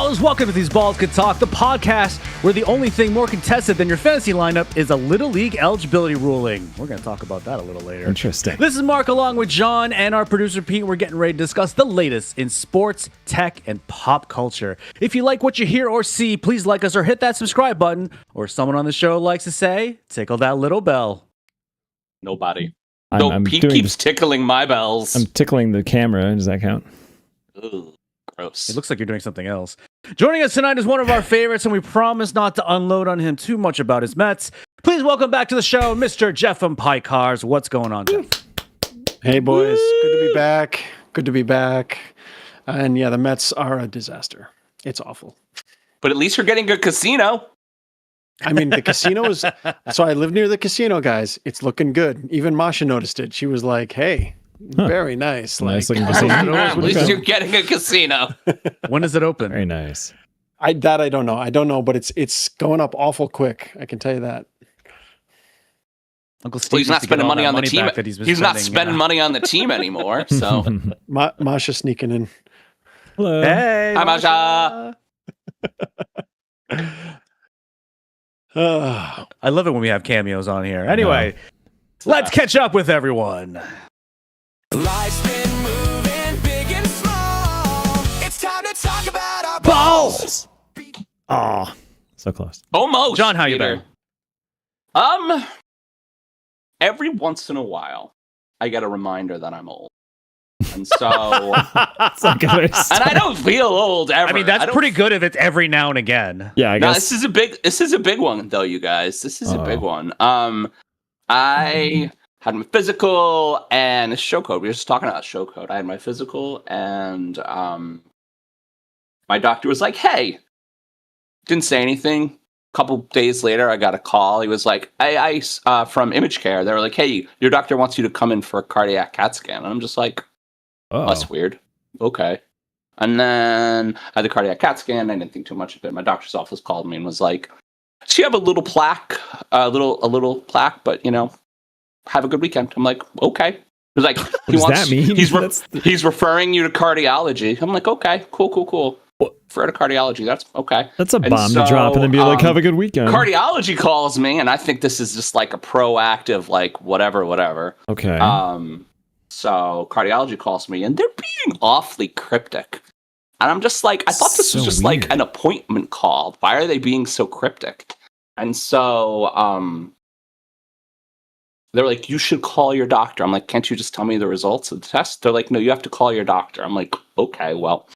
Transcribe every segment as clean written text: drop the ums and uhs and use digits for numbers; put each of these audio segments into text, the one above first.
fellas, welcome to These Balls Could Talk, the podcast where the only thing more contested than your fantasy lineup is a Little League eligibility ruling. We're going to talk about that a little later. Interesting. This is Mark along with John and our producer Pete. We're getting ready to discuss the latest in sports, tech, and pop culture. If you like what you hear or see, please like us or hit that subscribe button. Or someone on the show likes to say, tickle that little bell. Nobody. I'm Pete keeps tickling my bells. I'm tickling the camera. Does that count? Ugh, gross. It looks like you're doing something else. Joining us tonight is one of our favorites, and we promise not to unload on him too much about his Mets. Please welcome back to the show, Mr. Jefim Piekarz. What's going on, Jeff? Hey, boys. Good to be back. Good to be back. And yeah, the Mets are a disaster. It's awful. But at least you're getting a casino. I mean, the casino is... So I live near the casino, guys. It's looking good. Even Masha noticed it. She was like, hey... Very nice. Nice like, looking casino. At least you're getting a casino. When does it open? Very nice. I don't know. I don't know, but it's going up awful quick. I can tell you that. Uncle Steve Well, he's not spending money on the team. He's not spending money on the team anymore. So Masha sneaking in. Hello. Hey, hi, Masha. I love it when we have cameos on here. Anyway, let's catch up with everyone. Life's been moving big and small. It's time to talk about our Balls! Oh, so close. Almost. John, how you Peter. been? Every once in a while, I get a reminder that I'm old. And so... It's like a very and I don't feel old ever. I mean, that's pretty good if it's every now and again. Yeah, I No, guess. this is a big one, though, you guys. This is a big one. I had my physical and show code. We were just talking about show code. I had my physical, and my doctor was like, "Hey," didn't say anything. A couple days later, I got a call. He was like, "I from Image Care." They were like, "Hey, your doctor wants you to come in for a cardiac CAT scan." And I'm just like, Oh, "That's weird." Okay. And then I had the cardiac CAT scan. I didn't think too much of it. My doctor's office called me and was like, "So you have a little plaque, a little plaque, but you know, have a good weekend." I'm like, "Okay." He's like, what does that mean? He's referring you to cardiology. I'm like, "Okay, cool. Refer to cardiology. That's okay." That's a And bomb to drop and then be like, have a good weekend. Cardiology calls me, and I think this is just like a proactive, like whatever. Okay. So cardiology calls me, and they're being awfully cryptic. And I'm just like, I thought this was just like an appointment call. Why are they being so cryptic? And so they're like, "You should call your doctor." I'm like, "Can't you just tell me the results of the test?" They're like, "No, you have to call your doctor." I'm like, "Okay, well."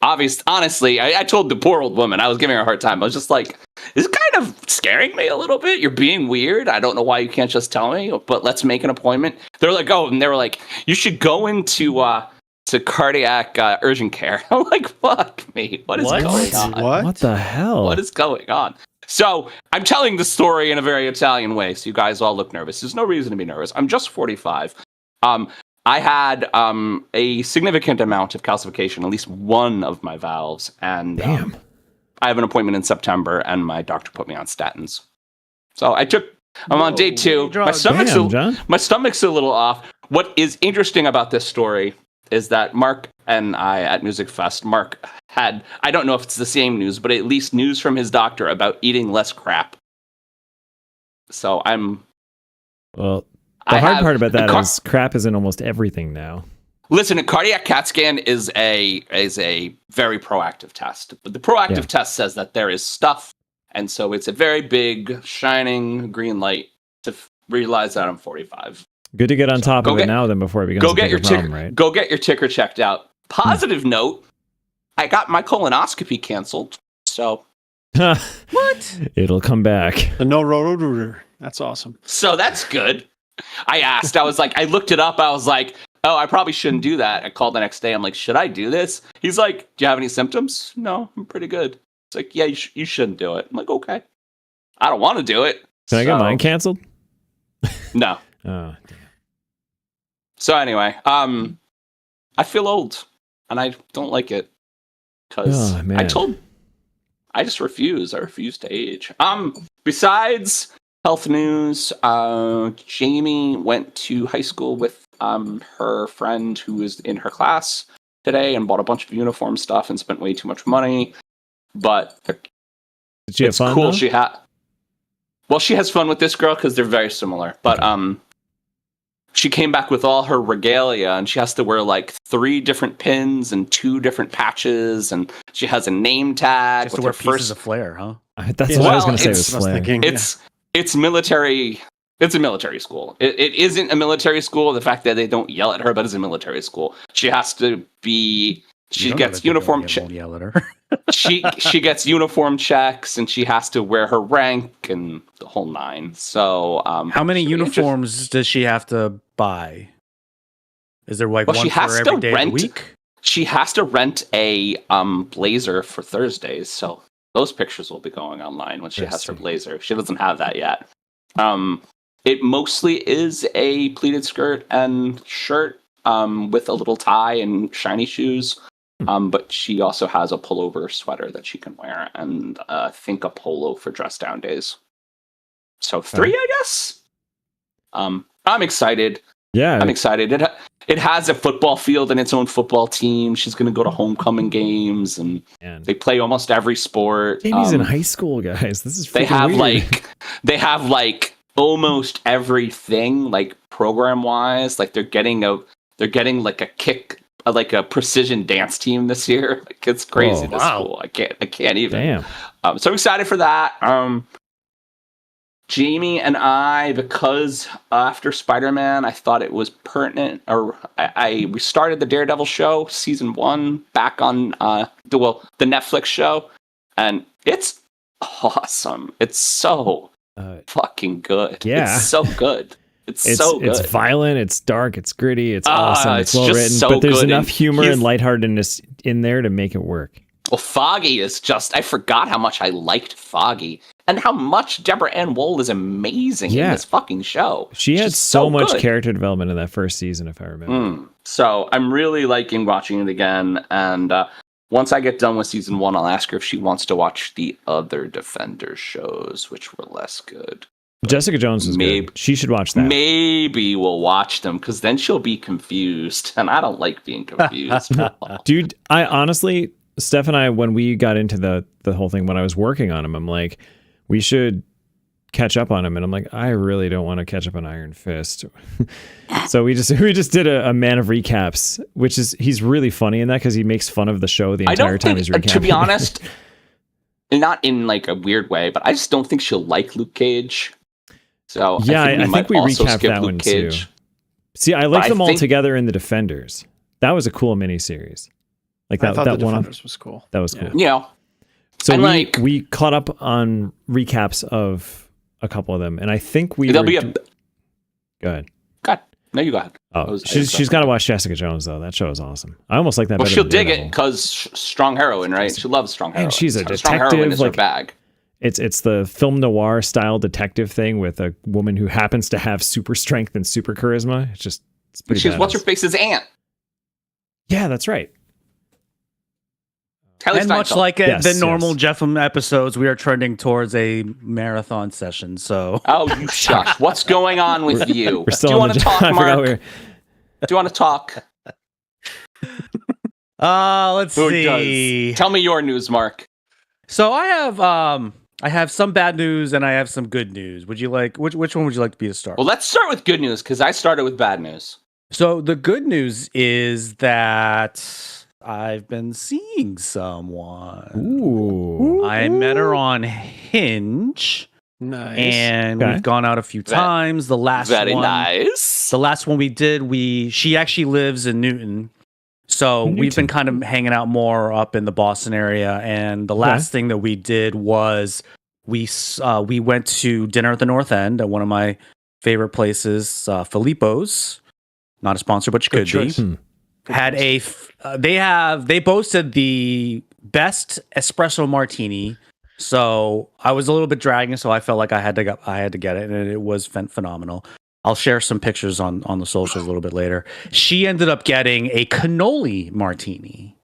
Honestly, I told the poor old woman, I was giving her a hard time. I was just like, "This is kind of scaring me a little bit. You're being weird. I don't know why you can't just tell me, but let's make an appointment." They're like, "Oh," and they were like, "You should go into to cardiac urgent care." I'm like, "Fuck me. What is going on? What the hell? What is going on?" So I'm telling the story in a very Italian way, so you guys all look nervous. There's no reason to be nervous. I'm just 45. I had a significant amount of calcification, at least one of my valves, and I have an appointment in September, and my doctor put me on statins. So I'm on day 2. My stomach's a little off. What is interesting about this story is that Mark and I at Music Fest, Mark had, I don't know if it's the same news, but at least news from his doctor about eating less crap. So Well, the hard part about that is crap is in almost everything now. Listen, a cardiac CAT scan is a very proactive test. But the proactive test says that there is stuff, and so it's a very big, shining green light to realize that I'm 45. Good to get on top of it now than before it becomes a bigger problem, right? Go get your ticker checked out. Positive note, I got my colonoscopy canceled, so... What? It'll come back. The no roto-rooter. That's awesome. So that's good. I looked it up, I was like, "Oh, I probably shouldn't do that." I called the next day, I'm like, "Should I do this?" He's like, "Do you have any symptoms?" "No, I'm pretty good." It's like, "Yeah, you shouldn't do it." I'm like, "Okay." I don't want to do it. Can I get mine canceled? No. Oh, damn. So anyway, I feel old, and I don't like it, because I just refuse. I refuse to age. Besides health news, Jamie went to high school with her friend who was in her class today and bought a bunch of uniform stuff and spent way too much money. but Did she have it's fun, cool. though? She has fun with this girl because they're very similar. But she came back with all her regalia, and she has to wear like 3 different pins and 2 different patches, and she has a name tag. Just to wear pieces of flair, huh? That's what I was going to say. Was flair. It's military. It's a military school. It isn't a military school. The fact that they don't yell at her, but it's a military school. She has to be. She gets uniform. Yell at her. she gets uniform checks, and she has to wear her rank and the whole 9. So, how many uniforms does she have to buy? Is there like one she has for to every day of the rent. week? She has to rent a blazer for Thursdays. So those pictures will be going online when she has her blazer. She doesn't have that yet. It mostly is a pleated skirt and shirt with a little tie and shiny shoes. But she also has a pullover sweater that she can wear, and I think a polo for dress down days. So 3, I guess. I'm excited. Yeah, I'm excited. It has a football field and its own football team. She's going to go to homecoming games, and they play almost every sport. Jamie's in high school, guys. This is they have weird. like almost everything, like program wise. Like they're getting like a kick. Like a precision dance team this year. Like it's crazy. This school. I can't even. Damn. So excited for that. Jamie and I, because after Spider-Man, I thought it was pertinent, or we started the Daredevil show, season 1, back on the Netflix show, and it's awesome. It's so fucking good. Yeah. It's so good. It's so good. It's violent, it's dark, it's gritty, it's awesome, it's well written, so but there's good. enough humor and lightheartedness in there to make it work. Well, Foggy is I forgot how much I liked Foggy and how much Deborah Ann Woll is amazing in this fucking show. She had so much character development in that first season, if I remember. So I'm really liking watching it again, and once I get done with season 1, I'll ask her if she wants to watch the other Defenders shows, which were less good. Jessica Jones was good. She should watch that. Maybe we'll watch them, because then she'll be confused, and I don't like being confused. Dude, I honestly, Steph and I, when we got into the whole thing, when I was working on him, I'm like, we should catch up on him, and I'm like, I really don't want to catch up on Iron Fist. So we just did a Man of Recaps, which is, he's really funny in that because he makes fun of the show the entire time he's recapping. To be honest, not in like a weird way, but I just don't think she'll like Luke Cage. So yeah, I think we recapped that one too. See, I like them all together in the Defenders. That was a cool miniseries. Like that, I thought that the one Defenders was cool. That was cool. Yeah. So we caught up on recaps of a couple of them, and I think there'll be Go ahead. God, no, you go ahead. Oh, she's got to watch Jessica Jones though. That show is awesome. I almost like that. Well, better she'll than dig Daredevil. it because strong heroine, right? She loves strong heroine. And she's a detective. Strong heroine is her like bag. It's the film noir style detective thing with a woman who happens to have super strength and super charisma. It's pretty. She's what's her face's aunt. Yeah, that's right. Kelly and Steinfeld. much like the normal Jefim episodes, we are trending towards a marathon session. So, you shush. What's going on with you? We're still Do you want to talk, Mark? Do you want to talk? Let's see. Tell me your news, Mark. So I have some bad news and I have some good news. Would you like which one would you like to be the start? Well, let's start with good news because I started with bad news. So the good news is that I've been seeing someone. Ooh. I met her on Hinge. Nice. And we've gone out a few times. The last one we did, she actually lives in Newton. So we've been kind of hanging out more up in the Boston area. And the last thing that we did was we went to dinner at the North End at one of my favorite places, Filippo's. Not a sponsor, but you could be. Had they boasted the best espresso martini. So I was a little bit dragging, so I felt like I had to get it, and it was phenomenal. I'll share some pictures on the socials a little bit later. She ended up getting a cannoli martini.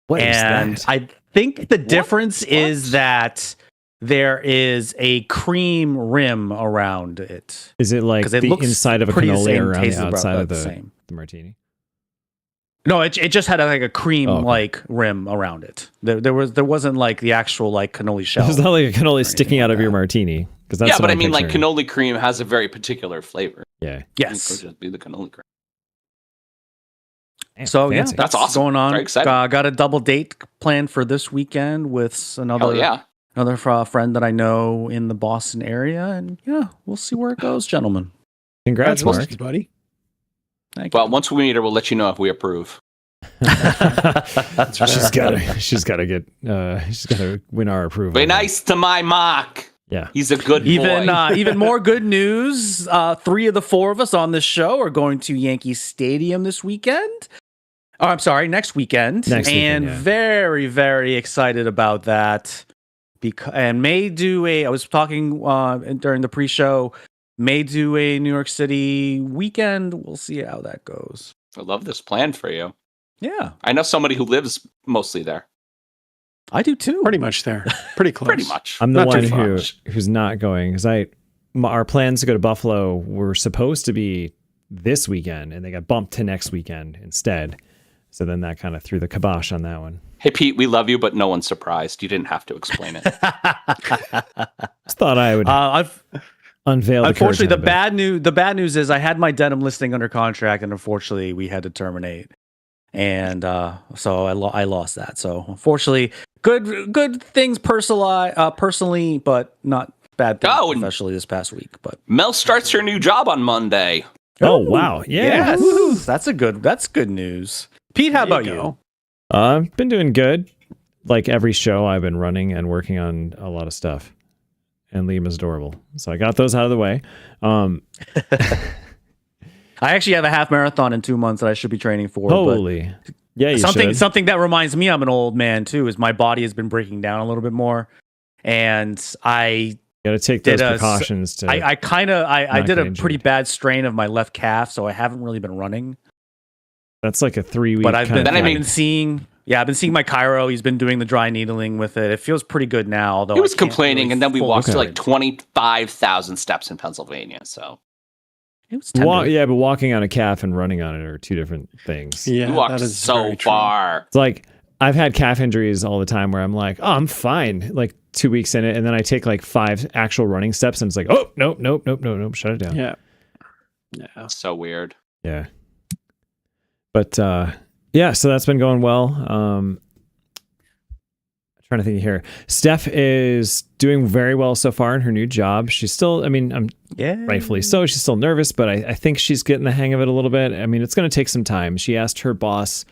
What is that? I think the difference is that there is a cream rim around it. Is it like the inside of a cannoli or around the outside of the martini? No, it just had like a cream Oh, okay. like rim around it. There wasn't like the actual like cannoli shell. It's not like a cannoli sticking out of your martini. That's Yeah, what but I I'm mean, like picturing. cannoli cream has a very particular flavor. Yeah. It Yes. could just be the cannoli cream. Damn, So fancy. yeah, That's awesome. going on. Very exciting. Got a double date planned for this weekend with Hell another yeah. friend that I know in the Boston area, and yeah, we'll see where it goes, gentlemen. Congrats, Mark. Congratulations, buddy. Thank Well, once we meet her, we'll let you know if we approve. she's gotta win our approval. Be nice to my Mark. Yeah. He's a good Even boy. even more good news. 3 of the 4 of us on this show are going to Yankee Stadium this weekend. Oh, I'm sorry, next weekend. Next weekend, and yeah. very, very excited about that. And may do I was talking during the pre-show, may do a New York City weekend. We'll see how that goes. I love this plan for you. Yeah, I know somebody who lives mostly there. I do too. Pretty much there. Pretty close. Pretty much. I'm the Not too one far. who's not going because our plans to go to Buffalo were supposed to be this weekend and they got bumped to next weekend instead. So then that kind of threw the kibosh on that one. Hey, Pete, we love you, but no one's surprised. You didn't have to explain it. Just thought I would unveil the Unfortunately, curtain a bit. the bad news is I had my denim listing under contract, and unfortunately, we had to terminate, and so I lost that. So unfortunately, good things personally, but not bad things Oh, and- professionally this past week. But Mel starts her new job on Monday. Oh, wow. Yeah. yes, Woo-hoo. that's good news. Pete, how about There you? go. I've been doing good. Like every show, I've been running and working on a lot of stuff. And Liam is adorable. So I got those out of the way. I actually have a half marathon in 2 months that I should be training for. but Holy. Yeah, you should. something that reminds me I'm an old man too is my body has been breaking down a little bit more, and I Got to take those precautions to. I not did get a pretty injured. bad strain of my left calf, so I haven't really been running. That's like a 3-week. But I've kind been, of Then I thing. mean- I've been seeing my chiro. He's been doing the dry needling with it. It feels pretty good now. Although He was I can't complaining, really and then we fully walked to do like it. 25,000 steps in Pennsylvania. So It was tender. Yeah, but walking on a calf and running on it are two different things. Yeah, we walked that is so very true. far. It's like I've had calf injuries all the time where I'm like, oh, I'm fine. Like 2 weeks in it, and then I take like 5 actual running steps, and it's like, oh, nope, shut it down. Yeah. Yeah. So weird. Yeah. But yeah, so that's been going well. Trying to think here. Steph is doing very well so far in her new job. She's still, I mean, Yeah. rightfully so. She's still nervous, but I think she's getting the hang of it a little bit. I mean, it's going to take some time. She asked her boss,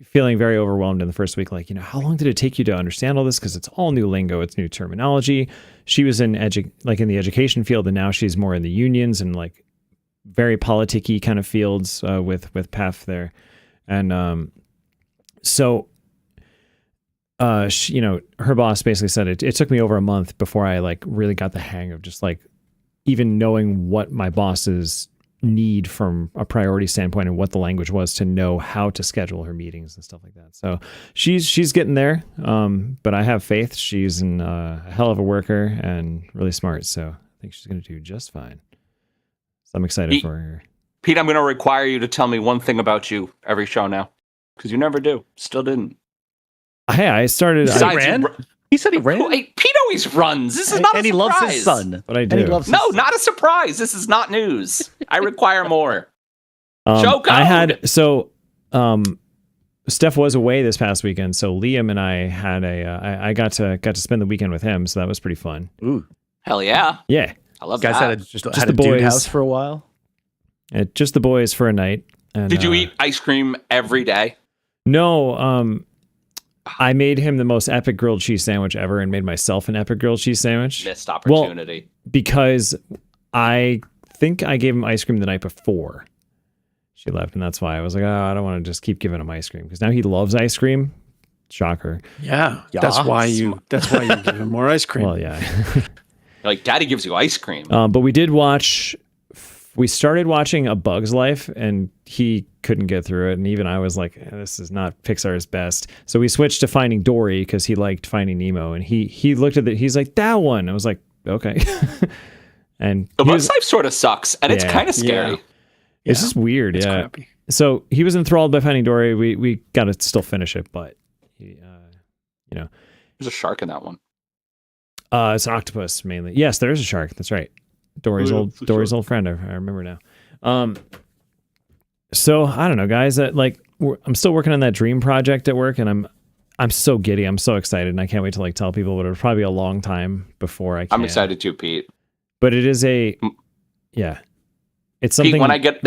feeling very overwhelmed in the first week, like, how long did it take you to understand all this? Because it's all new lingo, it's new terminology. She was in in the education field, and now she's more in the unions and like very politicky kind of fields with PAF there, and so. She, her boss basically said it took me over a month before I like really got the hang of just like even knowing what my bosses need from a priority standpoint and what the language was to know how to schedule her meetings and stuff like that. So she's getting there. But I have faith. She's a hell of a worker and really smart. So I think she's going to do just fine. So I'm excited for her. Pete, I'm going to require you to tell me one thing about you every show now, because you never do. Still didn't. Hey, I started. Besides, ran? you He said he ran. Hey, Pete always runs. This is not a and he surprise. loves his son. What I And he do. loves his No, son. not a surprise. This is not news. I require more. Show I had code. Steph was away this past weekend, so Liam and I had I got to spend the weekend with him, so that was pretty fun. Ooh, Hell yeah. Yeah, I love guys that. had the a dude boys. house for a while. just the boys for a night. And, Did you eat ice cream every day? No, I made him the most epic grilled cheese sandwich ever, and made myself an epic grilled cheese sandwich Missed opportunity. because I think I gave him ice cream the night before she left, and that's why I was like, I don't want to just keep giving him ice cream because now he loves ice cream. Shocker. Yeah. Yeah. That's why you give him more ice cream. Well, yeah. Like, Daddy gives you ice cream. But we did watch. We started watching A Bug's Life, and he couldn't get through it. And even I was like, "This is not Pixar's best." So we switched to Finding Dory because he liked Finding Nemo, and he looked at it. He's like, "That one." I was like, "Okay." And The he Bug's was- Life sort of sucks, and it's Yeah. kind of scary. Yeah. it's just weird. It's Yeah, crappy. so he was enthralled by Finding Dory. We got to still finish it, but he, There's a shark in that one. it's an octopus mainly. Yes, there is a shark. That's right. Dory's old friend. I remember now. So I don't know, guys. I'm still working on that dream project at work, and I'm so giddy. I'm so excited, and I can't wait to tell people. But it'll probably be a long time before I can. I'm excited too, Pete. But it is it's something. Pete, when I get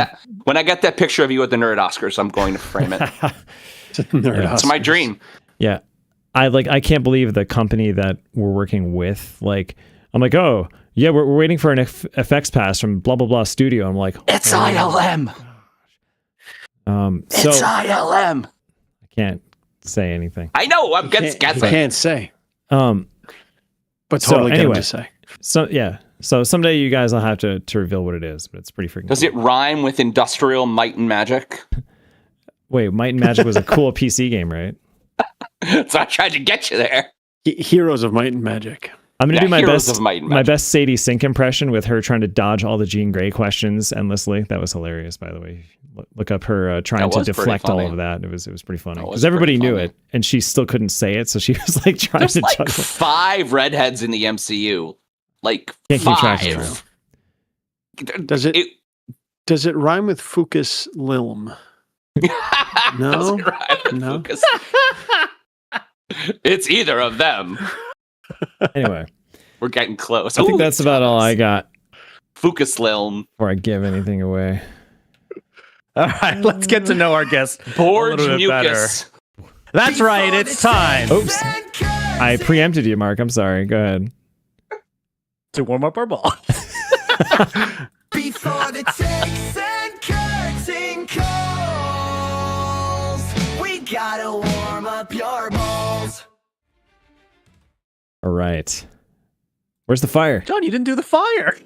that picture of you at the Nerd Oscars, I'm going to frame it. It's my dream. Yeah. I can't believe the company that we're working with. I'm like, oh yeah, we're waiting for an FX pass from blah blah blah studio. I'm like, it's ILM. It's ILM. I can't say anything. I know. I'm guessing. You can't say. But totally get him to say. So yeah. So someday you guys will have to reveal what it is, but it's pretty freaking. Does it rhyme with industrial might and magic? Wait, Might and Magic was a cool PC game, right? So I tried to get you there. Heroes of Might and Magic. I'm gonna do my Heroes best of Might and my Magic. best Sadie Sink impression with her trying to dodge all the Jean Grey questions endlessly. That was hilarious, by the way. Look up her trying That to was pretty deflect all funny. of that. It was pretty funny That was because everybody pretty knew funny. it, and she still couldn't say it, so she was trying There's to like juggle. 5 redheads in the MCU. Like Can't keep track of 5. Does it rhyme with Fucus Lilm? No? Doesn't rhyme with No? Lucas. It's either of them. Anyway, We're getting close. I think Ooh, that's about all I got Fucus Lilm. before I give anything away. All right, let's get to know our guest a Borge little bit better. Mucus. That's right, it's time Oops, I preempted you, Mark. I'm sorry. Go ahead. to warm up our ball. Before the takes and curtain calls, we gotta warm up your balls. All right. Where's the fire? John, you didn't do the fire.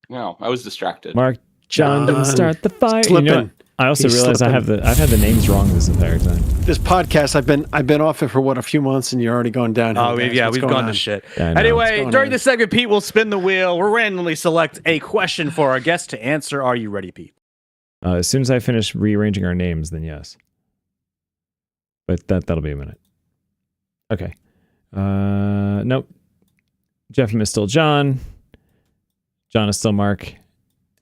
No, I was distracted. Mark, John didn't start the fire. You know Slipping. what? I also He's realized I've had the names wrong this entire time. This podcast, I've been off it for a few months, and you're already going down. Oh, we've gone to shit. Yeah, I know. Anyway, going during on? this segment, Pete will spin the wheel. We'll randomly select a question for our guest to answer. Are you ready, Pete? As soon as I finish rearranging our names, then yes. But that'll be a minute. Okay. Nope. Jefim is still John. John is still Mark.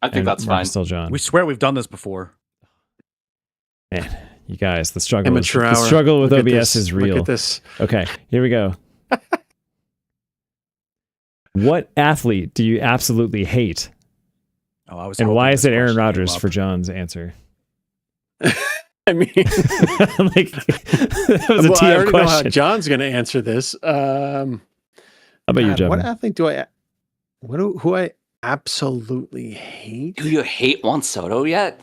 I think and that's Mark fine. is still John. We swear we've done this before. Man, you guys, the struggle Amateur hour. with Look at OBS this. is real. Look at this. Okay, here we go. What athlete do you absolutely hate? Oh, I was. And hoping why this is it Aaron question came Rodgers up. for John's answer? I mean, That was a well, I TM already know how question. John's going to answer this. How about you, God, Jeff? what athlete do I? Who I absolutely hate? Do you hate Juan Soto yet?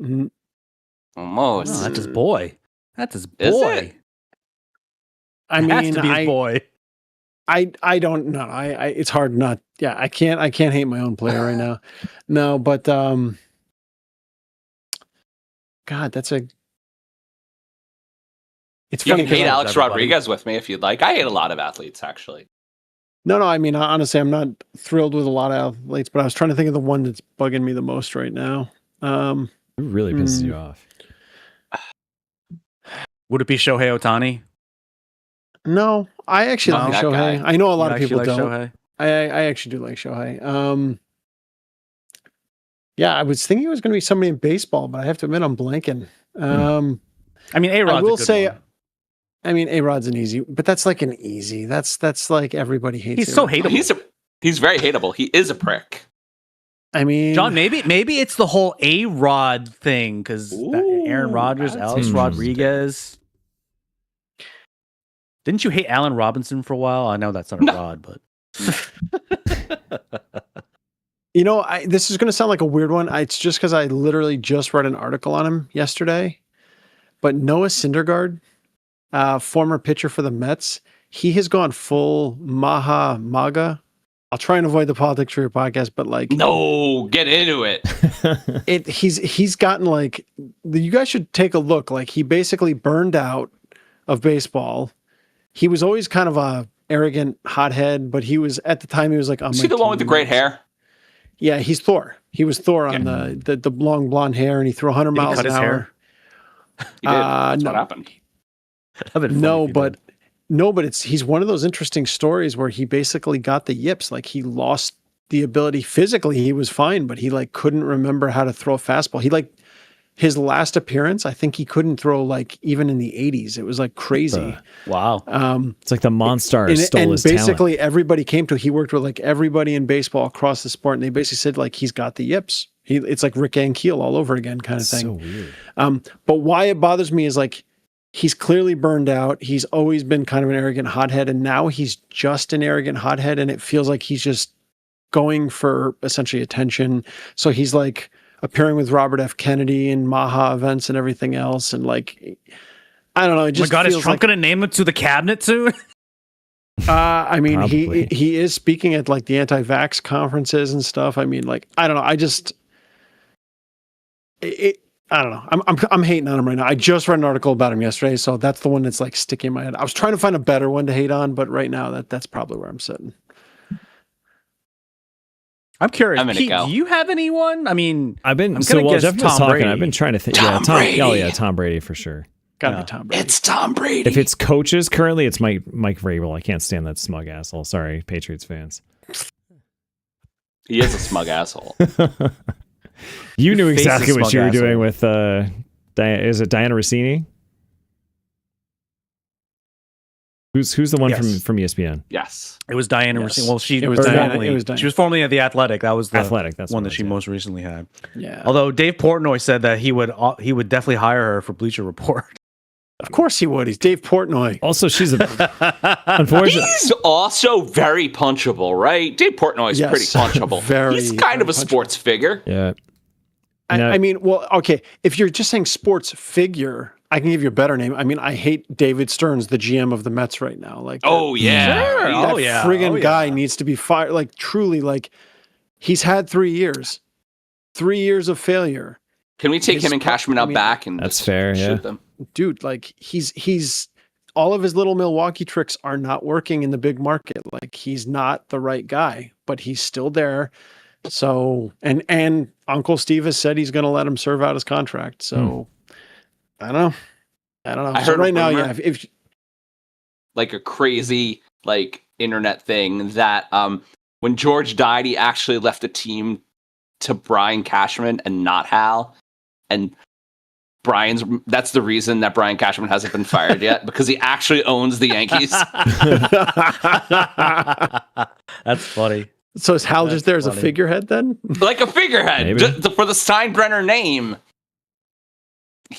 Mm, Almost. No, that's his boy. That's his Is boy. it? I Has mean, to be his boy. I don't know. I it's hard not. Yeah, I can't hate my own player right now. No, but God, that's a. It's You funny. can 'cause hate I- Alex everybody. Rodriguez with me if you'd like. I hate a lot of athletes, actually. No, I mean, honestly, I'm not thrilled with a lot of athletes, but I was trying to think of the one that's bugging me the most right now. It really pisses you off. Would it be Shohei Ohtani? No, I actually Not like that Shohei. guy. I know a lot You of actually people like don't. Shohei? I actually do like Shohei. Yeah, I was thinking it was going to be somebody in baseball, but I have to admit I'm blanking. I mean, A-Rod's I will a good say, one. I mean, A-Rod's an easy, but that's like an easy. That's like everybody hates. He's so A-Rod. hateable. He's very hateable. He is a prick. I mean, John, maybe it's the whole A-Rod thing because Ooh, Aaron Rodgers, that's Alex interesting. Rodriguez. Didn't you hate Allen Robinson for a while? I know that's not a No. rod, but you know, this is going to sound like a weird one. It's just because I literally just read an article on him yesterday. But Noah Syndergaard, former pitcher for the Mets, he has gone full MAGA. I'll try and avoid the politics for your podcast, but like, No, get into it. he's gotten like, you guys should take a look. Like, he basically burned out of baseball. He was always kind of a arrogant hothead, but he was at the time he was like, Is he the one with the great hair? Yeah, he's Thor. He was Thor on the long blonde hair, and he threw 100 Did he miles cut an his hour. hair? He did. That's no. what happened. That'd been funny No, if he but did. he's one of those interesting stories where he basically got the yips. Like he lost the ability physically. He was fine, but he like couldn't remember how to throw a fastball. He like his last appearance, I think he couldn't throw like even in the 80s. It was like crazy. Wow. It's like the Monstars stole and his basically talent. everybody came to. He worked with like everybody in baseball across the sport, and they basically said like he's got the yips. It's like Rick Ankiel all over again, kind of thing. So weird. But why it bothers me is like he's clearly burned out. He's always been kind of an arrogant hothead, and now he's just an arrogant hothead, and it feels like he's just going for essentially attention. So he's like appearing with Robert F. Kennedy and Maha events and everything else, and like I don't know. It Oh my just God, is feels Trump like, going to name him to the cabinet soon? I mean, Probably. he is speaking at like the anti-vax conferences and stuff. I mean, like I don't know. I just I don't know. I'm hating on him right now. I just read an article about him yesterday, so that's the one that's like sticking in my head. I was trying to find a better one to hate on, but right now that's probably where I'm sitting. I'm curious. I'm gonna Pete, go. do you have anyone? I mean, I've been I'm so gonna while guess Jeff was Tom talking, Brady. I've been trying to think. Tom Brady. Oh yeah, Tom Brady for sure. Gotta Yeah. be Tom Brady. It's Tom Brady. If it's coaches currently, it's Mike Vrabel. I can't stand that smug asshole. Sorry, Patriots fans. He is a smug asshole. You knew Your face is exactly what smug you were asshole. doing with is it Diana Rossini? Who's the one Yes. from ESPN? Yes. it was Diana Yes. Rossini. Well, she It was was Diana- formerly, it was Diana. she was formerly at the Athletic. That was the Athletic. That's one what that it she was, yeah. most recently had. Yeah. Although Dave Portnoy said that he would definitely hire her for Bleacher Report. Of course he would. He's Dave Portnoy. Also, she's unfortunately. He's also very punchable, right? Dave Portnoy's Yes. pretty punchable. Very, He's kind of a very sports figure. Yeah. No. I mean, well, okay. If you're just saying sports figure, I can give you a better name. I mean, I hate David Stearns, the GM of the Mets right now. Like, Oh yeah. Sure. that Oh, yeah. friggin' Oh, yeah. guy needs to be fired. Like, truly, like, he's had 3 years, 3 years of failure. Can we take His him and Cashman out I mean, back and That's just fair, shoot yeah. them? Dude, like, he's all of his little Milwaukee tricks are not working in the big market. Like, he's not the right guy, but he's still there. So, and Uncle Steve has said he's going to let him serve out his contract. So, I don't know. I So heard a right now, rumor. yeah. If Like a crazy like internet thing that when George died, he actually left a team to Brian Cashman and not Hal. And that's the reason that Brian Cashman hasn't been fired yet, because he actually owns the Yankees. That's funny. so is Hal just there as a funny. figurehead then? Like a figurehead Maybe. for the Steinbrenner name.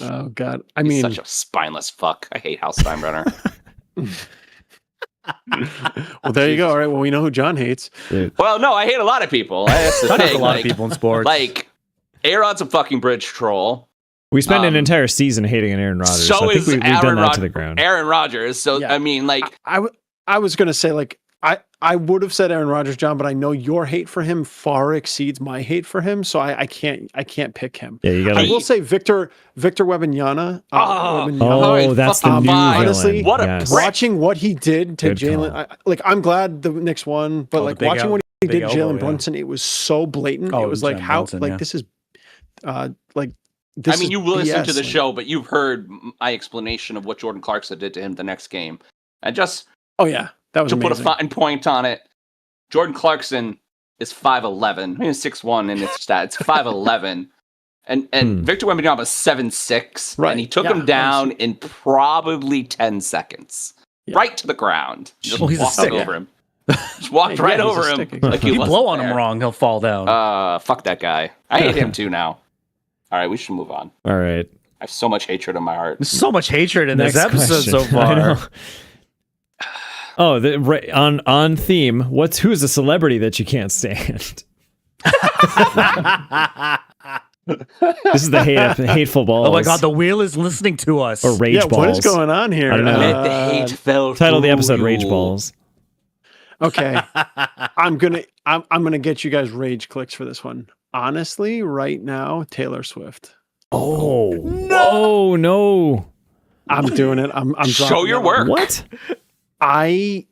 Oh God. I He's mean, such a spineless fuck. I hate Hal Steinbrenner. well, there you go. All right. Well, we know who John hates. Well, no, I hate a lot of people. That's the That is thing. a lot like, of people in sports. Like, A-Rod's a fucking bridge troll. We spent an Um, entire season hating on Aaron Rodgers. So I think is we've done Aaron that Rod- to the ground. Aaron Rodgers. So, Yeah. I mean, like, I was going to say, like, I would have said Aaron Rodgers, John, but I know your hate for him far exceeds my hate for him. So I can't pick him. Yeah, you I gotta. will say Victor Wembanyama. Oh, that's the fucking new fine. villain. Honestly, What a Yes. prick. Watching what he did to Good Jalen, call. like I'm glad the Knicks won, but Oh, the like big watching el- what he big did to elbow, Jalen yeah. Brunson, it was so blatant. Oh, It was like Jalen how Brunson, like yeah. this is like this. I mean, is you listen BS. to the Like, show, but you've heard my explanation of what Jordan Clarkson did to him the next game. And just Oh yeah, that was to put a amazing. fine point on it, Jordan Clarkson is 5'11". I mean, 6'1" in his stats, 5'11". And Victor Wembanyama is 7'6", Right, and he took yeah, him down in probably 10 seconds. Yeah. Right to the ground. Just Well, he's a walked stick. over him. Just walked Yeah, right he's a over him. stick, exactly. Like he If you wasn't blow on him there. wrong, he'll fall down. Fuck that guy. I hate him too now. All right, we should move on. All right. I have so much hatred in my heart. There's so much hatred in this Next episode so question. I know. far. Oh, right, on theme. Who's a celebrity that you can't stand? This is the hateful balls. Oh my God, the wheel is listening to us. or rage Yeah, balls. what is going on here? I don't know. Let the hate fell Title of the through episode: you. Rage balls. Okay, I'm gonna get you guys rage clicks for this one. Honestly, right now, Taylor Swift. Oh no! I'm doing it. I'm Show dropping your it. work. What? I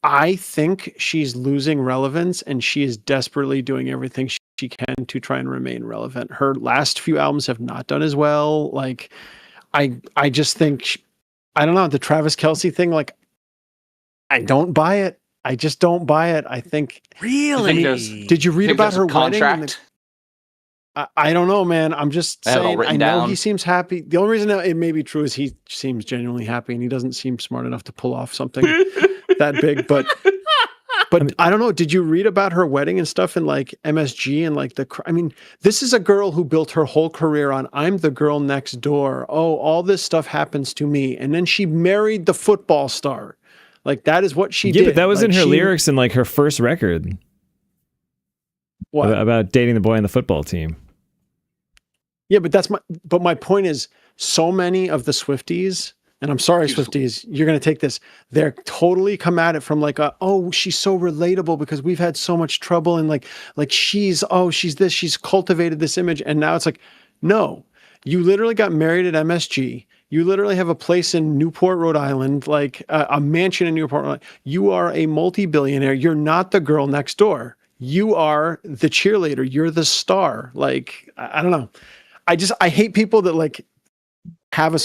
I think she's losing relevance, and she is desperately doing everything she can to try and remain relevant. Her last few albums have not done as well. Like, I just think, I don't know, the Travis Kelce thing, like, I don't buy it. I just don't buy it. I think. Really? Did you read Think about there's her a wedding? contract? I don't know, man. I'm just I have it all saying. written I know down. he seems happy. The only reason it may be true is he seems genuinely happy, and he doesn't seem smart enough to pull off something that big. But I don't know. Did you read about her wedding and stuff in like MSG and like I mean, this is a girl who built her whole career on I'm the girl next door. Oh, all this stuff happens to me, and then she married the football star. Like that is what she did. Yeah, but that was like, in her lyrics in like her first record. What? About dating the boy on the football team. Yeah, but my point is, so many of the Swifties, and I'm sorry, Swifties, you're going to take this. They're totally come at it from like, oh, she's so relatable because we've had so much trouble, and like she's this, she's cultivated this image, and now it's like, no, you literally got married at MSG. You literally have a place in Newport, Rhode Island, like a mansion in Newport, Rhode Island. You are a multi-billionaire. You're not the girl next door. You are the cheerleader. You're the star. Like, I don't know. I hate people that like have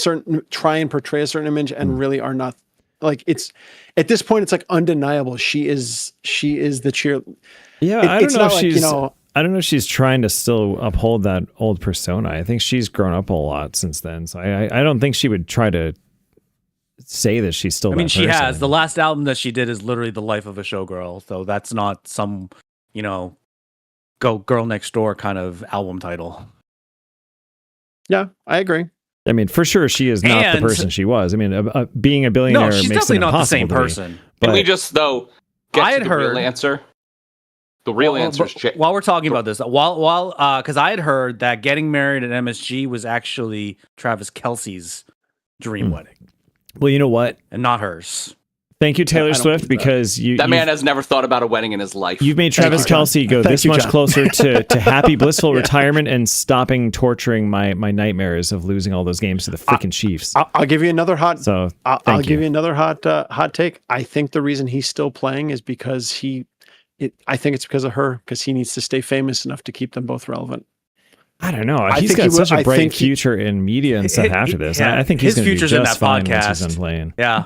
try and portray a certain image and really are not. Like, it's at this point, it's like undeniable. She is the cheer. Yeah, I don't know if she's. Like, I don't know if she's trying to still uphold that old persona. I think she's grown up a lot since then. So I don't think she would try to say that she's still. I mean, that she person. has. The last album that she did is literally The Life of a Showgirl. So that's not some, go girl next door kind of album title. Yeah, I agree. I mean, for sure, she is not the person she was. I mean, being a billionaire No, she's makes definitely it not the impossible same to be. person. But Can we just though get I to had the heard real answer? The real answer is while we're talking about this, because I had heard that getting married at MSG was actually Travis Kelce's dream wedding, well, you know what? and not hers. Thank you, Taylor I don't Swift, believe that. because that man has never thought about a wedding in his life. you've made Travis you, John. Kelce go Thank this you, much John. closer to happy, blissful retirement and stopping torturing my nightmares of losing all those games to the freaking Chiefs. I'll give you another hot. So I'll give you another hot take. I think the reason he's still playing is because I think it's because of her, because he needs to stay famous enough to keep them both relevant. I don't know. I He's think got he will- such a I bright think he- future in media and stuff after this. Yeah, I think his he's going to be future's in just that fine once podcast. he's done playing. Yeah.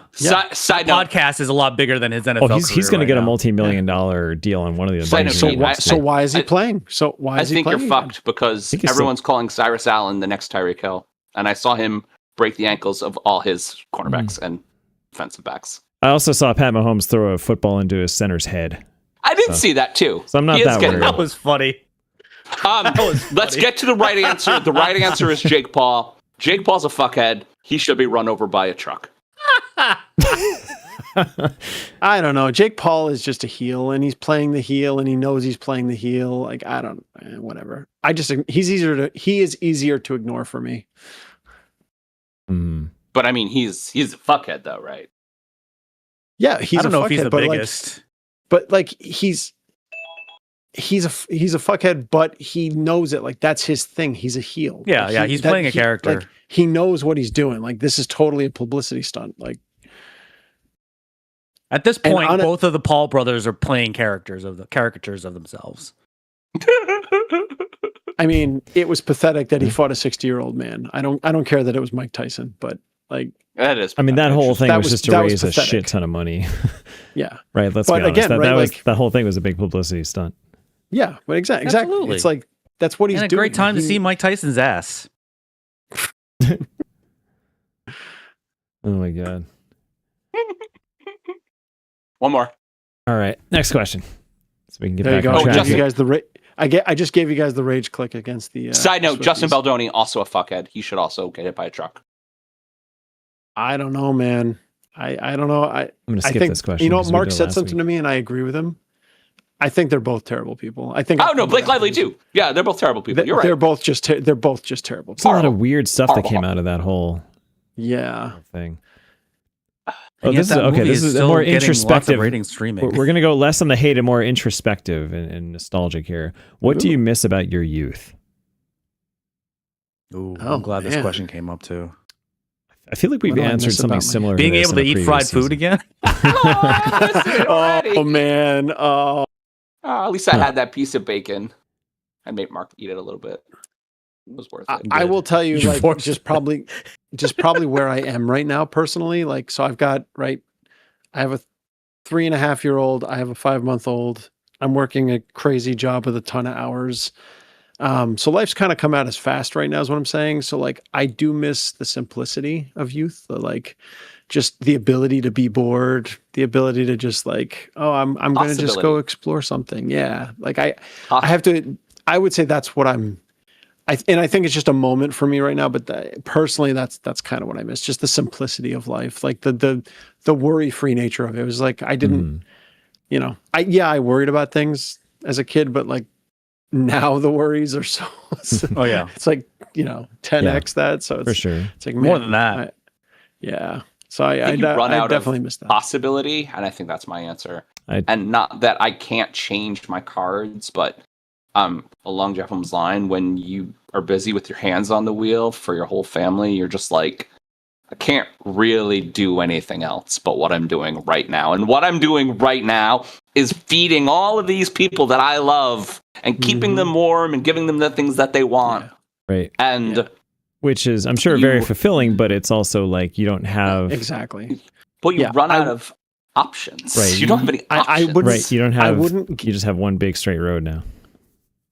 Side note, Podcast is a lot bigger than his NFL. Oh, he's career going to right get a now. multi-million-dollar deal on one of the Side note, events. Pete, So why is he playing? So why I is he think playing? you're again? fucked because think he's everyone's calling Cyrus Allen the next Tyreek Hill, and I saw him break the ankles of all his cornerbacks and defensive backs. I also saw Pat Mahomes throw a football into his center's head. I did see that too. So I'm not He is that getting- worried. That was funny. Let's get to the right answer. The right answer is Jake Paul. Jake Paul's a fuckhead. He should be run over by a truck. I don't know. Jake Paul is just a heel, and he's playing the heel, and he knows he's playing the heel. Like, I don't, whatever. He is easier to ignore for me. Mm. But I mean, he's a fuckhead though, right? Yeah, he's I don't know if he's fuckhead, the but biggest. he's a fuckhead, but he knows it. Like, that's his thing. He's a heel. Yeah, Like, yeah, he's playing a character. Like, he knows what he's doing. Like, this is totally a publicity stunt. Like, At this and point, on a- both of the Paul brothers are playing caricatures of themselves. I mean, it was pathetic that he fought a 60-year-old man. I don't care that it was Mike Tyson, but like, That is. I mean, that whole thing That was was- just to that was raise a pathetic. shit ton of money. yeah, Right, let's But be honest. again, that right, was like- that whole thing was a big publicity stunt. yeah, but exactly. Absolutely. It's like that's what he's And a doing. great time to He- see Mike Tyson's ass. Oh my god. One more. All right, next question. So we can get There you back go. on Oh, track. Justin- You guys the I just gave you guys the rage click against the. Side note: Justin Swifties. Baldoni also a fuckhead. He should also get hit by a truck. I don't know, man. I don't know. I'm gonna I skip think this question. you know because we Mark did it said last something week. to me, and I agree with him. I think they're both terrible people. I think. Oh no, Blake Lively too. Yeah, they're both terrible people. You're right. They're both just terrible. There's a lot of weird stuff that came out of that whole Yeah. thing. And Oh, yet this is that okay. movie This is a still more getting lots of introspective. ratings streaming. We're going to go less on the hate and more introspective and nostalgic here. What do you miss about your youth? Ooh, Oh, I'm glad this man. question came up too. I feel like we've What do I answered miss something about me? similar. Being to this able to in a eat previous fried season. food again. Oh man. Oh. At least I had that piece of bacon. I made Mark eat it a little bit. It was worth it. I will tell you, You like, forced just probably where I am right now personally. Like, so I've got I have a 3.5-year-old. I have a 5-month-old. I'm working a crazy job with a ton of hours. So life's kind of come out as fast right now is what I'm saying. So like, I do miss the simplicity of youth, like just the ability to be bored, the ability to just like, oh, I'm going to just go Possibility. explore something. Yeah. Like I have to, I would say that's what I think it's just a moment for me right now, but personally, that's kind of what I miss. Just the simplicity of life, like the worry-free nature of it. It was like, I didn't, I worried about things as a kid, but like, now the worries are so Oh yeah, it's like 10x that, so it's For sure. it's like more than that. So I think you run out definitely of missed that. possibility, and I think that's my answer. I- And not that I can't change my cards, but along Jeffim's line, when you are busy with your hands on the wheel for your whole family, you're just like, I can't really do anything else but what I'm doing right now. And what I'm doing right now is feeding all of these people that I love and keeping them warm and giving them the things that they want. Yeah. Right. And Which is, I'm sure, very fulfilling, but it's also like you don't have Exactly. but you run out of options. Right. You don't have any options. I wouldn't. right. You don't have. I wouldn't. You just have one big straight road now.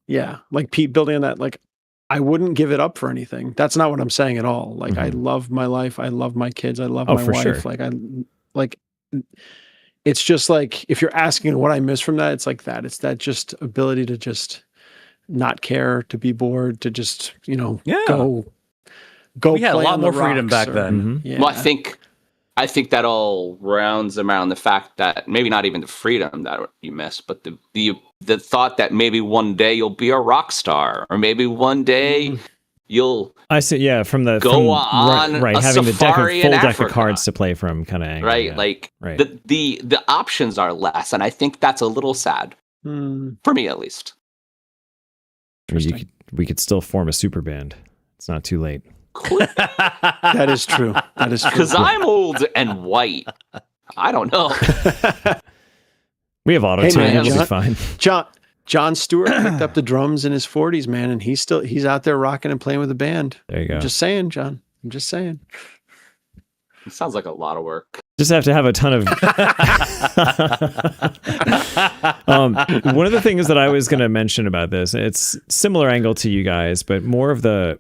Yeah, like Pete building on that. Like, I wouldn't give it up for anything. That's not what I'm saying at all. Like, I love my life. I love my kids. I love my for wife. sure. Like, it's just like, if you're asking what I miss from that, it's like that. It's that just ability to just not care, to be bored, to just, go. We had a play lot on the more freedom rocks back or- then. Yeah. Well, I think that all rounds around the fact that maybe not even the freedom that you miss, but the thought that maybe one day you'll be a rock star, or maybe one day you'll I see. Yeah, from the go on right, a having the safari in full deck of Africa. cards to play from, kind of angle. right, yeah. like Right. the options are less, and I think that's a little sad for me at least. We could still form a super band. It's not too late. That is true. That is true. Because I'm old and white. I don't know. We have auto Hey, tune. man, It'll be fine. John Stewart picked up the drums in his 40s, man, and he's out there rocking and playing with the band. There you go. I'm just saying, John. I'm just saying. It sounds like a lot of work. Just have to have a ton of. One of the things that I was going to mention about this, it's similar angle to you guys, but more of the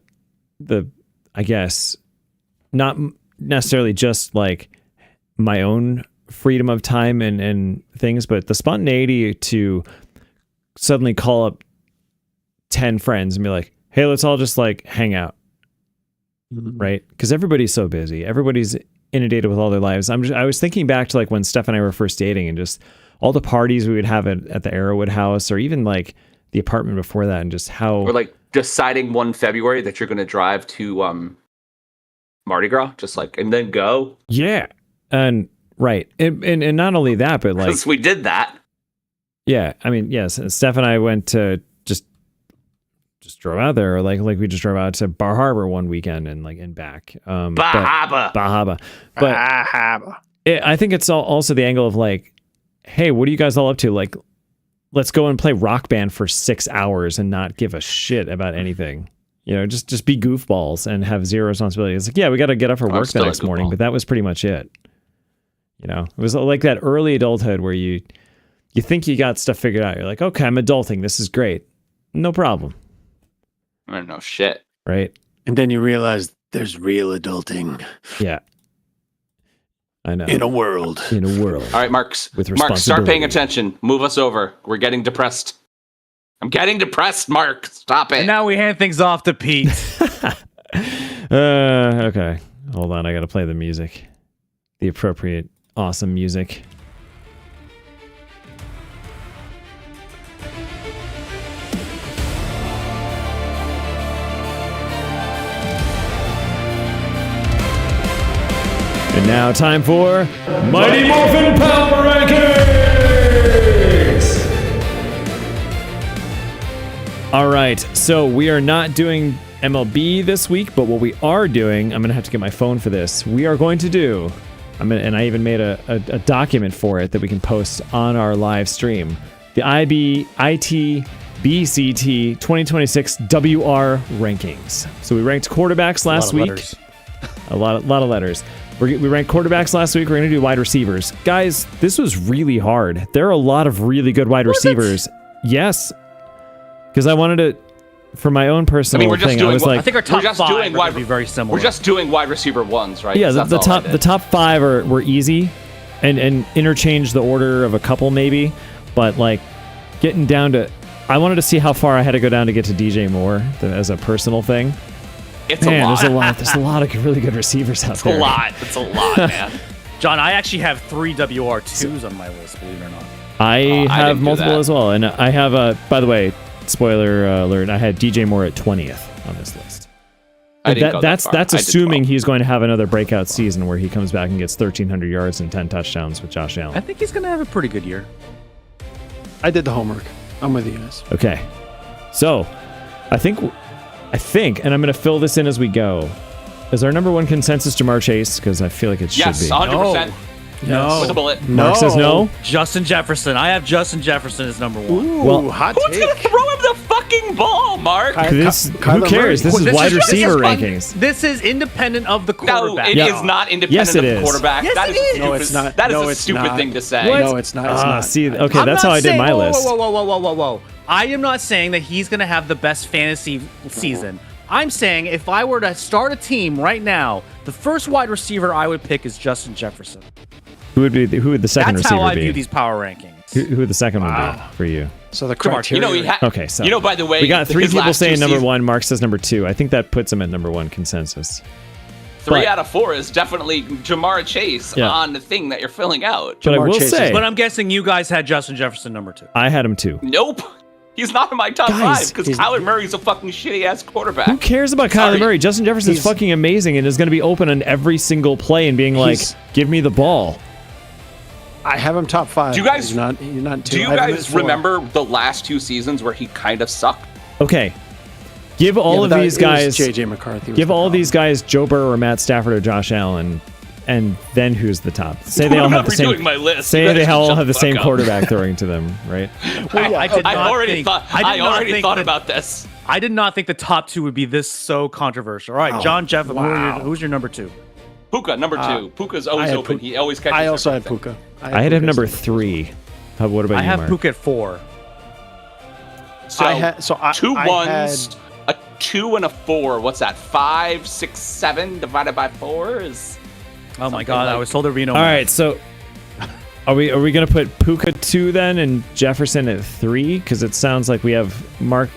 I guess, not necessarily just like my own freedom of time and things, but the spontaneity to suddenly call up 10 friends and be like, hey, let's all just like hang out. Right? Because everybody's so busy. Everybody's inundated with all their lives. I was thinking back to like when Steph and I were first dating and just all the parties we would have at the Arrowwood house, or even like the apartment before that, and just how Or like deciding one February that you're going to drive to Mardi Gras, just like, and then go. yeah, and right, and not only that, but like Because we did that. yeah, I mean yes, Steph and I went to just drove out there, or like we just drove out to Bar Harbor one weekend and like and back. Bahaba. Bahaba, but I think it's also the angle of like, hey, what are you guys all up to? Like, let's go and play Rock Band for 6 hours and not give a shit about anything. Just be goofballs and have zero responsibility. It's like, yeah, we got to get up for work the still a next morning, goofball. but that was pretty much it. It was like that early adulthood where you think you got stuff figured out. You're like, okay, I'm adulting. This is great. No problem. I don't know shit. Right? And then you realize there's real adulting Yeah. I know. in a world. In a world. All right, Mark, start paying responsibility. attention. Move us over. We're getting depressed. I'm getting depressed, Mark. Stop it. And now we hand things off to Pete. Okay. Hold on. I got to play the music. The appropriate, awesome music. And now time for Mighty Morphin Power Rankings! All right. right, so we are not doing MLB this week, but what we are doing, I'm going to have to get my phone for this. We are going to do, and I even made a document for it that we can post on our live stream. The ITBCT 2026 WR rankings. So we ranked quarterbacks last week. A lot of letters. We ranked quarterbacks last week. We're going to do wide receivers. Guys, this was really hard. There are a lot of really good wide receivers. Yes. Because I wanted to, for my own personal thing, I was like, I think our top five would be very similar. We're just doing wide receiver ones, right? Yeah, the top five were easy, and interchange the order of a couple maybe, but like getting down to, I wanted to see how far I had to go down to get to DJ Moore as a personal thing. It's a lot. There's a lot of really good receivers out there. It's a lot, man. John, I actually have 3 WR2s on my list, believe it or not. I have multiple as well, and I have by the way, spoiler alert, I had DJ Moore at 20th on this list. That's assuming he's going to have another breakout season where he comes back and gets 1,300 yards and 10 touchdowns with Josh Allen. I think he's going to have a pretty good year. I did the homework. I'm with you guys. Okay. So, I think, and I'm going to fill this in as we go. Is our number one consensus Jamar Chase? Because I feel like it should be. Yes, 100%. No. With a bullet. Mark says no? Justin Jefferson. I have Justin Jefferson as number 1. Ooh, well, hot Who's take. going to throw him the fucking ball, Mark? Who cares? This is wide receiver rankings. This is independent of the quarterback. No, it is not independent of the quarterback. Yes, that it is is. Stupid. No, it's not. That is No, a it's stupid not. thing to say. What? No, it's not. It's not. See, okay, I'm that's not how I did saying- my whoa, list. Whoa. I am not saying that he's going to have the best fantasy season. I'm saying if I were to start a team right now, the first wide receiver I would pick is Justin Jefferson. Who would the second That's receiver how I be? view these power rankings. Who would the second one be for you? So the criteria. Okay, so by the way, we got 3 his people last saying two number seasons- 1. Mark says number 2. I think that puts him at number 1 consensus. 3 out of 4 is definitely Jamar Chase Yeah. on the thing that you're filling out. But I Jamar will Chase say, But I'm guessing you guys had Justin Jefferson number 2. I had him too. Nope. He's not in my top Guys, 5 because Kyler Murray's a fucking shitty ass quarterback. Who cares about Kyler Sorry. Murray? Justin Jefferson is He's- fucking amazing and is going to be open on every single play and being like, He's- "Give me the ball." I have him top 5. Do you guys- He's not 2. Do you I have him at guys 4. remember the last 2 seasons where he kind of sucked? Okay, give all of these guys, JJ McCarthy. give all these guys Joe Burrow or Matt Stafford or Josh Allen, and then who's the top? Say they all have the same. Doing my list. Say You they guys all shut have the fuck same up. quarterback throwing to them, right? I did I not already think- thought. I did I not already think thought that- about this. I did not think the top 2 would be this so controversial. All right, John Jeff, who's your number 2? Puka number 2. Puka's always had open. Puka. He always catches. I also had everything. Puka. I had him Puka number as 3. What about I you, have Mark? Puka at 4. So I 2 I 1s, a 2 and a 4. What's that? 5, 6, 7 divided by 4 is. Oh my God, I was told there'd be no. All right, so are we gonna put Puka 2 then and Jefferson at 3? Because it sounds like we have Mark.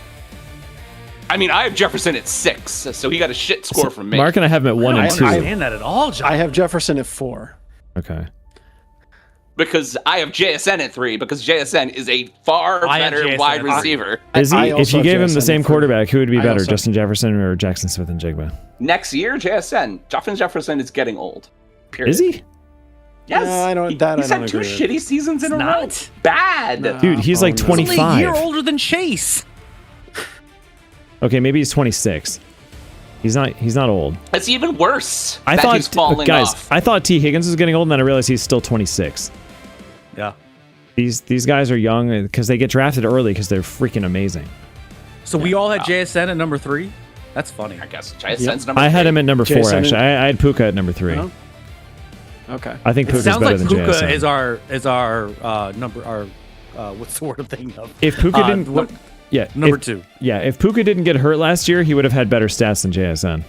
I mean, I have Jefferson at 6, so he got a shit score from me. Mark and I have him at 1 I and don't 2. understand that at all, John. I have Jefferson at 4. Okay. Because I have JSN at 3, because JSN is a far I have better JSN wide at 3. receiver. Is he? I If also you have gave him the JSN same for- quarterback, who would be I better, also- Justin Jefferson or Jackson Smith and Jigba? Next year, JSN. Justin Jefferson is getting old. Period. Is he? Yes. No, I don't- He- that I He's don't had 2 agree with. shitty seasons in a row. not. Bad. No. Dude, he's like no. He's only a 25. year older than Chase. Okay, maybe he's 26. He's not old. It's even worse. I that thought he's falling guys, off. I thought T Higgins was getting old, and then I realized he's still 26. Yeah. These guys are young because they get drafted early because they're freaking amazing. So we all had JSN at number 3. That's funny. I guess JSN's number I had 3. him at number 4 Jason actually. I had Puka at number 3. Oh. Okay. I think It Puka's sounds better like than Puka JSN. is our number what's the word I'm thinking of? If Puka didn't, what- yeah, number if, 2. Yeah, if Puka didn't get hurt last year, he would have had better stats than JSN.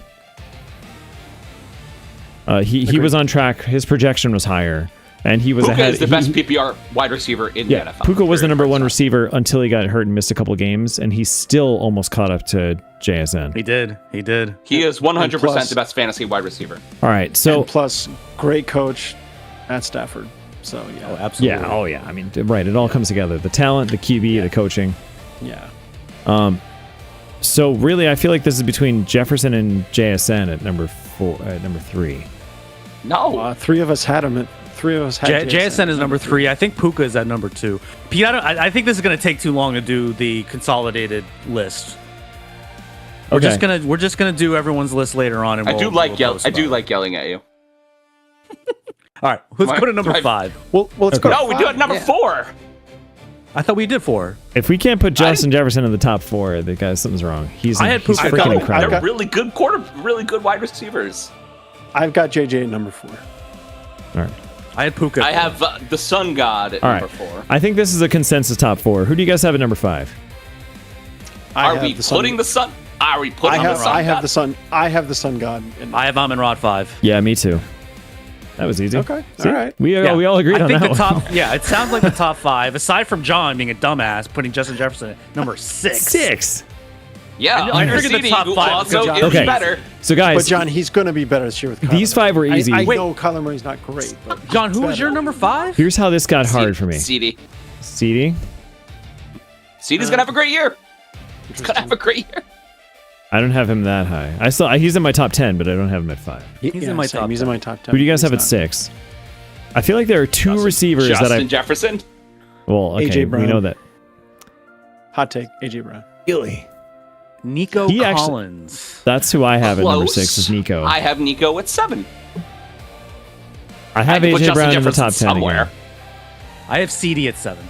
He was on track. His projection was higher, and he was Puka ahead. is the best PPR wide receiver in Yeah, the NFL. Puka was the Period. number 1 receiver until he got hurt and missed a couple games, and he still almost caught up to JSN. He did. He is 100% plus- the best fantasy wide receiver. All right, so And plus, great coach at Stafford. So yeah, Oh, absolutely. yeah, oh yeah, I mean, right, it all comes together: the talent, the QB, the coaching. yeah. So really, I feel like this is between Jefferson and JSN at number 3. No. 3 of us had him at. 3 of us had JSN is number 3. I think Puka is at number 2. Pete, I think this is going to take too long to do the consolidated list. Okay. We're just gonna do everyone's list later on, and I we'll, do like we'll post I do about it. like yelling at you. All right, let's My- go to number my- 5. Well, let's go. No, we do it number 4. I thought we did 4. If we can't put Justin Jefferson in the top 4, the guy, something's wrong. He's I had he's Puka freaking Nacua. incredible. They're really good really good wide receivers. I've got JJ at number 4. All right. I had Puka. I have the Sun God at All number right. 4. I think this is a consensus top 4. Who do you guys have at number 5? Are we putting the Sun? Are we putting the Sun? I have God? the Sun. I have the Sun God. I have Amon Rod 5. Yeah, me too. That was easy. Okay. See? All right. We all agreed I on think that the one. top. Yeah, it sounds like the top 5. Aside from John being a dumbass, putting Justin Jefferson at number 6. 6. Yeah, I figured the CD top who 5 also was is Okay. better. So guys, But John, he's going to be better this year with Kyler These 5 were Murray. easy. I Wait. know Kyler Murray's not great, but John, who was your number 5? here's how this got hard for me. CD. CD. CD's gonna have a great year. He's gonna have a great year. I don't have him that high. He's in my top 10, but I don't have him at 5. He's in my top He's 10. in my top 10. Who do you guys He's have at not. 6? I feel like there are 2 receivers that Justin I. Jefferson. Well, okay, A.J. we Brown. know that. Hot take, AJ Brown. Really? Nico He actually- Collins. That's who I have at number Close. 6 is Nico. I have Nico at 7. I have I can put AJ Justin Brown in the Jefferson top 10 somewhere. again. I have CD at 7.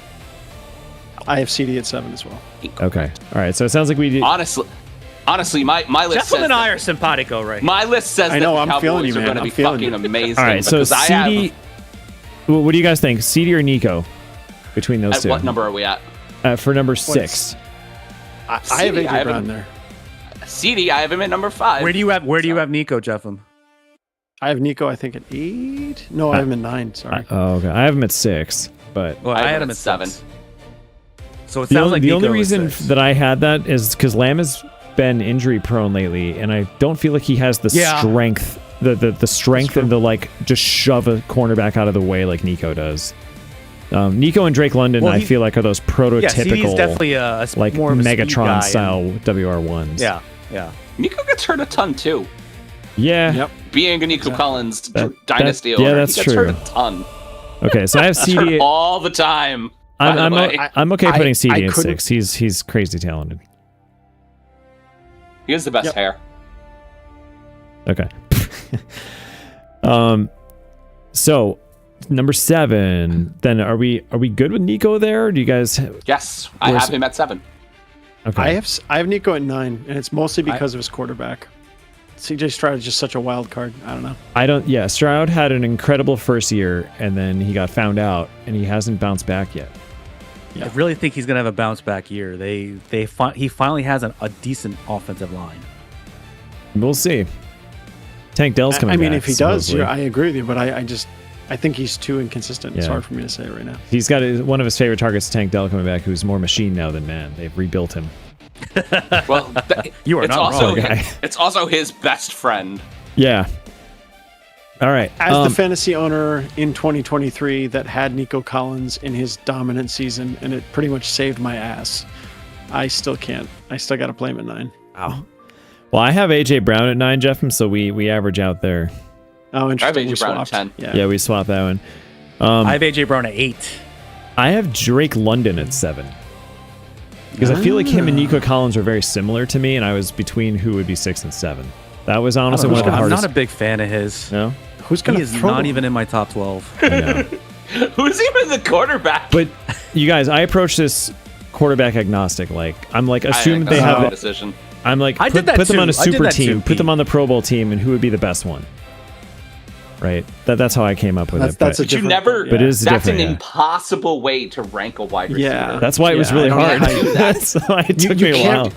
I have CD at 7 as well. Okay. All right. So it sounds like we did. Honestly, my list Jeff says and I that- are simpatico right my list says I know, that the I'm feeling Cowboys you, are man. going to I'm be feeling fucking you. amazing. All right. So because I CD. have, What do you guys think? CD or Nico? Between those at two. what number are we at? For number 6. I have CD, AJ I have Brown him- there. CD, I have him at number 5. Where do you have Nico, Jeffem? I have Nico, I think, at 8. No, I have him at 9. Sorry. Oh, okay. I have him at 6, but Well, I I have had him him at at 7. 7. So it the sounds only, like the only Nico is reason 6. that I had that is because Lamb has been injury prone lately, and I don't feel like he has the Yeah. strength, the strength and the like, just shove a cornerback out of the way like Nico does. Nico and Drake London, Well, I he- feel like are those yeah, CD's prototypical, definitely a like more of a speed guy Megatron and- style WR1s. Yeah, yeah. Nico gets hurt a ton too. Yeah. Yep. Being a Nico Collins That- dynasty yeah, owner, that's he gets true. hurt a ton. Okay, so I have Gets hurt CD. all the time. by the way. I'm okay I- putting CD I at couldn't- 6. He's crazy talented. He has the best Yep. hair. Okay. So number 7. Then are we good with Nico there? Or do you guys? Yes, I Where's- have him at 7. Okay. I have Nico at 9, and it's mostly because of his quarterback. CJ Stroud is just such a wild card. I don't know. Yeah, Stroud had an incredible first year, and then he got found out, and he hasn't bounced back yet. Yeah. I really think he's gonna have a bounce back year. He finally has a decent offensive line. We'll see. Tank Dell's coming I mean, back, if he does, supposedly. I agree with you, but I think he's too inconsistent. It's Yeah. hard for me to say right now. He's got one of his favorite targets, Tank Dell, coming back, who's more machine now than man. They've rebuilt him. Well, You are it's not also wrong, guy. it's also his best friend. Yeah. All right. As the fantasy owner in 2023 that had Nico Collins in his dominant season, and it pretty much saved my ass, I still can't. I still got to play him at 9. Wow. Well, I have AJ Brown at 9, Jeff, so we average out there. Oh, interesting. AJ We Brown at swapped. 10. Yeah, we swapped that one. I have AJ Brown at 8. I have Drake London at 7. Because I feel like him and Nico Collins are very similar to me, and I was between who would be 6 and 7. That was honestly one of the I'm hardest. not a big fan of his. No? Who's going He to is throw not him? even in my top 12. I know. Who's even the quarterback? But you guys, I approach this quarterback agnostic. Like, I'm like, I assume think they that's a have good it. decision. I'm like, I did that put them on a too. I did super that too, team, put Pete. them on the Pro Bowl team, and who would be the best one? Right? That's how I came up with That's it. a but But you different- never. But it is That's an different, yeah. impossible way to rank a wide receiver. Yeah. that's why it was Yeah, really I don't know hard. how you do that. That's why it took you me a while.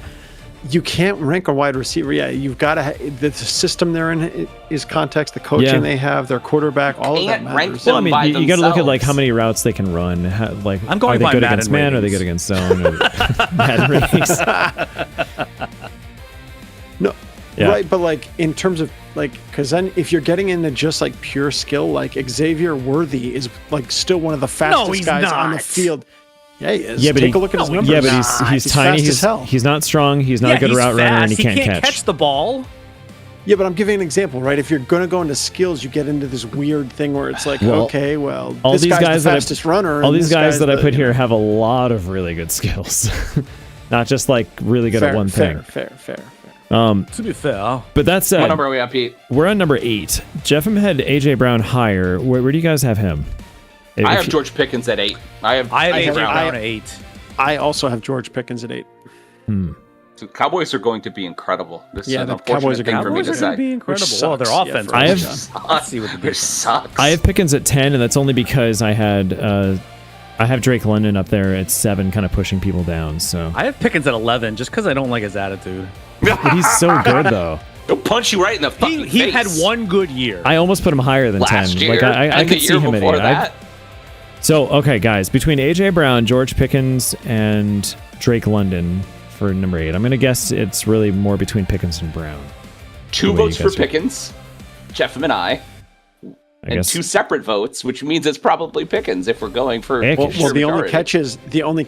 You can't rank a wide receiver. Yeah, you've got to. The system they're in is context. The coaching Yeah. they have, their quarterback, all of that can't rank matters. them. Well, I mean, by you got to look at like themselves. how many routes they can run. Like, I'm going are they by good Madden against man? Or are they ratings. good against zone? Or Madden ratings. No, Yeah. right, but like in terms of like, because then if you're getting into just like pure skill, like Xavier Worthy is like still one of the fastest he's guys on the not. field. Yeah, he is. Yeah, but Take a look at his numbers. Yeah, but he's tiny. fast as hell. He's not strong. He's not Yeah, a good he's route runner, and he fast. can't catch. the ball. Yeah, but I'm giving an example, right? If you're going to go into skills, you get into this weird thing where it's like, Well, okay, well, all this these guy's guys the that I- fastest runner. All and these this guys guy's that I the- put you here know. have a lot of really good skills, not just like really good fair, at one fair, thing. Fair. To be fair, But that said, What number are we at, Pete? we're on number 8. Jeffem had AJ Brown higher. Where do you guys have him? I have George Pickens at 8. I have AJ Brown. Brown at 8. I also have George Pickens at 8. So Cowboys are going to be incredible. This Yeah, is an the unfortunate Cowboys are thing for me Cowboys to are going to say. be incredible. Which Well, their sucks, yeah, offense. for I have- Let's see what the It difference. sucks. I have Pickens at 10, and that's only because I have Drake London up there at 7, kind of pushing people down. So I have Pickens at 11 just because I don't like his attitude. but he's so good though. He'll punch you right in the fucking He face. had one good year. I almost put him higher than last 10. year. Like I and the could see year him at before 8. that. So okay, guys, between AJ Brown, George Pickens, and Drake London for number 8, I'm gonna guess it's really more between Pickens and Brown. 2 the way votes you for guys are- Pickens, Jeffem and I and guess 2 separate votes, which means it's probably Pickens if we're going for. Pickens. Well, sheer the only majority.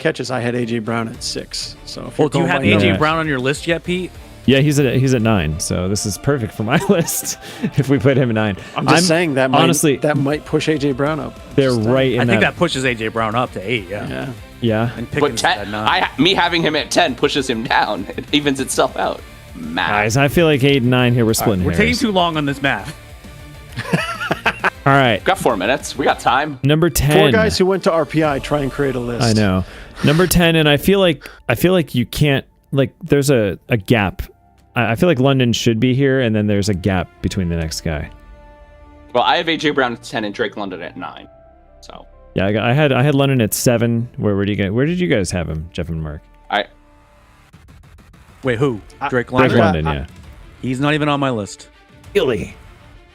catch is I had AJ Brown at 6. So if Well, you're do you going have by AJ Yeah. numbers- Brown on your list yet, Pete? Yeah, he's at 9, so this is perfect for my list. If we put him at 9, I'm just saying that honestly that might push AJ Brown up. they're Just, right in I think that. that pushes AJ Brown up to 8. Yeah. Yeah. Yeah, And But Pickens 10, at 9. me having him at 10 pushes him down. It evens itself out. Math. guys, I feel like 8 and 9 here. We're splitting We're taking hairs. too long on this math. All right, Got 4 minutes. We got time. number 10. 4 guys who went to RPI try and create a list. I know. Number 10, and I feel like you can't, like, there's a gap. I feel like London should be here, and then there's a gap between the next guy. Well, I have AJ Brown at 10 and Drake London at 9. So Yeah, I had London at 7. Where did you guys have him, Jeff and Mark? Wait, who? Drake Drake London? London, yeah. He's not even on my list. Really?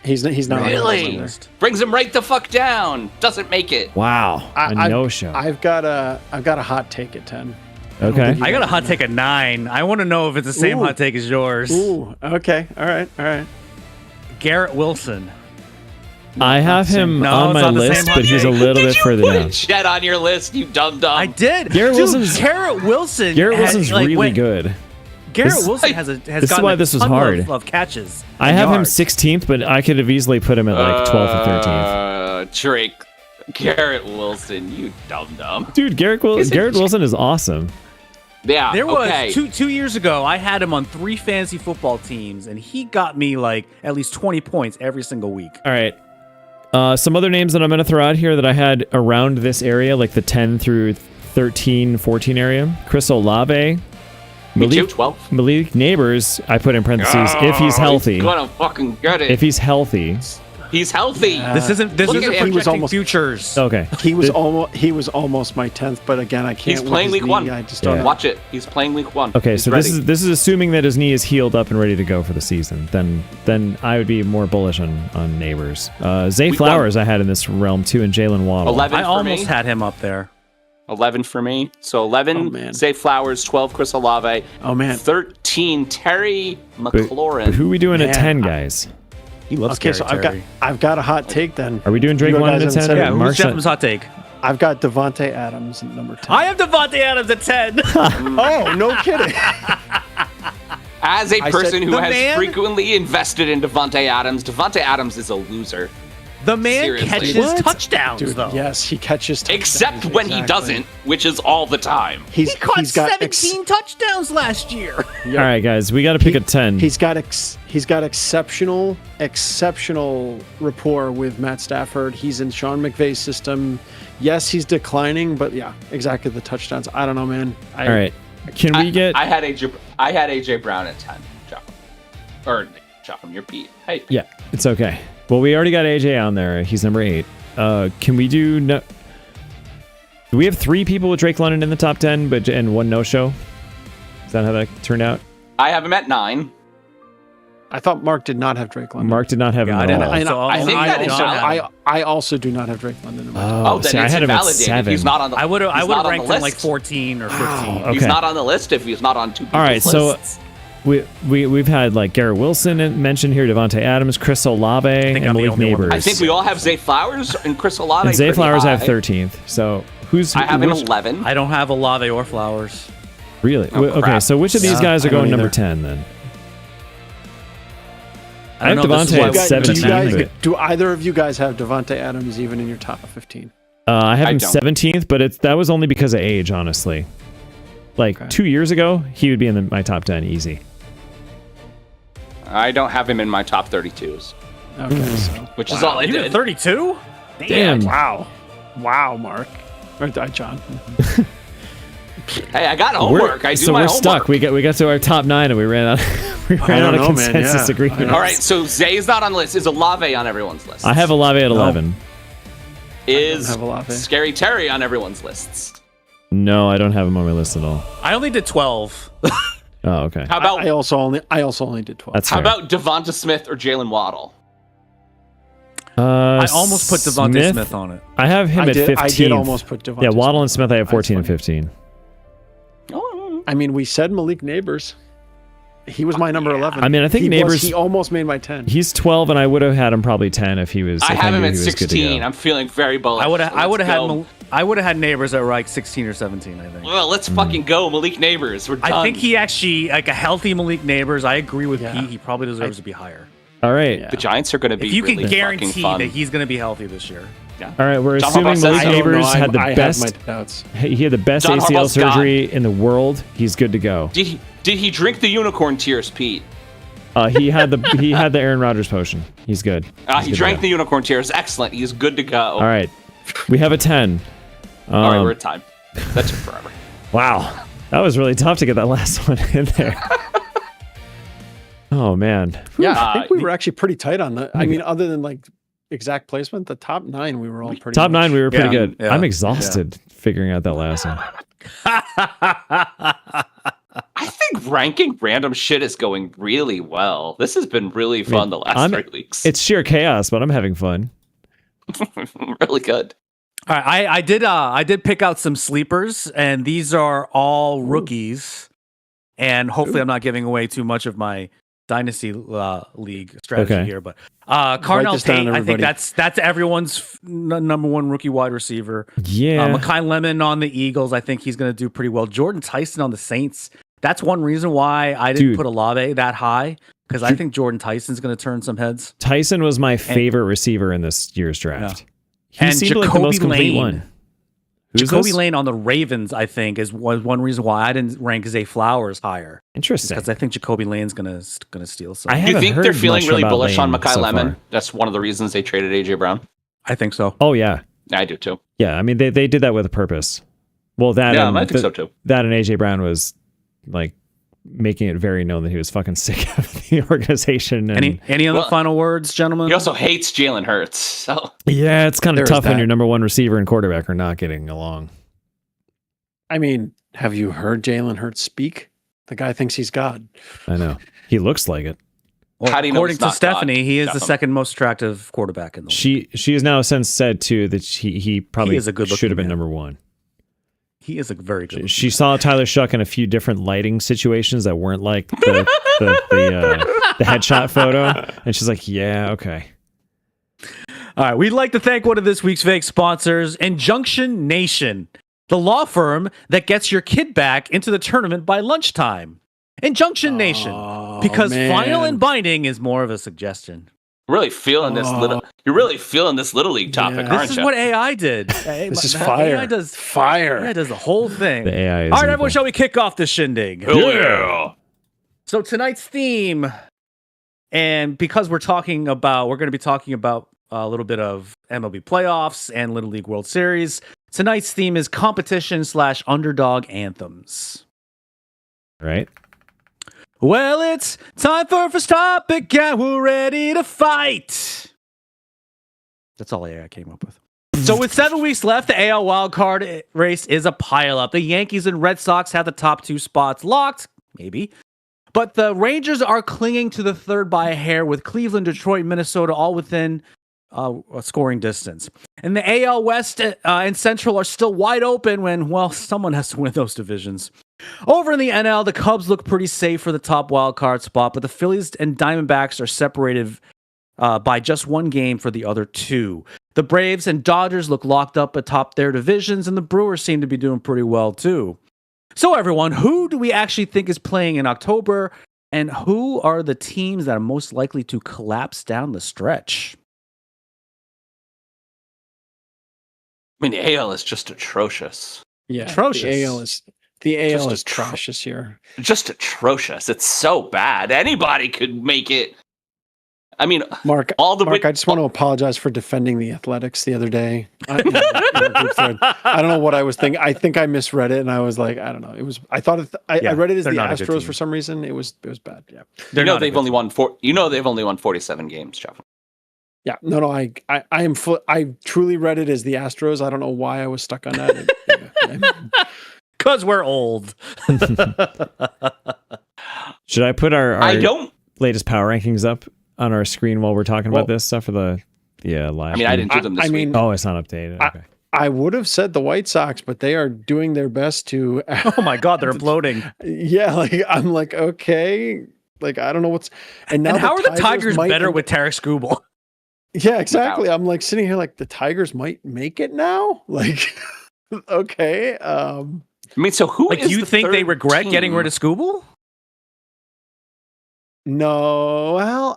He's not on the Really? list. Brings him right the fuck down. Doesn't make it. Wow. A no-show. I've got a hot take at 10. Okay. I got a hot take at 9. I want to know if it's the same Ooh. hot take as yours. Ooh, okay. All right. Garrett Wilson. I have him No, on it's my not the list, same but he's a hot take. little bit further Put down. Chet on your list, you dumb dumb. I did. Garrett Dude, Wilson's- Garrett Wilson. Garrett Wilson's really good. Garrett This- Wilson has this is gotten why a this was ton hard. of catches. I and have him yards. 16th, but I could have easily put him at like 12th or 13th. Drake. Garrett Wilson, you dumb dumb. Dude, Garrett Wilson is awesome. Yeah. There was okay. two years ago. I had him on 3 fantasy football teams, and he got me like at least 20 points every single week. All right. Some other names that I'm going to throw out here that I had around this area, like the 10 through 13, 14 area. Chris Olave. Me too, 12. Malik Neighbors, I put in parentheses, if he's healthy. He's gonna fucking get it. If he's healthy. He's healthy. This isn't look projecting at him. He was almost- futures. Okay. He was almost my 10th, but again, I can't. He's with playing his week knee, 1. I just don't. Yeah. Watch it. He's playing week 1. Okay, He's so ready. this is assuming that his knee is healed up and ready to go for the season. Then I would be more bullish on Neighbors. Zay Week Flowers I had in this realm too, and Jalen Waddle. 11 I for almost me. had him up there. 11 for me. So 11, Oh, man. Zay Flowers, 12, Chris Olave. Oh, man. 13, Terry But McLaurin. who are we doing at Man, 10, guys? He loves Okay, so I've got a hot take then. Are we doing Drake You London guys at 10? haven't said it. Yeah, who's Mark's Jeff's hot take? I've got Devontae Adams at number 10. I have Devontae Adams at 10. Oh, no kidding. As a I person said- who The has man- frequently invested in Devontae Adams is a loser. The man Seriously. catches What? touchdowns, Dude, though. yes, he catches touchdowns. Except when he exactly. doesn't, which is all the time. He caught he's got 17 touchdowns last year. All right, guys, we got to pick a 10. He's got exceptional rapport with Matt Stafford. He's in Sean McVay's system. Yes, he's declining, but yeah, exactly the touchdowns. I don't know, man. All right. Can we get... I had AJ Brown at 10. Jeff, you're Pete. Hey, Pete. Yeah, it's okay. Well, we already got AJ on there. He's number 8. Can we do... Do we have 3 people with Drake London in the top 10 and 1 no-show? Is that how that turned out? I have him at 9. I thought Mark did not have Drake London. Mark did not have him I at didn't all. have- I think that is valid. I also do not have Drake London. In my top. Oh, then see, I it's had him at invalidated. 7. He's not on the. I would have he's not on ranked the him like list. 14 or 15. Okay. He's not on the list if he's not on 2 people's All right, so lists. we've had like Garrett Wilson mentioned here, Devontae Adams, Chris Olave, and I'm the Malik only one. Neighbors. I think we all have Zay Flowers and Chris Olave. and Zay pretty Flowers I high. have 13th. So who's... I have him which- 11. I don't have Olave or Flowers. Really? Oh, Okay, crap. so which of these Yeah, guys are I don't going number either. 10 then? I don't have know. This is Devontae why at we- 17. Do either of you guys have Devontae Adams even in your top 15? I have I him don't. 17th, but that was only because of age, honestly. Like Okay. 2 years ago, he would be in my top 10 easy. I don't have him in my top 32s, Okay, so which is all I You did. did 32? Damn. wow, Mark. Or John. Hey, I got homework. I do so my we're homework. stuck. We got to our top 9 and we ran out. We ran out of don't know, man, consensus yeah. agreement. All right, so Zay's not on the list. Is Olave on everyone's list? I have Olave at 11. Is have Olave. Scary Terry on everyone's lists? No, I don't have him on my list at all. I only did 12. Oh, okay. How about I also only did 12. That's how fair. about Devonta Smith or Jalen Waddle? I almost put Devontae Smith on it. I have him I at did, 15. I did almost put Devontae Yeah, Waddle and Smith. Smith I have 14 and funny. 15. Oh, I mean, we said Malik Neighbors. He was my number 11. I mean, I think Neighbors- he almost made my 10. He's 12 and I would have had him probably 10 if he was. I if have him knew at he was good to 16. go. I'm feeling very bullish. I would So have let's go. had neighbors at like 16 or 17, I think. Well, let's fucking go, Malik Neighbors. We're done. I think he actually, like a healthy Malik Neighbors, I agree with Yeah. Pete. He probably deserves to be higher. All right. Yeah. The Giants are going to be If you really can fucking guarantee fun. that he's going to be healthy this year. All right. We're John assuming Harbaugh says Malik so. Neighbors had the I best. have my doubts. He had the best John ACL Harbaugh's gone. surgery in the world. He's good to go. Did he drink the unicorn tears, Pete? He had the Aaron Rodgers potion. He's good. He's He good to drank go. the unicorn tears. Excellent. He's good to go. All right. We have a 10. All right, we're at time. That took forever. Wow. That was really tough to get that last one in there. Oh man. Yeah, I think we the- were actually pretty tight on the. I mean, other than like exact placement, the top 9 we were all pretty. Top 9 much- we were pretty Yeah, good. yeah, I'm exhausted figuring out that last one. I think ranking random shit is going really well. This has been really fun the last 3 weeks. It's sheer chaos, but I'm having fun. really good. All right, I did pick out some sleepers, and these are all rookies. And hopefully, I'm not giving away too much of my dynasty league strategy Okay. here. But Carnell this down, Tate, I think everybody. that's everyone's number 1 rookie wide receiver. Yeah. Mekhi Lemon on the Eagles, I think he's going to do pretty well. Jordan Tyson on the Saints. That's one reason why I didn't Dude. put Olave that high, because I think Jordan Tyson's going to turn some heads. Tyson was my favorite receiver in this year's draft. He And seemed like the Jacoby most complete Lane. one. Who's Jacoby this? Lane on the Ravens, I think, was one reason why I didn't rank Zay Flowers higher, Interesting. because I think Jacoby Lane's gonna steal some. I Do you haven't think heard they're feeling much really about bullish on Lane Mekhi so Lemon? far. That's one of the reasons they traded AJ Brown. I think so. Oh yeah. I do too. Yeah, I mean they did that with a purpose. Well, that Yeah, and I think so too. That and AJ Brown was like making it very known that he was fucking sick of the organization. And Any other Well, final words, gentlemen? He also hates Jalen Hurts. So yeah, it's kind of There's tough when that. your number 1 receiver and quarterback are not getting along. I mean, have you heard Jalen Hurts speak? The guy thinks he's God. I know. He looks like it. Well, How do you know according he's to not Stephanie, God? he is the Definitely. second most attractive quarterback in the league. She has now since said too that he probably He is a good-looking should have been man. number 1. He is a very good. She saw Tyler Shuck in a few different lighting situations that weren't like the headshot photo, and she's like, "Yeah, okay." All right, we'd like to thank one of this week's fake sponsors, Injunction Nation, the law firm that gets your kid back into the tournament by lunchtime. Injunction Nation, because final and binding is more of a suggestion. really feeling this you're really feeling this little league topic, Yeah. aren't This is you? what AI did. This is AI fire. does Fire. AI does the whole thing. The AI is All right, evil. everyone, shall we kick off the shindig? Hell yeah. So tonight's theme, and because we're going to be talking about a little bit of MLB playoffs and Little League World Series. Tonight's theme is competition/underdog anthems. Right? Well, it's time for our first topic, and we're ready to fight. That's all I came up with. So with 7 weeks left, the AL wildcard race is a pileup. The Yankees and Red Sox have the top 2 spots locked, maybe. But the Rangers are clinging to the third by a hair, with Cleveland, Detroit, Minnesota all within a scoring distance. And the AL West and Central are still wide open when, well, someone has to win those divisions. Over in the NL, the Cubs look pretty safe for the top wild card spot, but the Phillies and Diamondbacks are separated by just 1 game for the other 2. The Braves and Dodgers look locked up atop their divisions, and the Brewers seem to be doing pretty well too. So everyone, who do we actually think is playing in October, and who are the teams that are most likely to collapse down the stretch? I mean, the AL is just atrocious. Yeah, Atrocious. The AL is The AL Just is trash this year. Just atrocious. It's so bad. Anybody could make it. I mean, Mark, all the I just want to apologize for defending the Athletics the other day. I don't know what I was thinking. I think I misread it, and I was like, I don't know. It was. I thought I read it as the they're not a good Astros team. for some reason. It was bad. Yeah. they've only won 47 games, Jeff. Yeah. No. I am. I truly read it as the Astros. I don't know why I was stuck on that. Because we're old. Should I put our I don't. latest power rankings up on our screen while we're talking about this stuff for the live? I mean, I didn't do them this week. Oh, it's not updated. Okay. I would have said the White Sox, but they are doing their best to. Oh my God, they're imploding. Yeah, I'm like, okay, like I don't know what's. And now And how are the Tigers might better end- with Tarek Skubal? Yeah, exactly. I'm like sitting here like the Tigers might make it now. Like, okay. I mean, so who Like, is do you the think they third regret getting team? rid of Skubal? No, well,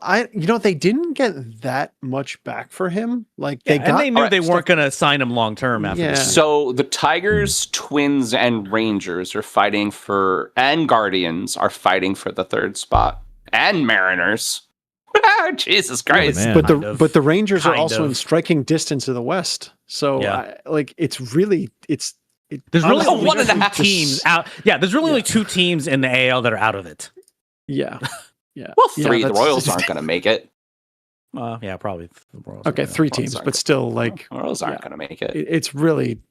they didn't get that much back for him. Like they got, and they knew Alright, they weren't going to sign him long term after Yeah. this. So the Tigers, Twins, and Rangers are fighting for, and Guardians are fighting for the third spot, and Mariners. Jesus Christ! man. but Kind the of. but the Rangers are Kind also of. in striking distance of the West. So Yeah. it's really There's really Oh, only one and a two half. teams out. Yeah, there's really only two teams in the AL that are out of it. yeah. Yeah. Well, Yeah, three. The that's- Royals aren't going to make it. Yeah, probably. The Royals Okay, are- three Royals teams, aren't but good. still, like The Royals aren't yeah. going to make it. it's really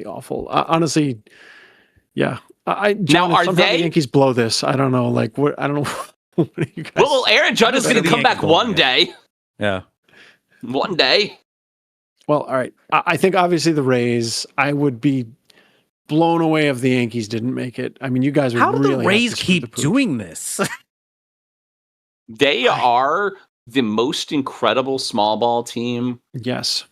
awful. Honestly, yeah. John, Now, if are somehow they- the Yankees blow this? I don't know. Like, what? I don't know. What are you guys? Well, Aaron Judge is Better going to the come back Yankees one going, day. Yeah. One day. Well, all right. I think obviously the Rays. I would be blown away if the Yankees didn't make it. I mean, you guys would How do really the have Rays to screw keep the pooch. doing this? They are the most incredible small ball team Yes.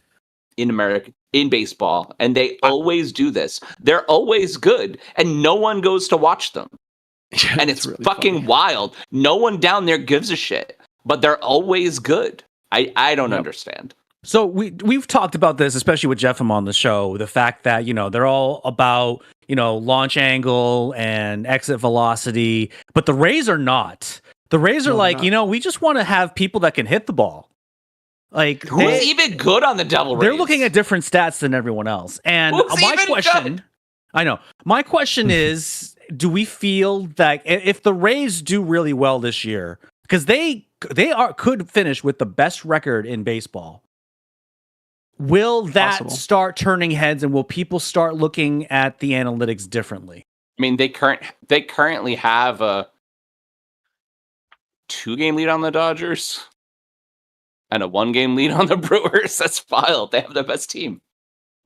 in America, in baseball, and they always do this. They're always good, and no one goes to watch them. Yeah, And it's really fucking funny. wild. No one down there gives a shit, but they're always good. I don't Yep. understand. So we've talked about this, especially with Jefim on the show, the fact that, they're all about, launch angle and exit velocity, but the Rays are not. The Rays are No, like, they're not. we just want to have people that can hit the ball. Like Who's even good on the Devil Rays? they're looking at different stats than everyone else. And Who's my even question, good? I know, my question is, do we feel that if the Rays do really well this year, because they could finish with the best record in baseball, will that Possible. start turning heads, and will people start looking at the analytics differently? I mean, they currently have a 2-game lead on the Dodgers and a 1-game lead on the Brewers. That's wild. They have the best team.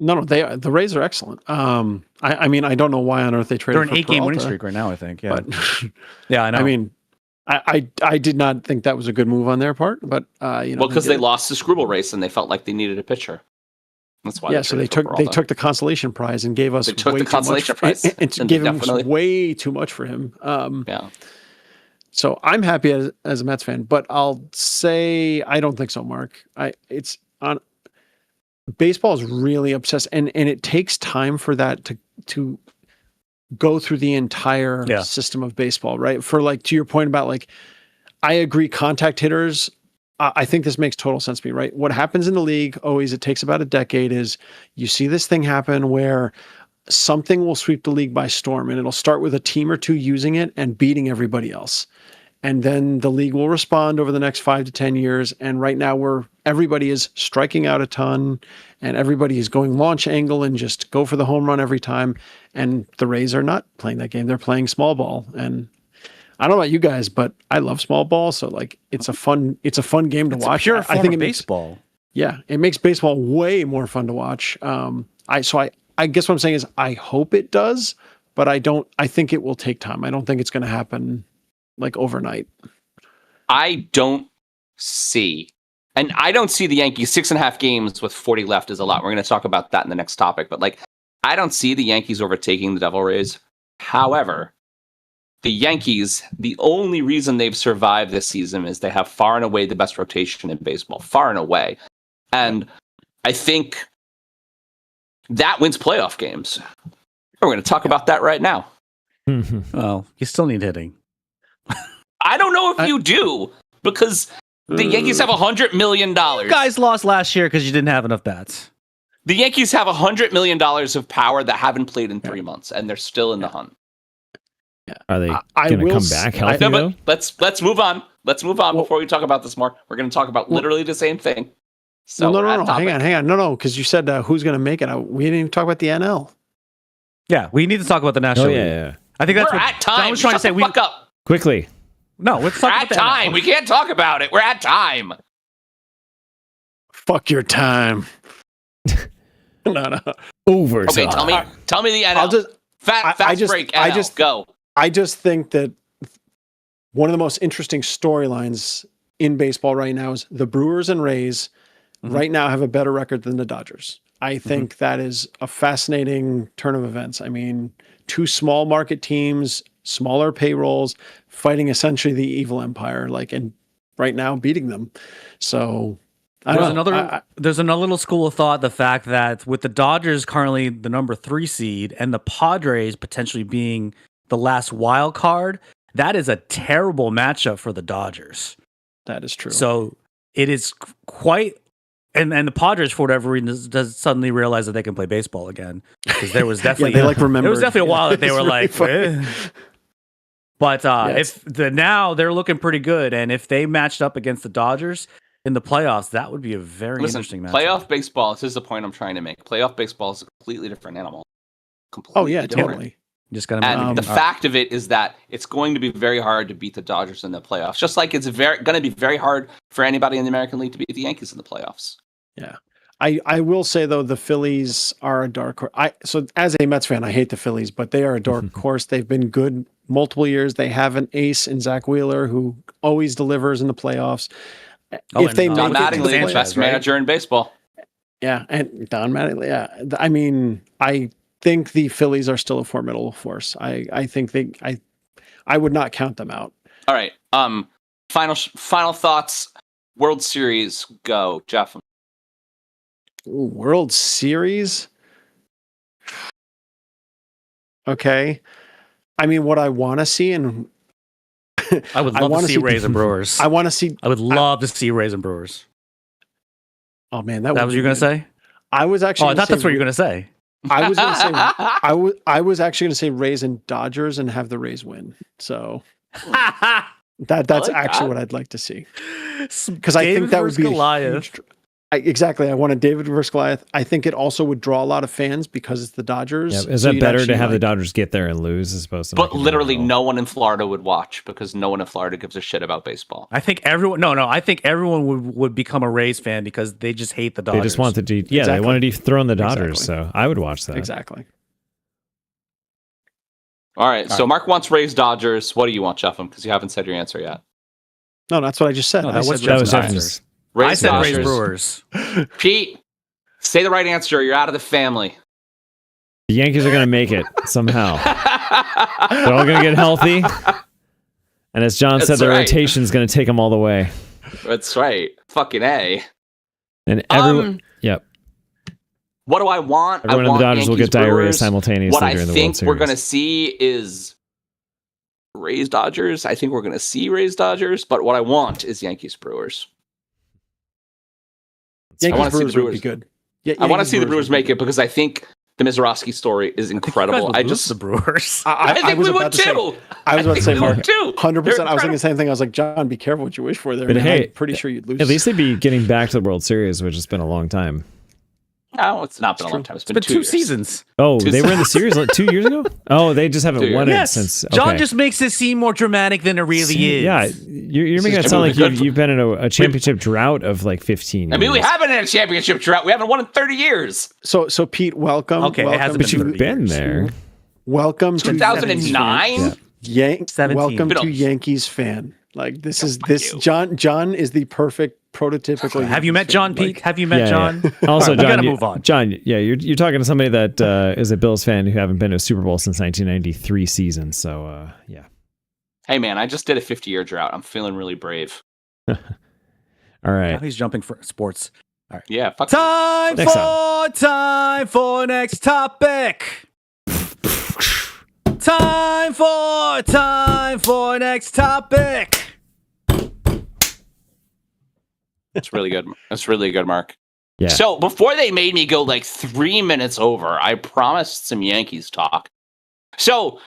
No, the Rays are excellent. I mean, I don't know why on earth they traded. They're an for 8-game winning Peralta, streak right now, I think. Yeah, But yeah, I know. I mean, I did not think that was a good move on their part. But Well, because did they it. lost the screwball race and they felt like they needed a pitcher. That's why. Yeah, so they took the consolation prize and gave us They took way the too consolation much. prize, and and gave they him definitely- way too much for him. Yeah. So I'm happy as a Mets fan, but I'll say I don't think so, Mark. It's on baseball is really obsessed, and it takes time for that to go through the entire Yeah. system of baseball, right? For like to your point about like, I agree, contact hitters. I think this makes total sense to me, right? What happens in the league always, it takes about a decade, is you see this thing happen where something will sweep the league by storm, and it'll start with a team or two using it and beating everybody else. And then the league will respond over the next 5 to 10 years. And right now everybody is striking out a ton, and everybody is going launch angle and just go for the home run every time. And the Rays are not playing that game. They're playing small ball. And I don't know about you guys, but I love small ball. So like, it's a fun game to it's watch. a pure I form think of it makes, baseball. yeah, it makes baseball way more fun to watch. I guess what I'm saying is I hope it does, but I think it will take time. I don't think it's going to happen like overnight. I don't see the Yankees 6.5 games with 40 left is a lot. We're going to talk about that in the next topic, but like, I don't see the Yankees overtaking the Devil Rays. However, the Yankees, the only reason they've survived this season is they have far and away the best rotation in baseball, far and away. And I think that wins playoff games. We're going to talk about that right now. Well, you still need hitting. I don't know if you do, because the Yankees have $100 million. You guys lost last year because you didn't have enough bats. The Yankees have $100 million of power that haven't played in 3 months, and they're still in the hunt. Are they going to come back healthy, though? But let's move on. Let's move on before we talk about this more. We're going to talk about literally the same thing. So no. Hang on. No, because you said who's going to make it. We didn't even talk about the NL. Yeah, we need to talk about the National League. Yeah. I think that's We're what at time. John was trying to say. Shut the fuck up. Quickly. No, let's We're talk at about the time. NL. We can't talk about it. We're at time. Fuck your time. No. Overtime. Okay, tell me the NL. Fast break. NL. Go. I just think that one of the most interesting storylines in baseball right now is the Brewers and Rays right now have a better record than the Dodgers. I think that is a fascinating turn of events. I mean, two small market teams, smaller payrolls, fighting essentially the evil empire, and right now beating them. So there's another little school of thought, the fact that with the Dodgers currently the number 3 seed and the Padres potentially being the last wild card, that is a terrible matchup for the Dodgers. That is true. So it is quite, and the Padres for whatever reason does suddenly realize that they can play baseball again, because there was definitely remember. There was definitely a while that they were like, really but now they're looking pretty good, and if they matched up against the Dodgers in the playoffs, that would be a very interesting match. Playoff baseball. This is the point I'm trying to make. Playoff baseball is a completely different animal. Totally. Just gotta and the fact of it is that it's going to be very hard to beat the Dodgers in the playoffs, just like it's going to be very hard for anybody in the American League to beat the Yankees in the playoffs. Yeah. I will say, though, the Phillies are a dark horse. So as a Mets fan, I hate the Phillies, but they are a dark horse. They've been good multiple years. They have an ace in Zach Wheeler who always delivers in the playoffs. If they Don Mattingly, the best manager in baseball. Yeah, and Don Mattingly. Yeah, I mean, I think the Phillies are still a formidable force. I think I would not count them out. All right. Final thoughts. World Series, go, Jeff. World Series. Okay. I mean, what I want to see, and I would love to see Rays and Brewers. I want to see. I would love to see Rays and Brewers. Oh man, that was what you were gonna say? I was actually. Oh, I thought that's what you were gonna say. I was going to say I was actually going to say Rays and Dodgers and have the Rays win. So that's actually what I'd like to see, because I think that would be Goliath. Exactly. I want a David versus Goliath. I think it also would draw a lot of fans because it's the Dodgers. Yeah, is that better to have the Dodgers get there and lose as opposed to? But literally, no one in Florida would watch because no one in Florida gives a shit about baseball. I think everyone. No. I think everyone would become a Rays fan because they just hate the Dodgers. They just want to. They want to dethrone the Dodgers. So I would watch that. Exactly. All right. So Mark wants Rays Dodgers. What do you want, Jeffem? Because you haven't said your answer yet. No, that's what I just said. No, that was Jeffem's. I said Rays Brewers. Pete, say the right answer. You're out of the family. The Yankees are going to make it somehow. They're all going to get healthy. And as John said, the rotation is going to take them all the way. That's right. Fucking A. And everyone... Yep. What do I want? Everyone in the Dodgers will get diarrhea simultaneously during the World Series. What I think we're going to see is Rays Dodgers. I think we're going to see Rays Dodgers. But what I want is Yankees Brewers. Yankees Brewers would be good. Yeah, I want to see the Brewers make it because I think the Mizorowski story is incredible. I just the Brewers. I think we would too. I was about to say, Mark, too. 100%. I was thinking the same thing. I was like, John, be careful what you wish for there. But hey, I'm pretty sure you'd lose. At least they'd be getting back to the World Series, which has been a long time. No, it's not been a long time. It's been 2 seasons. Oh, they were in the series 2 years ago? Oh, they just haven't won it since. Okay. John just makes it seem more dramatic than it really is. Yeah, you're making it sound like you've been in a championship drought of like 15 years. I mean, we haven't had a championship drought. We haven't won in 30 years. So Pete, welcome. Okay, welcome, it hasn't but you've been there. Welcome to 2009. Welcome to Yankees fan. Like this is John is the perfect prototypical. Have you met John, Pete? Have you met John? Also, John, we gotta move on. John, you're talking to somebody that is a Bills fan who haven't been to a Super Bowl since 1993 season. So yeah. Hey man, I just did a 50-year drought. I'm feeling really brave. All right. Now he's jumping for sports. All right. Yeah. Time for next topic. Time for next topic. It's really good. It's really good, Mark. Yeah. So before they made me go like 3 minutes over, I promised some Yankees talk. So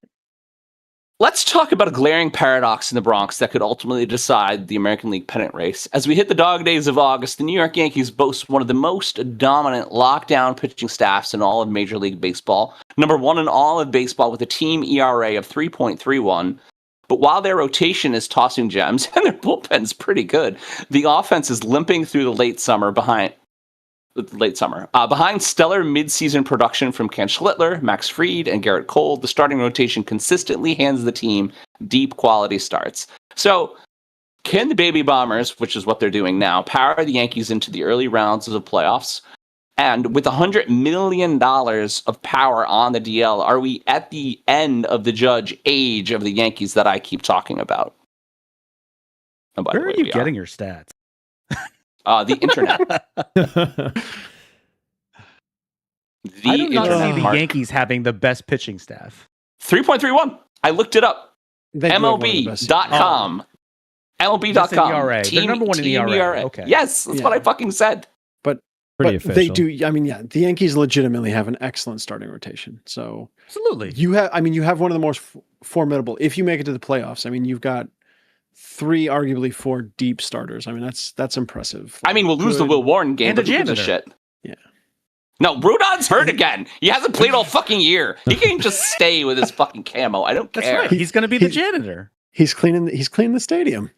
let's talk about a glaring paradox in the Bronx that could ultimately decide the American League pennant race. As we hit the dog days of August, the New York Yankees boast one of the most dominant lockdown pitching staffs in all of Major League Baseball. Number one in all of baseball with a team ERA of 3.31. But while their rotation is tossing gems and their bullpen's pretty good, the offense is limping through the late summer behind stellar midseason production from Ken Schlittler, Max Fried, and Garrett Cole. The starting rotation consistently hands the team deep quality starts. So can the Baby Bombers, which is what they're doing now, power the Yankees into the early rounds of the playoffs? And with $100 million of power on the DL, are we at the end of the Judge age of the Yankees that I keep talking about? And by the Where way, are you we getting your stats? the internet. I do not see the Mark. Yankees having the best pitching staff. 3.31. I looked it up. They do have one of the best. MLB.com. MLB.com. Just in ERA. They're number one in team ERA. Okay. Yes, that's what I fucking said. Pretty But they official. do. I mean, yeah, the Yankees legitimately have an excellent starting rotation. So Absolutely. you have one of the most formidable. If you make it to the playoffs, I mean, you've got 3, arguably 4 deep starters. I mean, that's impressive. I mean, we'll lose the Good. Will Warren game, And but the who gives a janitor. shit? Yeah. No, Rudon's hurt again. He hasn't played all fucking year. He can just stay with his fucking camo. I don't That's care. right. He's going to be the He's- janitor. He's cleaning the stadium.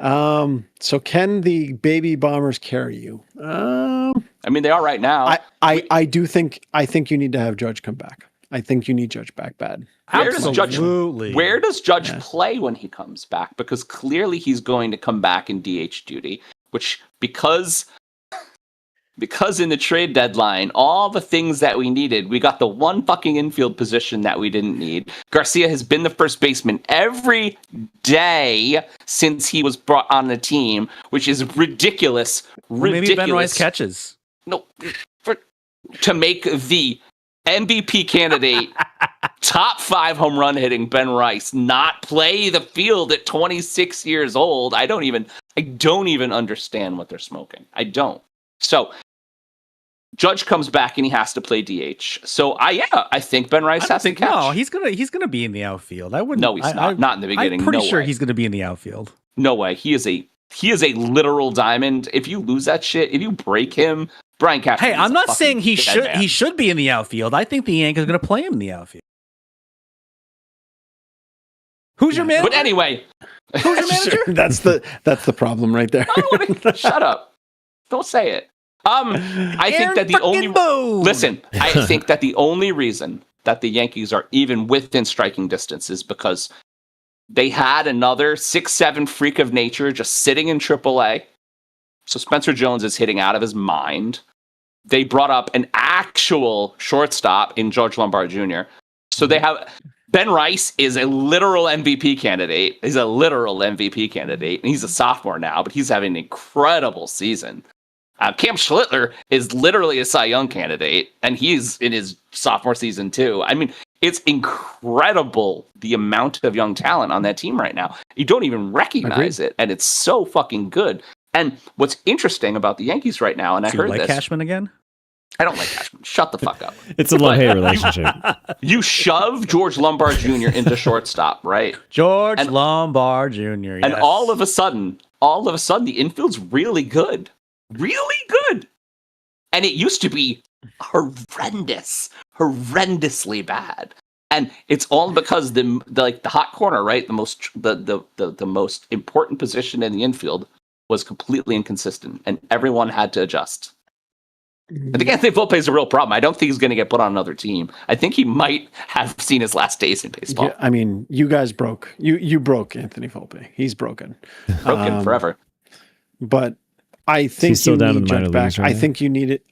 So can the Baby Bombers carry you? I mean, they are right now. I think you need to have Judge come back. I think you need Judge back bad. Where does Judge- Absolutely. Where does Judge Yeah. play when he comes back? Because clearly he's going to come back in DH duty, which because in the trade deadline, all the things that we needed, we got the one fucking infield position that we didn't need. Garcia has been the first baseman every day since he was brought on the team, which is ridiculous. Well, maybe Ben Rice Ridiculous. catches. No, to make the MVP candidate, top 5 home run hitting Ben Rice not play the field at 26 years old. I don't even understand what they're smoking. I don't. So Judge comes back and he has to play DH. So I think Ben Rice has to catch. No, he's gonna be in the outfield. I wouldn't. No, he's not. Not in the beginning. I'm pretty No sure way. he's gonna be in the outfield. No way. He is a literal diamond. If you lose that shit, if you break him, Brian Cashman. Hey, is I'm a not fucking saying he dead should. man. He should be in the outfield. I think the Yankees are gonna play him in the outfield. Who's your manager? But anyway, Who's your manager? That's the problem right there. shut up. Don't say it. I think Aaron that the only fucking Boone. listen. I think that the only reason that the Yankees are even within striking distance is because they had another 6'7" freak of nature just sitting in AAA. So Spencer Jones is hitting out of his mind. They brought up an actual shortstop in George Lombard Jr. So they have Ben Rice is a literal MVP candidate. He's a literal MVP candidate, and he's a sophomore now, but he's having an incredible season. Cam Schlittler is literally a Cy Young candidate, and he's in his sophomore season too. I mean, it's incredible the amount of young talent on that team right now. You don't even recognize it, and it's so fucking good. And what's interesting about the Yankees right now, and I Do you heard like this. Cashman again? I don't like Cashman. Shut the fuck up. It's a love-hate relationship. You shove George Lombard Jr. into shortstop, right? George And- Lombard Jr. And yes. all of a sudden, the infield's really good. Really good. And it used to be horrendously bad. And it's all because the hot corner, right? The most important position in the infield was completely inconsistent, and everyone had to adjust. I think Anthony Volpe is a real problem. I don't think he's going to get put on another team. I think he might have seen his last days in baseball. Yeah, I mean, you guys broke. You broke Anthony Volpe. He's broken. Broken forever. But I think He's still you down in need the minor Judge back. leagues right I now. think you need it.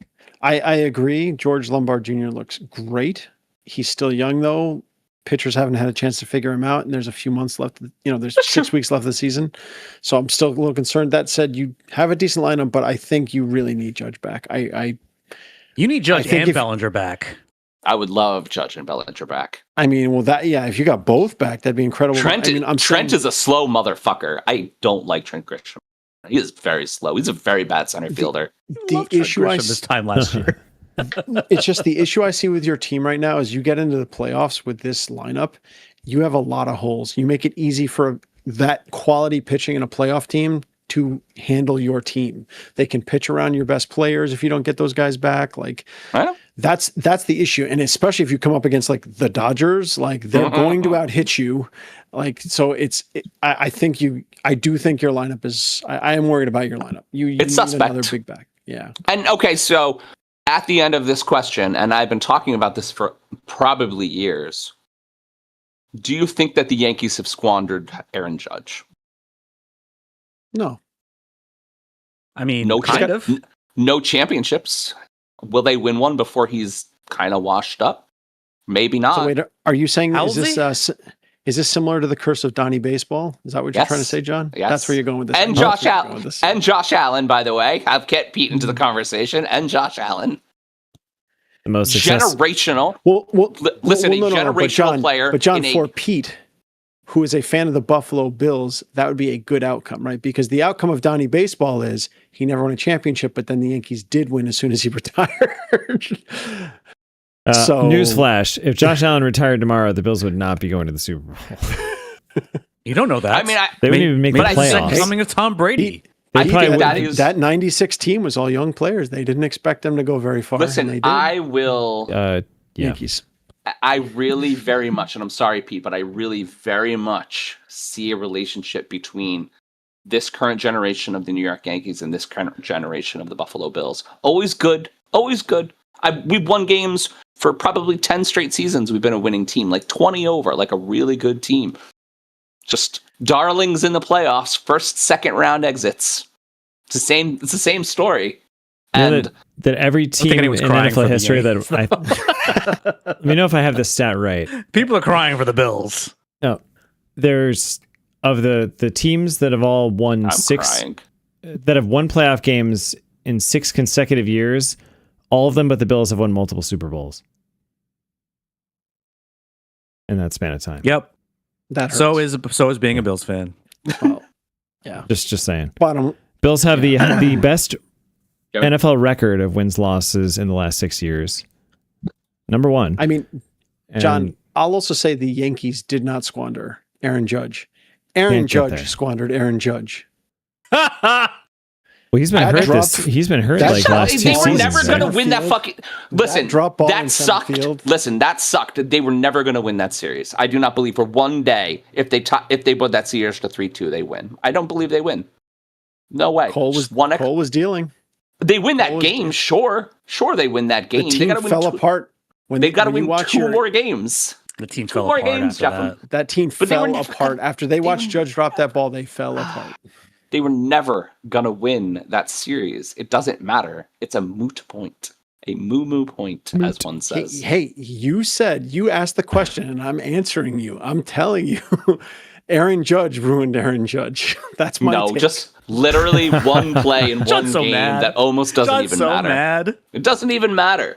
I agree. George Lombard Jr. looks great. He's still young though. Pitchers haven't had a chance to figure him out, and there's a few months left. There's That's 6 true. weeks left of the season, so I'm still a little concerned. That said, you have a decent lineup, but I think you really need Judge back. You need Judge I think and if- Bellinger back. I would love Judge and Bellinger back. I mean, well, if you got both back, that'd be incredible. Trent, I mean, Trent is a slow motherfucker. I don't like Trent Grisham. He is very slow. He's a very bad center fielder. The issue this time last year. It's just the issue I see with your team right now is you get into the playoffs with this lineup, you have a lot of holes. You make it easy for that quality pitching in a playoff team to handle your team. They can pitch around your best players if you don't get those guys back. Like that's the issue. And especially if you come up against like the Dodgers, like they're going to out hit you. Like, so I do think your lineup is, I am worried about your lineup. You it's need suspect. another big back. Yeah. And okay, so at the end of this question, and I've been talking about this for probably years, do you think that the Yankees have squandered Aaron Judge? No. I mean, No, kind of. No championships. Will they win one before he's kind of washed up? Maybe not. So wait, are you saying, How is this similar to the curse of Donnie Baseball? Is that what you're trying to say, John? Yes. That's where you're going with this. And Josh Allen, by the way. I've kept Pete into the conversation. And Josh Allen. The most generational. Generational player. But John, for Pete, who is a fan of the Buffalo Bills, that would be a good outcome, right? Because the outcome of Donnie Baseball is he never won a championship, but then the Yankees did win as soon as he retired. So newsflash: if Josh Allen retired tomorrow, the Bills would not be going to the Super Bowl. You don't know that. I mean, they wouldn't even make the playoffs. Coming of Tom Brady. That 96 team was all young players. They didn't expect them to go very far. Listen, I will. Yankees. I really very much, and I'm sorry, Pete, but I really very much see a relationship between this current generation of the New York Yankees and this current generation of the Buffalo Bills. Always good. Always good. We've won games for probably 10 straight seasons. We've been a winning team, like 20 over, like a really good team. Just darlings in the playoffs, first, second round exits. It's the same story. And that every team in NFL history that let me know if I have this stat right. People are crying for the Bills. No, there's of the teams that have all won that have won playoff games in 6 consecutive years. All of them, but the Bills have won multiple Super Bowls in that span of time. Yep. That hurts. So is being a Bills fan. Well, yeah. Just saying. Bills have the best NFL record of wins losses in the last 6 years. Number 1. I mean, John, I'll also say the Yankees did not squander Aaron Judge. Aaron Judge squandered Aaron Judge. Well, he's been hurt. He's been hurt like last 2 seasons. They were never going to win that fucking. Listen, that sucked. Listen, that sucked. They were never going to win that series. I do not believe for one day if they put that series to 3-2, they win. I don't believe they win. No way. Cole was dealing. They win that game, sure. Sure, they win that game. The team fell apart. They got to win 2 more games. The team fell apart after that team fell apart after they watched Judge drop that ball. They fell apart. They were never going to win that series. It doesn't matter. It's a moot point. A moo point, as one says. Hey, you asked the question, and I'm answering you. I'm telling you, Aaron Judge ruined Aaron Judge. That's my take. Just literally one play in one game that almost doesn't even matter. Mad. It doesn't even matter.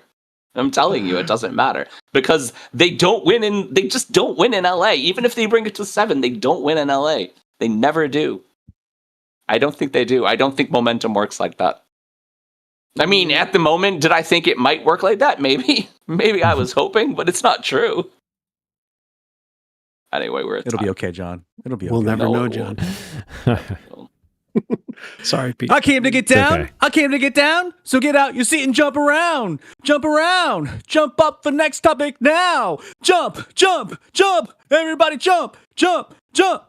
I'm telling you, it doesn't matter. Because they just don't win in LA. Even if they bring it to 7, they don't win in LA. They never do. I don't think they do. I don't think momentum works like that. I mean, at the moment, did I think it might work like that? Maybe. Maybe I was hoping, but it's not true. Anyway, It'll be okay, John. It'll be okay. We'll never know, John. Sorry, Pete. I came to get down. Okay. I came to get down. So get out your seat and jump around. Jump around. Jump up for next topic now. Jump, jump, jump. Everybody jump, jump, jump.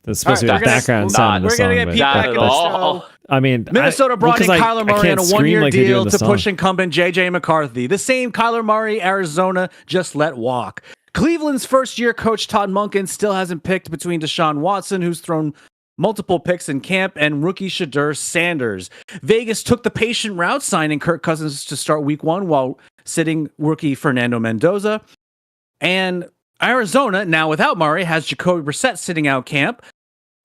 That's supposed to be the background sound of the song. We're going to get Pete back in the show. I mean, Minnesota brought in Kyler Murray on a one-year deal to song. push incumbent J.J. McCarthy. The same Kyler Murray Arizona just let walk. Cleveland's first-year coach Todd Monken still hasn't picked between Deshaun Watson, who's thrown multiple picks in camp, and rookie Shadur Sanders. Vegas took the patient route, signing Kirk Cousins to start week 1 while sitting rookie Fernando Mendoza. And Arizona, now without Murray, has Jacoby Brissett sitting out camp,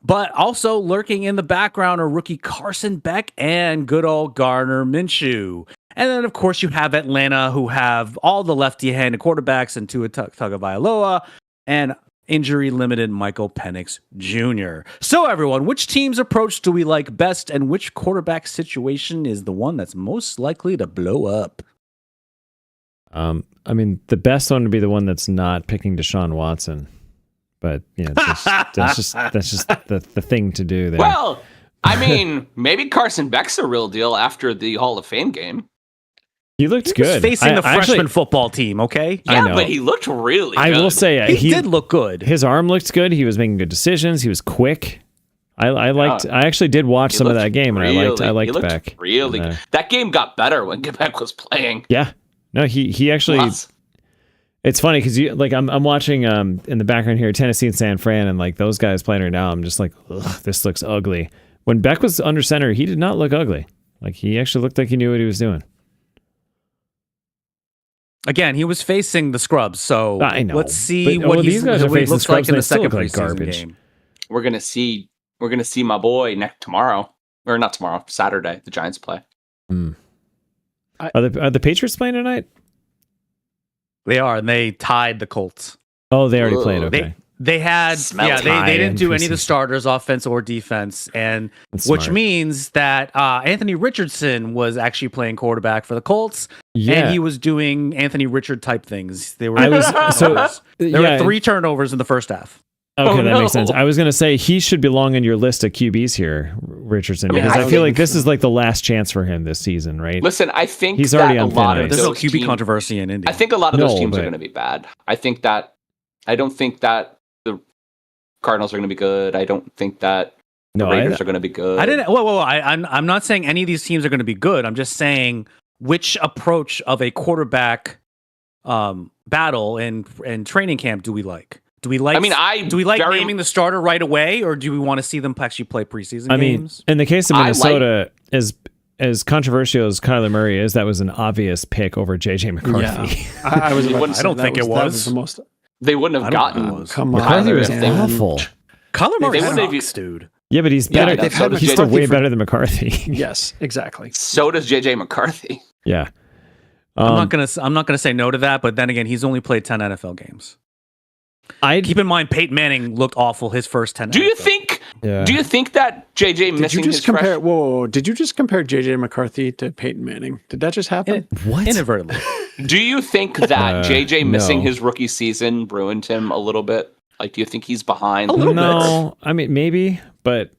but also lurking in the background are rookie Carson Beck and good old Gardner Minshew. And then, of course, you have Atlanta, who have all the lefty-handed quarterbacks and Tua Tagovailoa and injury-limited Michael Penix Jr. So, everyone, which team's approach do we like best, and which quarterback situation is the one that's most likely to blow up? I mean, the best one would be the one that's not picking Deshaun Watson, but that's just the thing to do there. Well, I mean, maybe Carson Beck's a real deal after the Hall of Fame game. He looked good. Facing the freshman football team, okay? Yeah, I know. but he looked really good. I will say He did look good. His arm looked good. He was making good decisions. He was quick. I liked. I actually did watch some of that game, and I liked Beck. Really good. That game got better when Beck was playing. Yeah. No, he actually. It's funny because I'm watching in the background here Tennessee and San Fran, and like those guys playing right now, I'm just like, ugh, this looks ugly. When Beck was under center, he did not look ugly. Like he actually looked like he knew what he was doing. Again, he was facing the scrubs, so I know. Let's see But, what these guys are facing looks like scrubs in and the they still second look like preseason garbage. game. We're gonna see my boy tomorrow, or not tomorrow, Saturday. The Giants play. Are the Patriots playing tonight? They are, and they tied the Colts. Oh, they already played. Okay. They had, Smell they didn't do any of the preseason. starters, offense or defense, and That's which smart. means that Anthony Richardson was actually playing quarterback for the Colts, Yeah. and he was doing Anthony Richard type things. There were there were 3 turnovers in the first half. Okay, that no. makes sense. I was going to say he should belong in your list of QBs here, Richardson, because I I feel think- like this is like the last chance for him this season, right? Listen, I think He's that already a on thin lot of ice. There's no those QB teams, controversy in India. I think a lot of those No, teams are but- going to be bad. I don't think that the Cardinals are going to be good. I don't think that the No, Raiders are going to be good. I didn't. Whoa. I'm not saying any of these teams are going to be good. I'm just saying which approach of a quarterback battle and training camp do we like? Do we like? do we like naming the starter right away, or do we want to see them actually play preseason I mean, games? in the case of I Minnesota, as controversial as Kyler Murray is, that was an obvious pick over JJ McCarthy. I was. wouldn't- I don't think it That was. the most. They wouldn't have I don't gotten. know. Come on, McCarthy was if they- awful. Kyler Murray wouldn't have- sucks, dude. Yeah, but he's Yeah, better. they've had he's still McCarthy way for- better than McCarthy. Yes, exactly. So does JJ McCarthy. Yeah. I'm not gonna say no to that, but then again, he's only played 10 NFL games. Keep in mind, Peyton Manning looked awful his first 10. Do you NFL. think? Yeah. Do you think that JJ Did missing you just his compare? fresh- Whoa! Did you just compare JJ McCarthy to Peyton Manning? Did that just happen? What? Inadvertently. Do you think that JJ missing no. his rookie season ruined him a little bit? Like, do you think he's behind? No, I mean maybe, but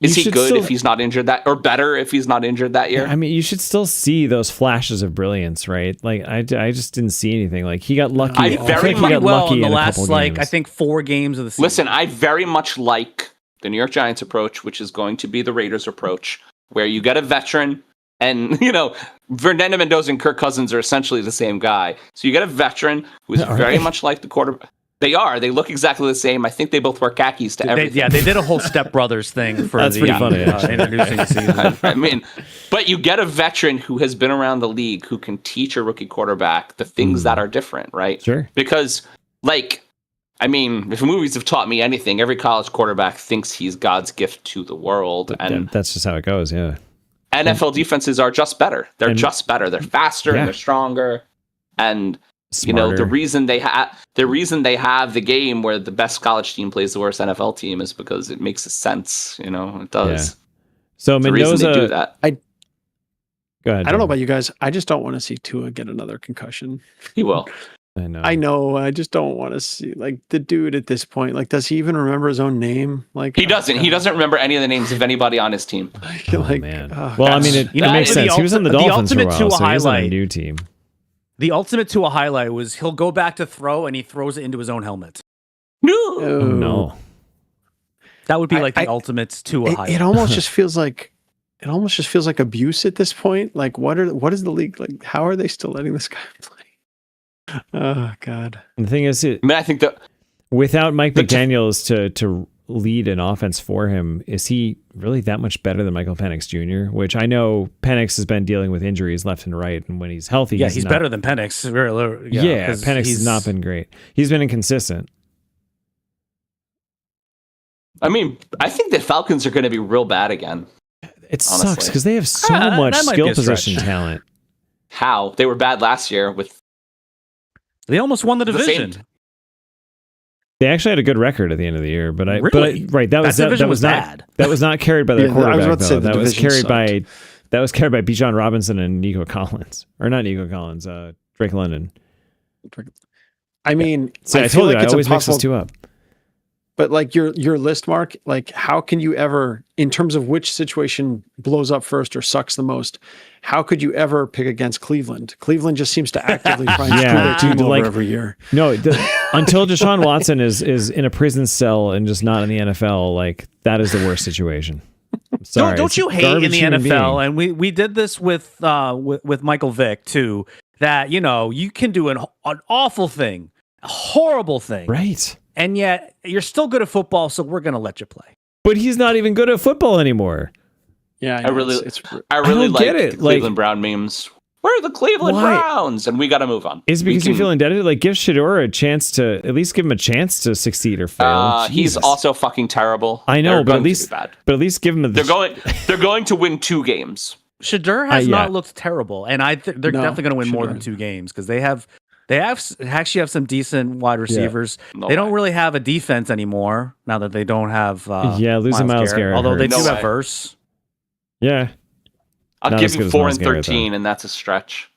Is you he should good still- if he's not injured that, or better if he's not injured that year? I mean, you should still see those flashes of brilliance, right? Like I just didn't see anything. Like he got lucky. I I very think he Pretty got well lucky in the in a last, couple games. I think 4 games of the season. Listen, I very much like the New York Giants approach, which is going to be the Raiders approach, where you get a veteran, and Fernando Mendoza and Kirk Cousins are essentially the same guy. So you get a veteran who is Are very they? much like the quarterback. They are. They look exactly the same. I think they both wear khakis to everything. they did a whole Step Brothers thing for That's pretty funny, actually. introducing the season. I mean, but you get a veteran who has been around the league who can teach a rookie quarterback the things that are different, right? Sure. Because, if movies have taught me anything, every college quarterback thinks he's God's gift to the world. And That's just how it goes. Yeah. NFL defenses are just better. They're just better. They're faster Yeah. and they're stronger. And Smarter. the reason they have the game where the best college team plays the worst NFL team is because it makes sense. It does. So The reason they do Mendoza. that. Go ahead. I don't know Jim. about you guys. I just don't want to see Tua get another concussion. He will. I know. I know. I just don't want to see the dude at this point. Like, does he even remember his own name? Like, He doesn't. He doesn't remember any of the names of anybody on his team. Oh, like, man. oh, Well, I God. mean, it You know, makes the sense. He was in the the Dolphins for a ultimate while, Tua so he was on a highlight- new team. The ultimate to a highlight was he'll go back to throw and he throws it into his own helmet. No. Oh, no. That would be like the I- ultimate to a highlight. It almost just feels like abuse at this point. Like, what is the league like? How are they still letting this guy play? Oh God. And the thing is, I think that without Mike The- McDaniels to lead an offense for him, is he really that much better than Michael Penix Jr.? Which I know Penix has been dealing with injuries left and right, and when he's healthy, he's not- better than Penix. Yeah, 'cause Penix he's has not been great. He's been inconsistent. I think the Falcons are going to be real bad again. It Honestly. sucks because they have so Ah, much that might be skill a stretch. position talent. How? They were bad last year with They almost won the The division. same- They actually had a good record at the end of the year, but Really? right, that was division that was was not bad. that was not carried by their Yeah, I was quarterback about to say though. the That was division carried by Bijan Robinson and Nico Collins, or not Nico Collins, Drake London. I mean, See, I feel told you, like I it's always mix impossible. those two up. But like your list, Mark, like how can you ever, in terms of which situation blows up first or sucks the most, how could you ever pick against Cleveland? Cleveland just seems to actively try and Yeah, screw their team dude, over like- every year. No, until Deshaun Watson is in a prison cell and just not in the NFL, like that is the worst situation. Sorry, Don't it's you a hate in garbage the human NFL? being. And we did this with Michael Vick too. That you can do an awful thing, a horrible thing, Right. and yet you're still good at football, so we're gonna let you play. But he's not even good at football anymore. Yeah, I really don't like get it. the Cleveland Brown memes. Where are the Cleveland Why? Browns? And we got to move on. Is it because you feel indebted? Like, give Shador a chance to at least give him a chance to succeed or fail. He's Jesus. also fucking terrible. I know, They're but going at to least be bad. give him a. They're going to win 2 games. Shador has yeah. not looked terrible, and they're definitely going to win more than Shador. 2 games because they actually have some decent wide receivers. No They don't way. really have a defense anymore now that they don't have losing Myles Garrett although they hurts. do No have way. Verse. Yeah, I'll Not give as good you as 4 Myles and Garrett, 13, and that's a stretch.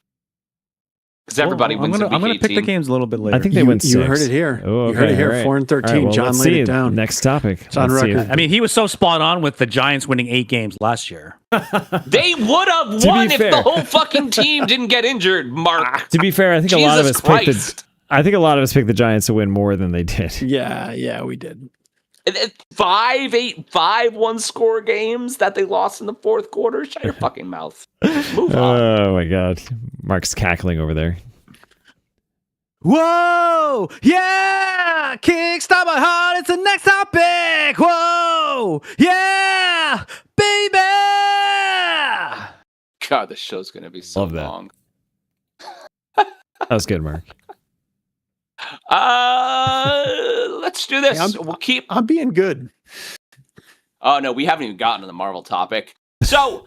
Because everybody Well, wins in I'm week gonna pick the 18. games a little bit later. I think they You- went 6. you heard it here. Oh, You heard it here, all right. 4 and 13. All right, well, John let's laid see. it down. Next topic. It's on Let's see record. if- I mean, he was so spot on with the Giants winning 8 games last year. They would have To won be if fair. the whole fucking team didn't get injured, Mark. To be fair, I think a lot of Jesus us picked the. Christ. I think a lot of us picked the Giants to win more than they did. Yeah, we did. 5 one-score games that they lost in the fourth quarter. Shut your fucking mouth. Move on. Oh my God, Mark's cackling over there. Whoa! Yeah! Kickstart my heart. It's the next topic. Whoa! Yeah! Baby! God, this show's gonna be so Love that. long. That was good, Mark. Let's do this. Hey, We'll keep. I'm being good. Oh no, we haven't even gotten to the Marvel topic. So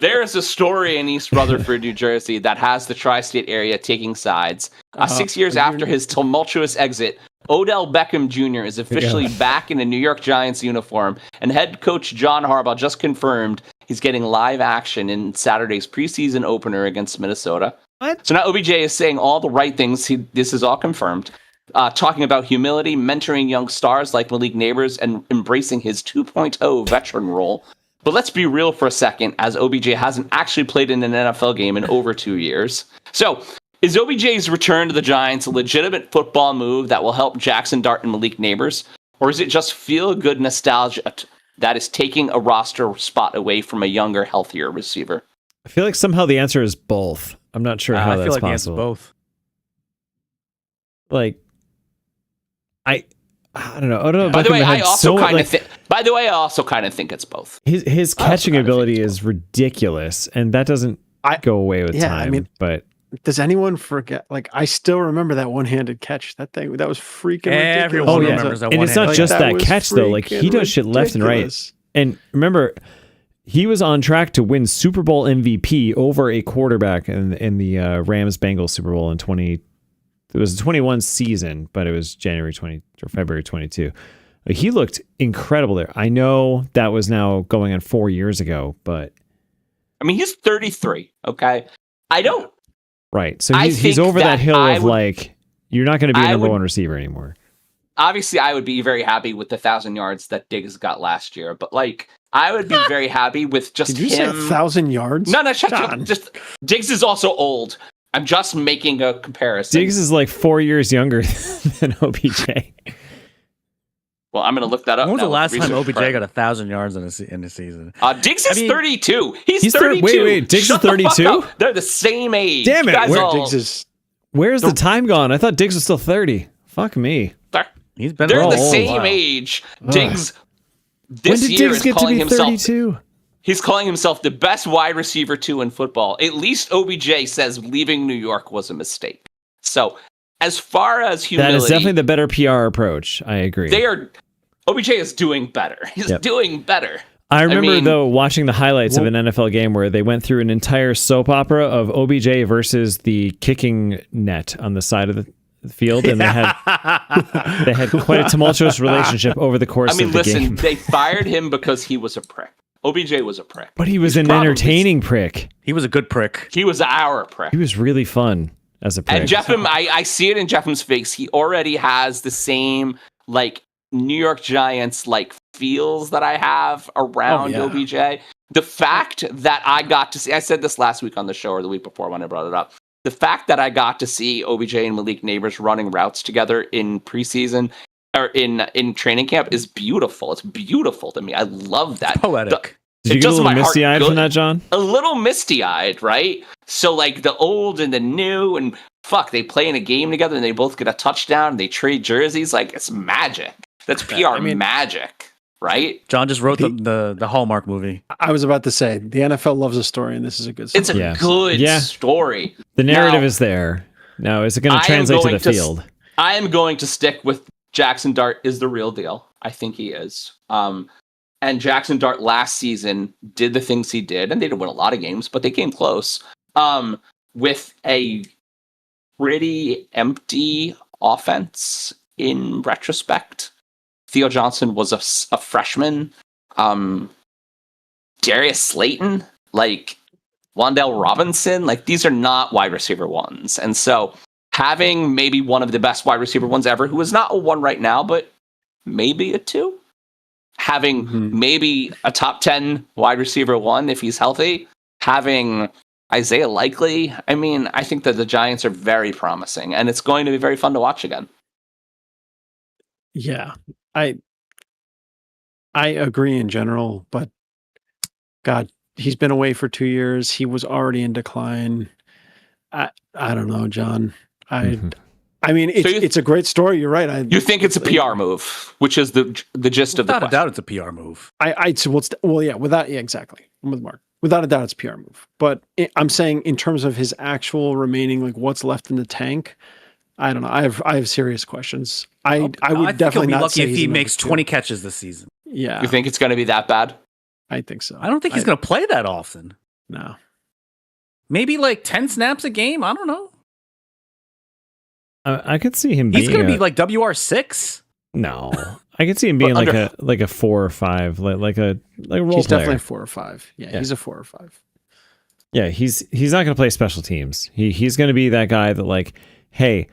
there is a story in East Rutherford, New Jersey, that has the tri-state area taking sides. 6 years after his tumultuous exit, Odell Beckham Jr. is officially back in a New York Giants uniform, and head coach John Harbaugh just confirmed he's getting live action in Saturday's preseason opener against Minnesota. What? So now OBJ is saying all the right things. This is all confirmed. Talking about humility, mentoring young stars like Malik Neighbors, and embracing his 2.0 veteran role. But let's be real for a second, as OBJ hasn't actually played in an NFL game in over 2 years. So, is OBJ's return to the Giants a legitimate football move that will help Jackson Dart and Malik Neighbors? Or is it just feel-good nostalgia that is taking a roster spot away from a younger, healthier receiver? I feel like somehow the answer is both. I'm not sure how I that's feel like the answer's possible. both. Like, I don't know. Odell By the Beckham way, I had also so, kind like, of think. By the way, I also kind of think it's both. his I also catching kinda ability think is ridiculous, and that doesn't go away with Yeah, I time. mean, but Does anyone forget? Like, I still remember that one-handed catch. That was freaking ridiculous. Everyone Oh, yeah. remembers that And one. it's not Like, just that was catch, though. Like, he freaking does shit left and right. ridiculous. And remember, he was on track to win Super Bowl MVP over a quarterback in the Rams Bengals Super Bowl in 20. It was a 21 season, but it was January 20 or February 22. He looked incredible there. I know that was now going on 4 years ago, but I mean, he's 33. Okay, I don't. right. So I he's think over that that hill I of would- like, you're not going to be a I number would- one receiver anymore. Obviously, I would be very happy with the 1,000 yards that Diggs got last year, but like, I would be very happy with just Did you say him. 1,000 yards? No, shut John. up. Just Diggs is also old. I'm just making a comparison. Diggs is like 4 years younger than OBJ. Well, I'm going to look that up. When was now the with last time research OBJ credit. got 1,000 yards in a season? Diggs is I mean- 32. He's He's 32. wait, Diggs is Shut the fuck 32? up. They're the same age. Damn it, You guys where- all- Diggs is Where's the time gone? I thought Diggs was still 30. Fuck me. He's been They're around the a whole same while. age. Diggs. When This did year Diggs is get to calling be himself. 32? He's calling himself the best wide receiver 2 in football. At least OBJ says leaving New York was a mistake. So, as far as humility, That is definitely the better PR approach. I agree. OBJ is doing better. He's Yep. doing better. I remember, mean- though, watching the highlights of an NFL game where they went through an entire soap opera of OBJ versus the kicking net on the side of the field, and they had quite a tumultuous relationship over the course I mean, of the listen, game. they fired him because he was a prick. OBJ was a prick. But he was an probably- entertaining prick. He was a good prick. He was our prick. He was really fun as a prick. And Jefim, I see it in Jeffim's face. He already has the same like New York Giants like feels that I have around OBJ. The fact that I got to see, I said this last week on the show or the week before when I brought it up. The fact that I got to see OBJ and Malik Neighbors running routes together in preseason or in training camp is beautiful. It's beautiful to me. I love that. Poetic. Did you get a little misty-eyed from that, John? A little misty-eyed, right? So like the old and the new, and fuck, they play in a game together and they both get a touchdown and they trade jerseys. Like, it's magic. That's PR magic, right? John just wrote the Hallmark movie. I was about to say the NFL loves a story, and this is a good story. It's a good story. The narrative Now, is there. Now, is it going to translate to the field? I am going to stick with Jackson Dart is the real deal. I think he is. And Jackson Dart last season did the things he did, and they didn't win a lot of games, but they came close. With a pretty empty offense in retrospect. Theo Johnson was a freshman. Darius Slayton, like Wan'Dale Robinson, like these are not wide receiver ones. And so having maybe one of the best wide receiver ones ever, who is not a one right now, but maybe a two, having maybe a top 10 wide receiver one if he's healthy, having Isaiah Likely. I mean, I think that the Giants are very promising, and it's going to be very fun to watch again. Yeah, I agree in general, but God, he's been away for 2 years. He was already in decline. I don't know, John. I mean, it's a great story. You're right. You think it's a PR move, which is the gist of the Without a question. doubt, it's a PR move. Exactly. I'm with Mark. Without a doubt, it's a PR move. But I'm saying in terms of his actual remaining, like what's left in the tank, I don't know. I have serious questions. I would think definitely he'll be not lucky say if he's he a number makes 2. 20 catches this season. Yeah, You think it's going to be that bad? I think so. I don't think he's going to play that often. No. Maybe like 10 snaps a game. I don't know. I could see him being He's going to be like WR6. No. I could see him being like a 4 or 5, like a role He's player. definitely 4 or 5. Yeah, he's a 4 or 5. Yeah, he's not going to play special teams. He's going to be that guy that like, hey,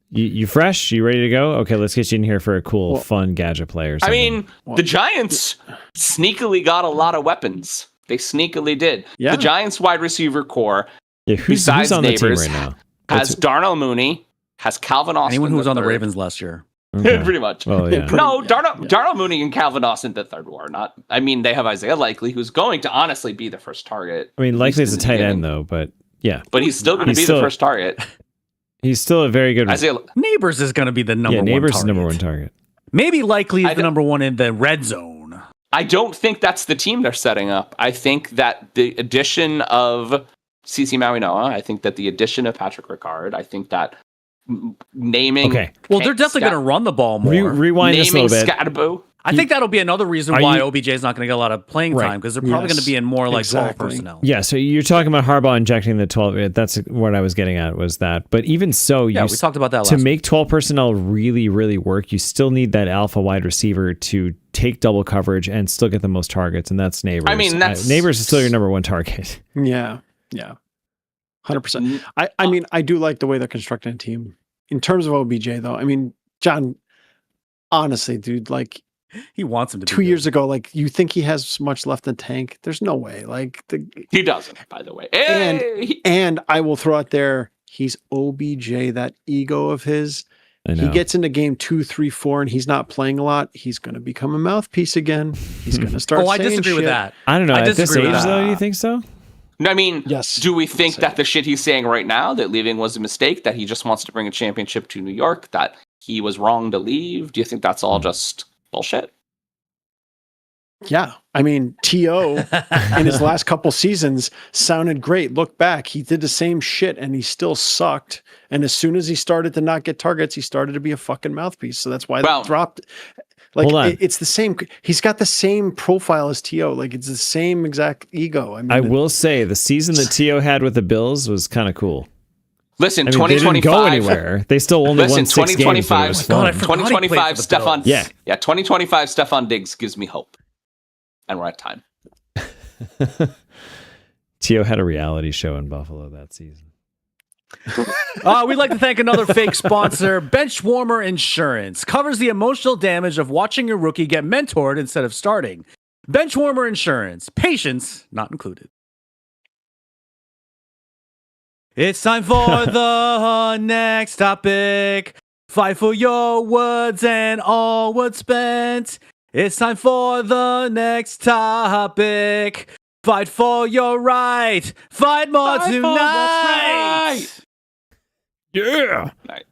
you fresh? You ready to go? Okay, let's get you in here for a cool, fun gadget play or I something. mean, the Giants sneakily got a lot of weapons. They sneakily did. Yeah. The Giants wide receiver core, yeah, who's besides on the team Neighbors, right now? has Darnell Mooney, has Calvin Austin. Anyone who was on the III. Ravens last year. Okay. Pretty much. Well, yeah. No, Darnell Mooney and Calvin Austin the third war. Not. I mean, they have Isaiah Likely, who's going to honestly be the first target. I mean, likely it's a in the tight beginning. end though, but yeah, But he's still going to be the first target. he's still a very good. Isaiah, Neighbors is going to be the number one Neighbors target. is number one target. Maybe Likely is I the number one in the red zone. I don't think that's the team they're setting up. I think that the addition of CeCe Mawinoa, I think that the addition of Patrick Ricard, I think that naming. Okay. Well, they're definitely going to run the ball more. Rewind this a naming little bit. Scatterboo. I think that'll be another reason Are why you- OBJ is not going to get a lot of playing Right. time because they're probably Yes. going to be in more like 12 Exactly. personnel. Yeah, so you're talking about Harbaugh injecting the 12. That's what I was getting at was that. But even so, Yeah, we talked about that to last make 12 personnel really, really work, you still need that alpha wide receiver to take double coverage and still get the most targets, and that's Neighbors. I mean, that's- Neighbors is still your number one target. Yeah. 100%. I mean, I do like the way they're constructing a team. In terms of OBJ, though, I mean, John, honestly, dude, like He wants him to be 2 years good. ago, like you think he has much left in the tank? There's no way. Like He doesn't, by the way. and I will throw out there, he's OBJ, that ego of his. I know. He gets into game 2, 3, 4, and he's not playing a lot. He's going to become a mouthpiece again. He's going to start. Oh, I saying disagree with shit. that. I don't know. I At this disagree age, with though, that. do you think so? I mean, Yes. do we think Say that it. the shit he's saying right now, that leaving was a mistake, that he just wants to bring a championship to New York, that he was wrong to leave? Do you think that's all just bullshit? Yeah. I mean, T.O. in his last couple seasons sounded great. Look back, he did the same shit and he still sucked. And as soon as he started to not get targets, he started to be a fucking mouthpiece. So that's why Well- they dropped. Like Hold on. it's the same. He's got the same profile as T.O. Like it's the same exact ego. I mean, I will say the season that T.O. had with the Bills was kind of cool. Listen, I mean, they didn't 2025. go anywhere. They still only won 6 games. But it was God, I fun. forgot he played 2025 for the Bills. Stefan. Yeah. Yeah, 2025 Stefan Diggs gives me hope. And we're at time. T.O. had a reality show in Buffalo that season. We'd like to thank another fake sponsor. Benchwarmer Insurance covers the emotional damage of watching your rookie get mentored instead of starting. Benchwarmer Insurance, patience not included. It's time for the next topic. Fight for your words and all words spent. It's time for the next topic. Fight for your right. Fight more tonight. Yeah. Right.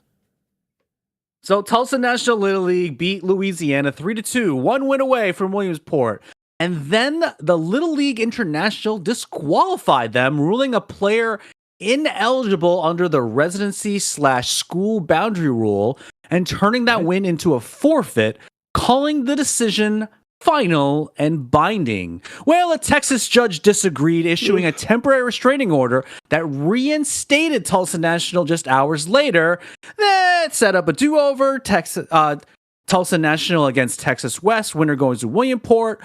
So Tulsa National Little League beat Louisiana 3-2, one win away from Williamsport. And then the Little League International disqualified them, ruling a player ineligible under the residency/school boundary rule and turning that win into a forfeit, calling the decision final and binding. Well, a Texas judge disagreed, issuing a temporary restraining order that reinstated Tulsa National just hours later. That set up a do-over. Tulsa National against Texas West. Winner goes to Williamsport.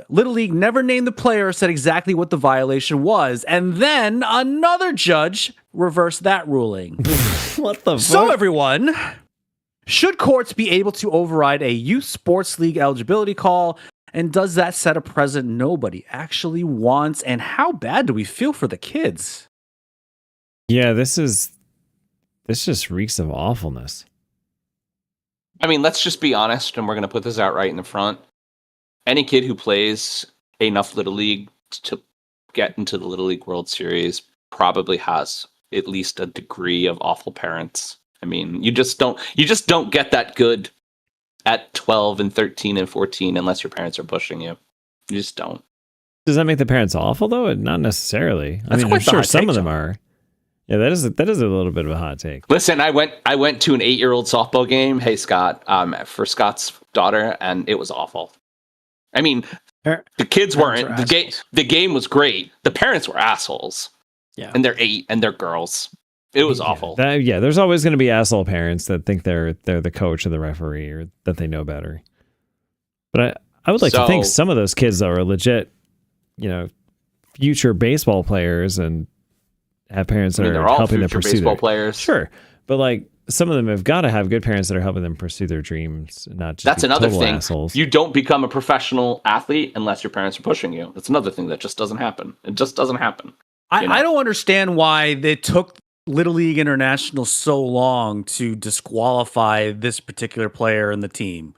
Little League never named the player or said exactly what the violation was. And then another judge reversed that ruling. What the fuck? So, everyone, should courts be able to override a youth sports league eligibility call? And does that set a precedent nobody actually wants? And how bad do we feel for the kids? Yeah, this just reeks of awfulness. I mean, let's just be honest, and we're going to put this out right in the front. Any kid who plays enough Little League to get into the Little League World Series probably has at least a degree of awful parents. I mean, you just don't get that good at 12 and 13 and 14 unless your parents are pushing you. You just don't. Does that make the parents awful though? Not necessarily. I mean, I'm quite the sure hot some take, of them John. are. Yeah, that is a little bit of a hot take. Listen, I went to an 8-year-old softball game. Hey, Scott, for Scott's daughter, and it was awful. I mean, the kids weren't. The game was great. The parents were assholes. Yeah. And they're 8 and they're girls. It was awful. There's always going to be asshole parents that think they're the coach or the referee or that they know better. But I would like to think some of those kids though are legit, future baseball players and have parents that are helping them pursue baseball their players. Sure, but like some of them have got to have good parents that are helping them pursue their dreams, not just That's be another total thing. assholes. You don't become a professional athlete unless your parents are pushing you. That's another thing that just doesn't happen. It just doesn't happen. I don't understand why they took Little League International so long to disqualify this particular player in the team.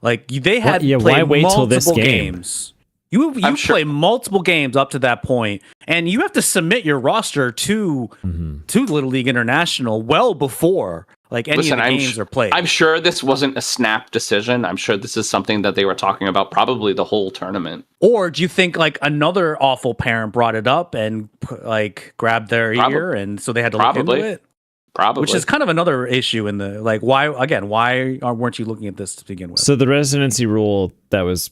Like they had why played wait till this multiple game? games. You play multiple games up to that point, and you have to submit your roster to Little League International well before any of the games are played. I'm sure this wasn't a snap decision. I'm sure this is something that they were talking about probably the whole tournament. Or do you think another awful parent brought it up and grabbed their ear, and so they had to look into it? Probably. Which is kind of another issue in the why weren't you looking at this to begin with? So the residency rule that was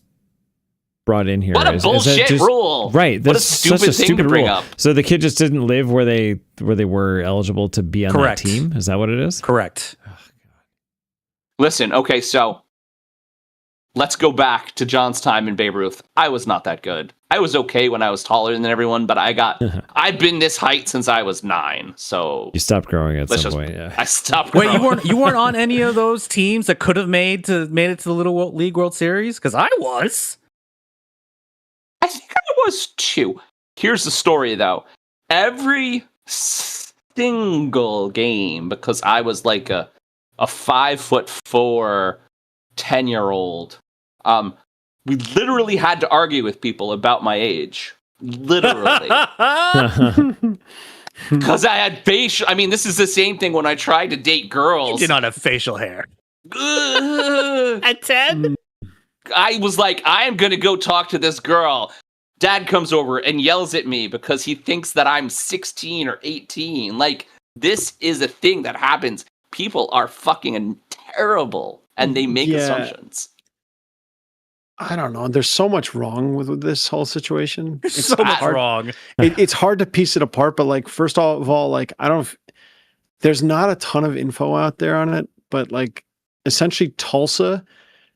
brought in here. What a bullshit rule! Right, what a that's stupid such a thing stupid to bring rule. up. So the kid just didn't live where they were eligible to be on Correct. that team. Is that what it is? Correct. Listen, okay, so let's go back to John's time in Babe Ruth. I was not that good. I was okay when I was taller than everyone, but I've been this height since I was 9. So You stopped growing at some point. Yeah. I stopped. Wait, growing. you weren't on any of those teams that could have made it to the Little League World Series? Because I was. I think I was too. Here's the story, though. Every single game, because I was like a 5'4", 10-year-old. We literally had to argue with people about my age. Literally. Because I had facial... I mean, this is the same thing when I tried to date girls. You did not have facial hair. At 10? I was like, I am going to go talk to this girl. Dad comes over and yells at me because he thinks that I'm 16 or 18. Like, this is a thing that happens. People are fucking terrible, and they make assumptions. I don't know. There's so much wrong with this whole situation. There's so much hard, wrong. It's hard to piece it apart, but like, first of all, like, I don't, there's not a ton of info out there on it, but like, essentially Tulsa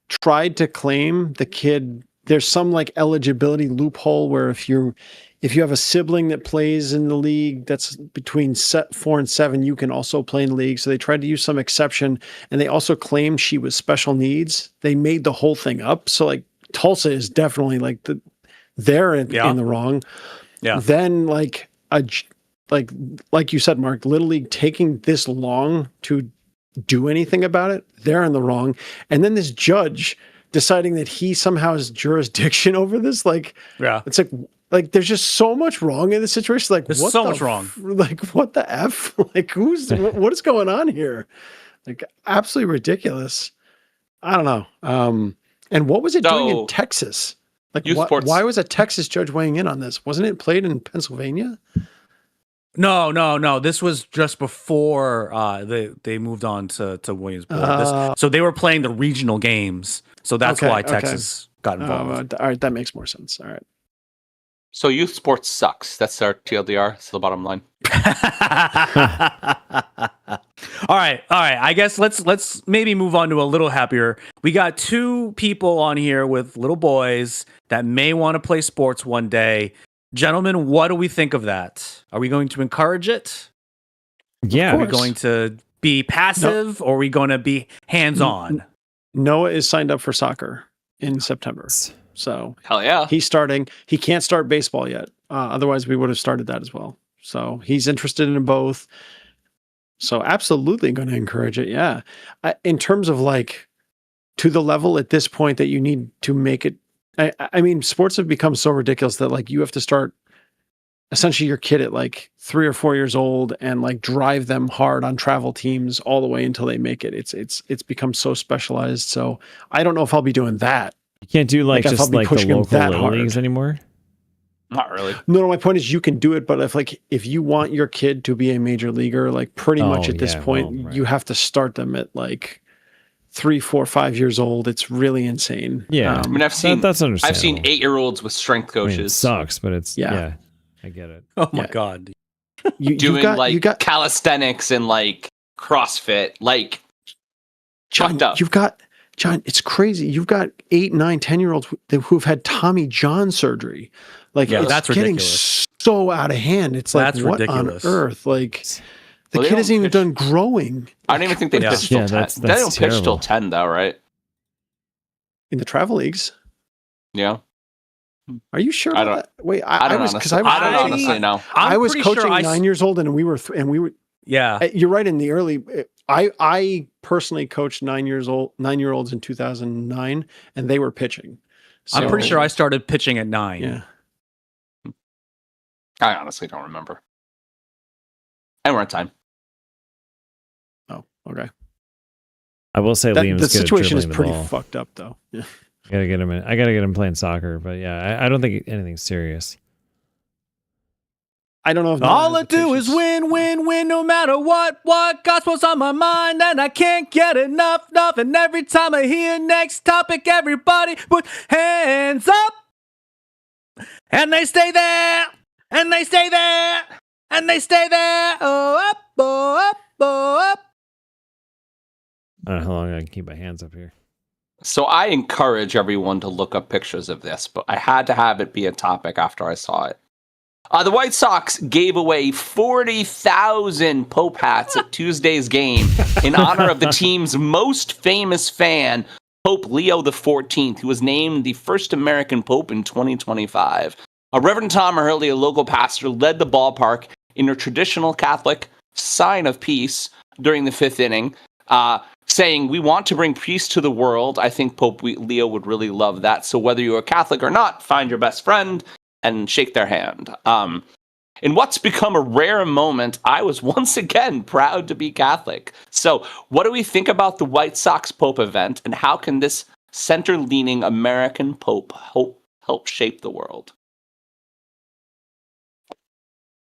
tried to claim the kid. There's some like eligibility loophole where if you have a sibling that plays in the league that's between 4 and 7, you can also play in the league. So they tried to use some exception, and they also claimed she was special needs. They made the whole thing up. So like Tulsa is definitely like they're in the wrong. Yeah. Then like you said, Mark, Little League taking this long to do anything about it, they're in the wrong. And then this judge deciding that he somehow has jurisdiction over this, like, it's like there's just so much wrong in this situation. Like, there's so much wrong. Like, what the F? Like, what is going on here? Like, absolutely ridiculous. I don't know. And what was it doing in Texas? Like, why was a Texas judge weighing in on this? Wasn't it played in Pennsylvania? No. This was just before they moved on to Williamsburg. So they were playing the regional games. So that's why Texas got involved. All right, that makes more sense. All right. So youth sports sucks. That's our TLDR. That's the bottom line. All right. I guess let's maybe move on to a little happier. We got 2 people on here with little boys that may want to play sports one day. Gentlemen, what do we think of that? Are we going to encourage it? Yeah. Are we going to be passive or are we going to be hands-on? Noah is signed up for soccer in September. So hell yeah. He's starting. He can't start baseball yet. Otherwise we would have started that as well. So he's interested in both. So absolutely going to encourage it. Yeah. In terms of like to the level at this point that you need to make it. I mean, sports have become so ridiculous that like you have to start essentially your kid at like 3 or 4 years old and like drive them hard on travel teams all the way until they make it. It's become so specialized. So I don't know if I'll be doing that. You can't do like just like the local little leagues anymore. Not really. No, my point is you can do it, but if you want your kid to be a major leaguer, like pretty much at this point, you have to start them at like 3, 4, 5 years old. It's really insane. Yeah. I mean, I've seen that's understandable. I've seen 8-year-olds with strength coaches. I mean, it sucks, but it's yeah, I get it. Oh my God. You got calisthenics and like CrossFit, like John, fucked up. John, it's crazy. You've got 8, 9, 10-year-olds who've had Tommy John surgery. Like, that's getting ridiculous. So out of hand. It's like, that's what ridiculous. On earth? Like, the kid isn't even done growing. I don't even think they pitch till 10. They don't pitch till 10, though, right? In the travel leagues. Yeah. Are you sure? I don't. Wait, I don't honestly know. I was coaching 9 years old, and we were. Yeah, you're right. In the early, I personally coached 9-year-olds in 2009, and they were pitching. So, I'm pretty sure I started pitching at 9. Yeah. I honestly don't remember. And we're on time. Oh, okay. I will say Liam's the situation is pretty ball. fucked up, though. Yeah. I gotta get him playing soccer, but yeah, I don't think anything's serious. I don't know if all I do is win, no matter what gospel's on my mind, and I can't get enough. And every time I hear next topic, everybody put hands up, and they stay there, and they stay there, and they stay there. Oh up, oh up, oh up. I don't know how long I can keep my hands up here. So I encourage everyone to look up pictures of this, but I had to have it be a topic after I saw it. The White Sox gave away 40,000 Pope hats at Tuesday's game in honor of the team's most famous fan, Pope Leo XIV, who was named the first American Pope in 2025. Reverend Tom Hurley, a local pastor, led the ballpark in a traditional Catholic sign of peace during the 5th inning, saying, "We want to bring peace to the world." I think Pope Leo would really love that. So whether you're a Catholic or not, find your best friend and shake their hand. In what's become a rare moment, I was once again proud to be Catholic. So what do we think about the White Sox Pope event, and how can this center-leaning American Pope help shape the world?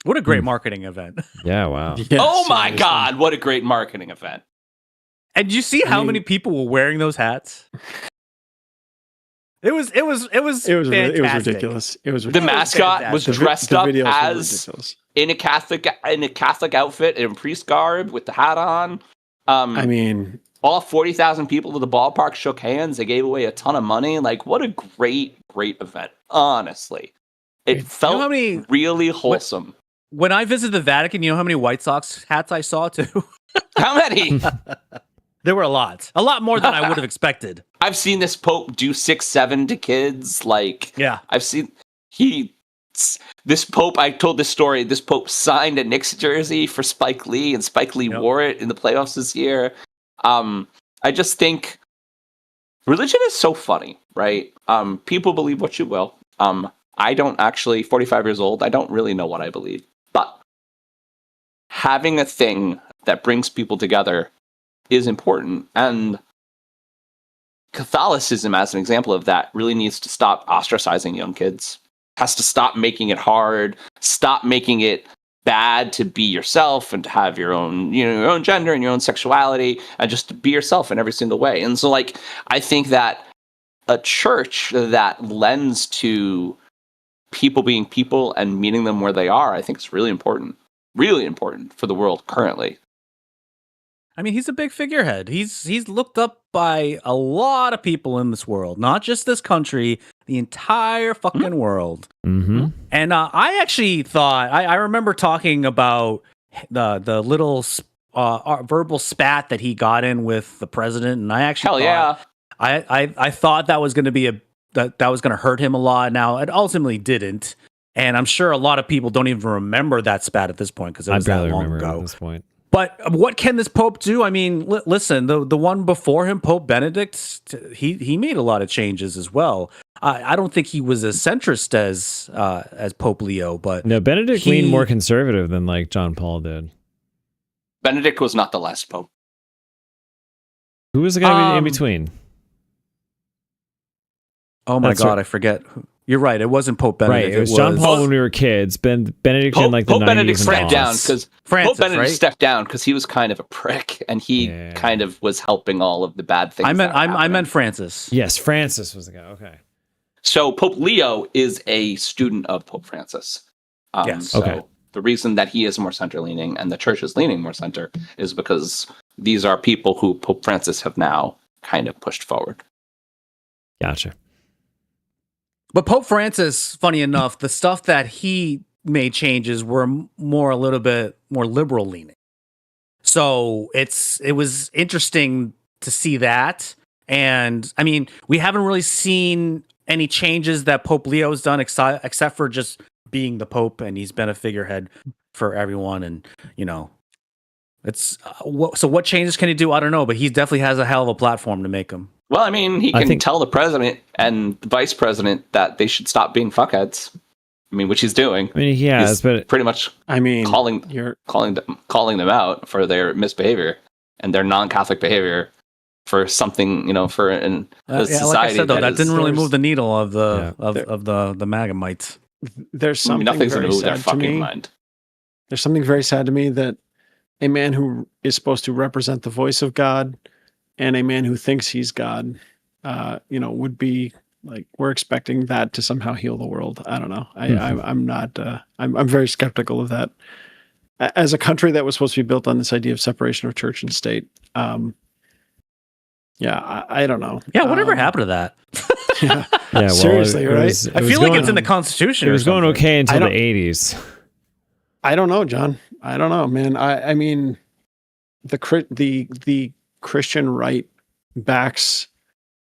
What a great marketing event. Yeah, wow. Yes, oh my God, what a great marketing event. And you see how many people were wearing those hats? It was fantastic. ridiculous. It was The ridiculous. mascot was The dressed the up videos were as ridiculous. in a Catholic outfit in priest garb with the hat on. I mean, All 40,000 people to the ballpark shook hands. They gave away a ton of money. Like, what a great event. Honestly, it felt how many- really wholesome. When I visited the Vatican, you know how many White Sox hats I saw too? How many? There were a lot more than I would have expected. I've seen this Pope do 6-7 to kids. Like, Yeah. I've seen this Pope. I told this story. This Pope signed a Knicks jersey for Spike Lee, and Spike Lee wore it in the playoffs this year. I just think religion is so funny, right? People believe what you will. I don't actually, 45 years old, I don't really know what I believe. But having a thing that brings people together is important. And Catholicism, as an example of that, really needs to stop ostracizing young kids. Has to stop making it hard, stop making it bad to be yourself and to have your own, your own gender and your own sexuality, and just to be yourself in every single way. And so, like, I think that a church that lends to people being people and meeting them where they are, I think is really important for the world currently. I mean, he's a big figurehead. He's looked up by a lot of people in this world, not just this country, the entire fucking world. Mm-hmm. And I actually thought I remember talking about the little verbal spat that he got in with the president, and I actually I thought that was going to be that was going to hurt him a lot. Now it ultimately didn't, and I'm sure a lot of people don't even remember that spat at this point because it was that long ago. At this point. But what can this Pope do? I mean, listen, the one before him, Pope Benedict, he made a lot of changes as well. I don't think he was as centrist as Pope Leo, but no, Benedict leaned more conservative than like John Paul did. Benedict was not the last Pope. Who was the guy in between? Oh my God, I forget. You're right. It wasn't Pope Benedict. Right. It was John Paul when we were kids. Benedict in like the 90s. Pope Benedict stepped down because Francis, Pope Benedict right? stepped down because he was kind of a prick and he kind of was helping all of the bad things. I meant Francis. Yes, Francis was the guy. Okay. So Pope Leo is a student of Pope Francis. Yes. So okay. The reason that he is more center leaning and the church is leaning more center is because these are people who Pope Francis have now kind of pushed forward. Gotcha. But Pope Francis, funny enough, the stuff that he made changes were a little bit more liberal leaning. So it was interesting to see that. And I mean, we haven't really seen any changes that Pope Leo's done except for just being the Pope, and he's been a figurehead for everyone. And it's so what changes can he do? I don't know, but he definitely has a hell of a platform to make them. Well, I mean, he can tell the president and the vice president that they should stop being fuckheads. I mean, which he's doing. I mean, he has, he's but pretty much. I mean, calling them out for their misbehavior and their non-Catholic behavior for something, for a society. Like I said, though, that didn't really move the needle of the Magamites. There's something nothing's very going to move their sad to fucking me. mind. There's something very sad to me that a man who is supposed to represent the voice of God and a man who thinks he's God, would be like, we're expecting that to somehow heal the world. I don't know. I'm not. I'm very skeptical of that. As a country that was supposed to be built on this idea of separation of church and state, I don't know. Yeah, whatever happened to that? yeah. Well, seriously, right? I feel like it's in the Constitution. It was going okay until the 80s. I don't know, John. I don't know, man. I mean, the Christian right backs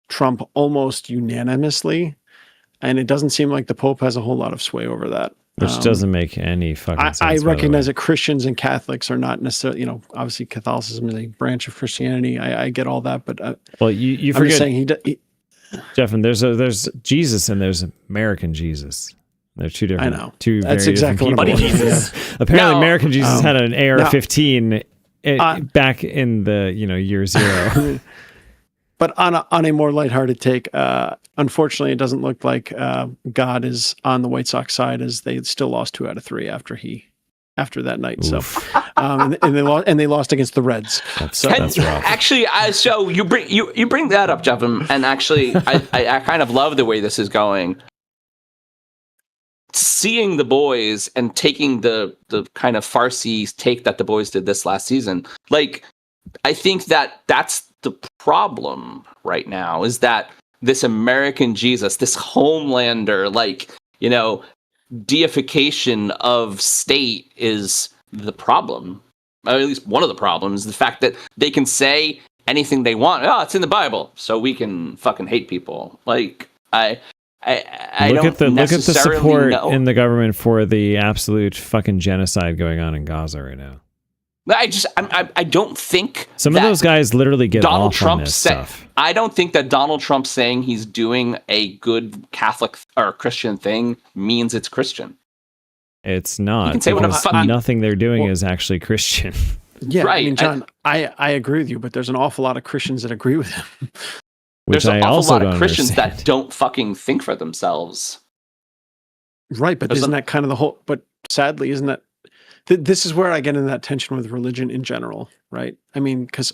Trump almost unanimously, and it doesn't seem like the Pope has a whole lot of sway over that. Which doesn't make any fucking sense. I recognize that Christians and Catholics are not necessarily, obviously Catholicism is a branch of Christianity. I get all that, but well, you I'm forget, just saying Jeff, and there's Jesus and there's American Jesus. They're two different. I know. That's exactly what Buddy Jesus. Apparently, American Jesus had an AR-15 back in the year zero. But on a more lighthearted take, unfortunately, it doesn't look like God is on the White Sox side, as they still lost 2 out of 3 after he after that night. Oof. So, and they lost against the Reds. That's And rough. actually, so you bring that up, Jefim, and actually, I kind of love the way this is going. Seeing the boys and taking the kind of farcy take that the boys did this last season, like, I think that's the problem right now, is that this American Jesus, this homelander, like, deification of state is the problem. Or at least one of the problems. The fact that they can say anything they want. Oh, it's in the Bible, so we can fucking hate people. Like, I look at the support know. in the government for the absolute fucking genocide going on in Gaza right now. I don't think some of those guys literally get Donald off Trump on this stuff. I don't think that Donald Trump saying he's doing a good Catholic or Christian thing means it's Christian. It's not. You can say because nothing they're doing is actually Christian. Yeah, right. I mean, John, I agree with you, but there's an awful lot of Christians that agree with him. There's an awful lot of Christians understand. that don't fucking think for themselves. Right, but isn't that kind of the whole? But sadly, isn't that? This is where I get in that tension with religion in general, right? I mean, because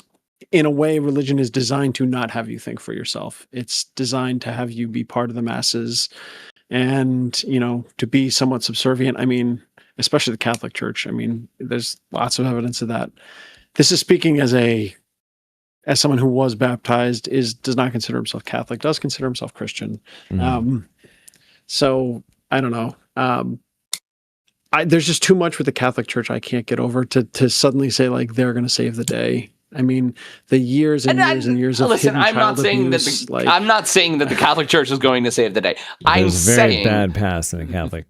in a way, religion is designed to not have you think for yourself. It's designed to have you be part of the masses, and to be somewhat subservient. I mean, especially the Catholic Church. I mean, there's lots of evidence of that. This is speaking as someone who was baptized, does not consider himself Catholic, does consider himself Christian. Mm-hmm. So I don't know. There's just too much with the Catholic Church I can't get over to suddenly say like they're going to save the day. I mean, the years and years and years of hidden child abuse. I'm not saying that the Catholic Church is going to save the day. There's a very bad past in the Catholic.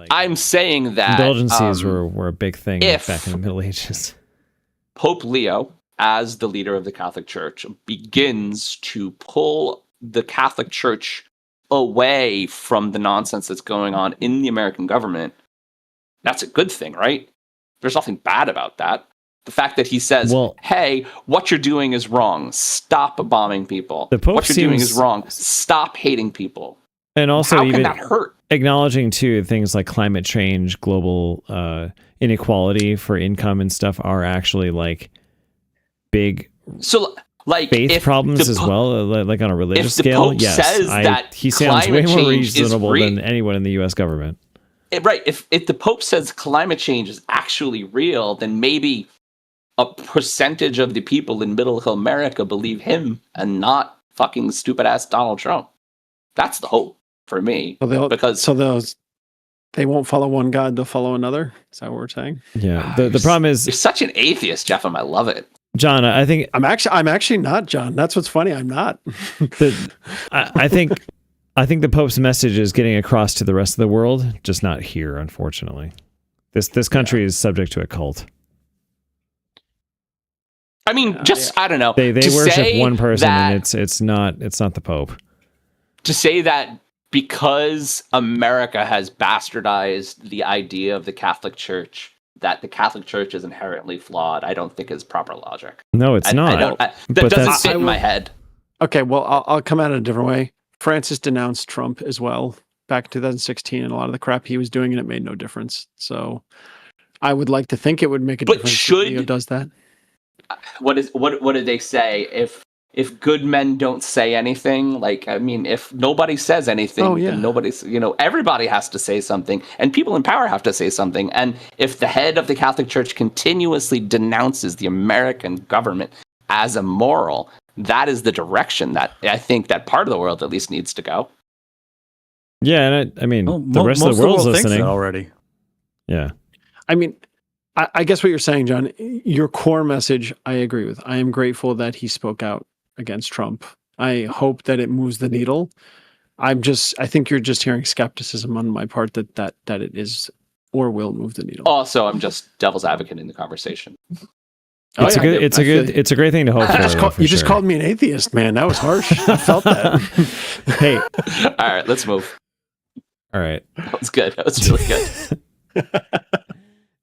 I'm saying that indulgences were a big thing back in the Middle Ages. Pope Leo, as the leader of the Catholic Church, begins to pull the Catholic Church away from the nonsense that's going on in the American government, that's a good thing, right? There's nothing bad about that. The fact that he says, hey, what you're doing is wrong. Stop bombing people. What you're doing is wrong. Stop hating people. And also, how can that hurt? Acknowledging, too, things like climate change, global inequality for income and stuff are actually like big faith problems as well, like on a religious scale. Yes, he sounds way more reasonable than anyone in the U.S. government. Right. If the Pope says climate change is actually real, then maybe a percentage of the people in Middle America believe him and not fucking stupid ass Donald Trump. That's the hope for me. They won't follow one God; they'll follow another. Is that what we're saying? Yeah. The problem is you're such an atheist, Jefim. I love it. John, I think I'm actually not, John. That's what's funny. I'm not. I think the Pope's message is getting across to the rest of the world, just not here, unfortunately. This country is subject to a cult. I mean, I don't know. They worship one person, and it's not the Pope. To say that because America has bastardized the idea of the Catholic Church, that the Catholic Church is inherently flawed, I don't think is proper logic. No, it's not. That doesn't sit in my head. Okay, well, I'll come at it a different way. Francis denounced Trump as well back in 2016, and a lot of the crap he was doing, and it made no difference. So I would like to think it would make a difference if Leo does that. What did they say? If good men don't say anything, like, I mean, if nobody says anything, then nobody's, everybody has to say something, and people in power have to say something. And if the head of the Catholic Church continuously denounces the American government as immoral, that is the direction that I think that part of the world at least needs to go. Yeah, and I mean, the rest of the world's listening already. Yeah. I mean, I guess what you're saying, John, your core message, I agree with. I am grateful that he spoke out against Trump. I hope that it moves the needle. I think you're just hearing skepticism on my part that it is or will move the needle. Also, I'm just devil's advocate in the conversation. It's a great thing to hope for. You just called me an atheist, man. That was harsh. I felt that. Hey. All right, let's move. All right. That was good. That was really good.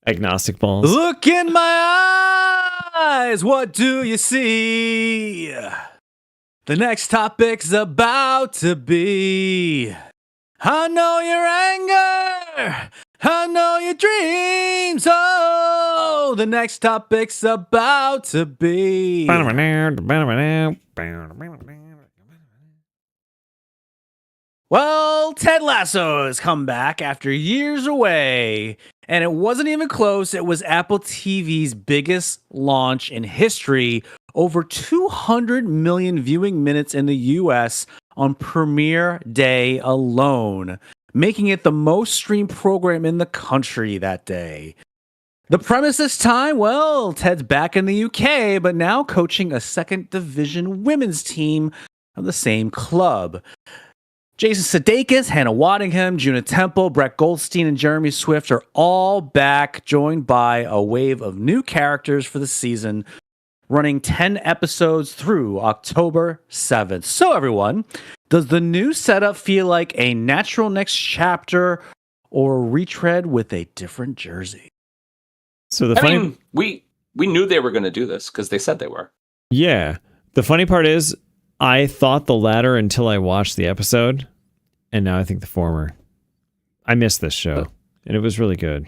Agnostic balls. Look in my eyes. What do you see? The next topic's about to be. I know your anger I know your dreams. Oh, the next topic's about to be. Well, Ted Lasso has come back after years away, and it wasn't even close. It was Apple TV's biggest launch in history, over 200 million viewing minutes in the US on premiere day alone, making it the most streamed program in the country that day. The premise this time, well, Ted's back in the UK, but now coaching a second division women's team of the same club. Jason Sudeikis, Hannah Waddingham, Juna Temple, Brett Goldstein, and Jeremy Swift are all back, joined by a wave of new characters for the season, running 10 episodes through October 7th. So, everyone, does the new setup feel like a natural next chapter or a retread with a different jersey? So we knew they were going to do this because they said they were. Yeah. The funny part is, I thought the latter until I watched the episode, and now I think the former. I missed this show, and it was really good.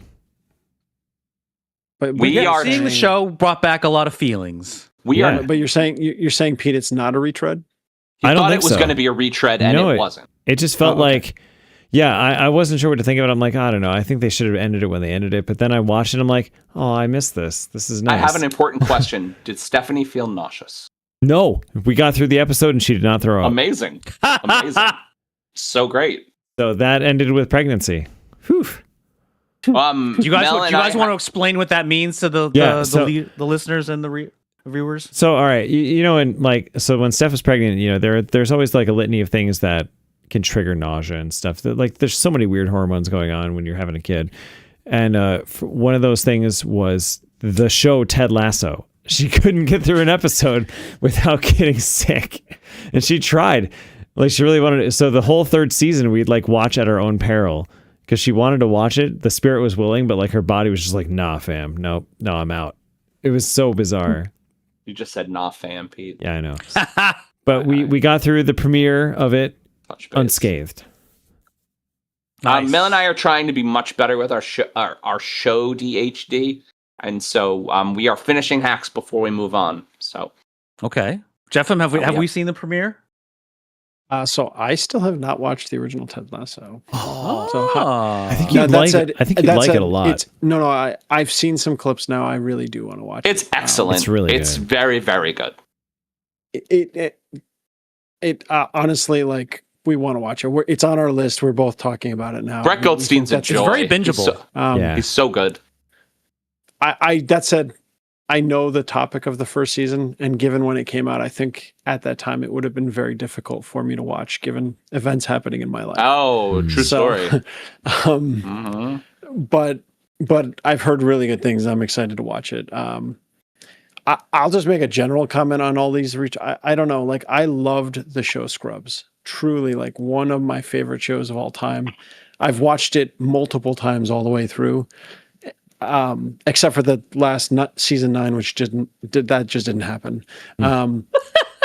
But We are Seeing the show brought back a lot of feelings. We Yeah. are. But you're saying, Pete, it's not a retread? He I don't thought think it was so. going to be a retread, and No, it wasn't. It just felt Oh, okay. like, yeah, I wasn't sure what to think of it. I'm like, I don't know. I think they should have ended it when they ended it. But then I watched it. I'm like, oh, I missed this. This is nice. I have an important question. Did Stephanie feel nauseous? No, we got through the episode and she did not throw up. Amazing. Amazing. So great. So that ended with pregnancy. Whew. Do you guys, Mel do and you guys I- want to explain what that means to the listeners and the viewers? So, all right, you know, and like, so when Steph was pregnant, you know, there's always like a litany of things that can trigger nausea and stuff. That, like, there's so many weird hormones going on when you're having a kid, and one of those things was the show Ted Lasso. She couldn't get through an episode without getting sick, and she tried. Like, she really wanted it. So the whole third season, we'd like watch at our own peril because she wanted to watch it. The spirit was willing, but like her body was just like, nah, fam, no, I'm out. It was so bizarre. You just said nah, fam, Pete. Yeah, I know. But we got through the premiere of it Touch base. unscathed. Nice. Mel and I are trying to be much better with our show DHD, and so we are finishing hacks before we move on. So Okay. Jeffem, have Yeah. we seen the premiere? So I still have not watched the original Ted Lasso. Oh. So I think Now, you'd that like said- it. I think you'd that like said, it a lot. It's, no, I've seen some clips now. I really do want to watch it's it. excellent. It's really It's good. very, very good. It honestly, like, we want to watch it. It's on our list. We're both talking about it now. Brett Goldstein's a That's- joy. very He's bingeable. so- Yeah. He's so good. I that said, I know the topic of the first season, and given when it came out, I think at that time it would have been very difficult for me to watch, given events happening in my life. Oh, true So- story. Um, but I've heard really good things. I'm excited to watch it. I'll just make a general comment on all these. I don't know. Like, I loved the show Scrubs. Truly, like, one of my favorite shows of all time. I've watched it multiple times all the way through, except for the last season 9, which just didn't happen. And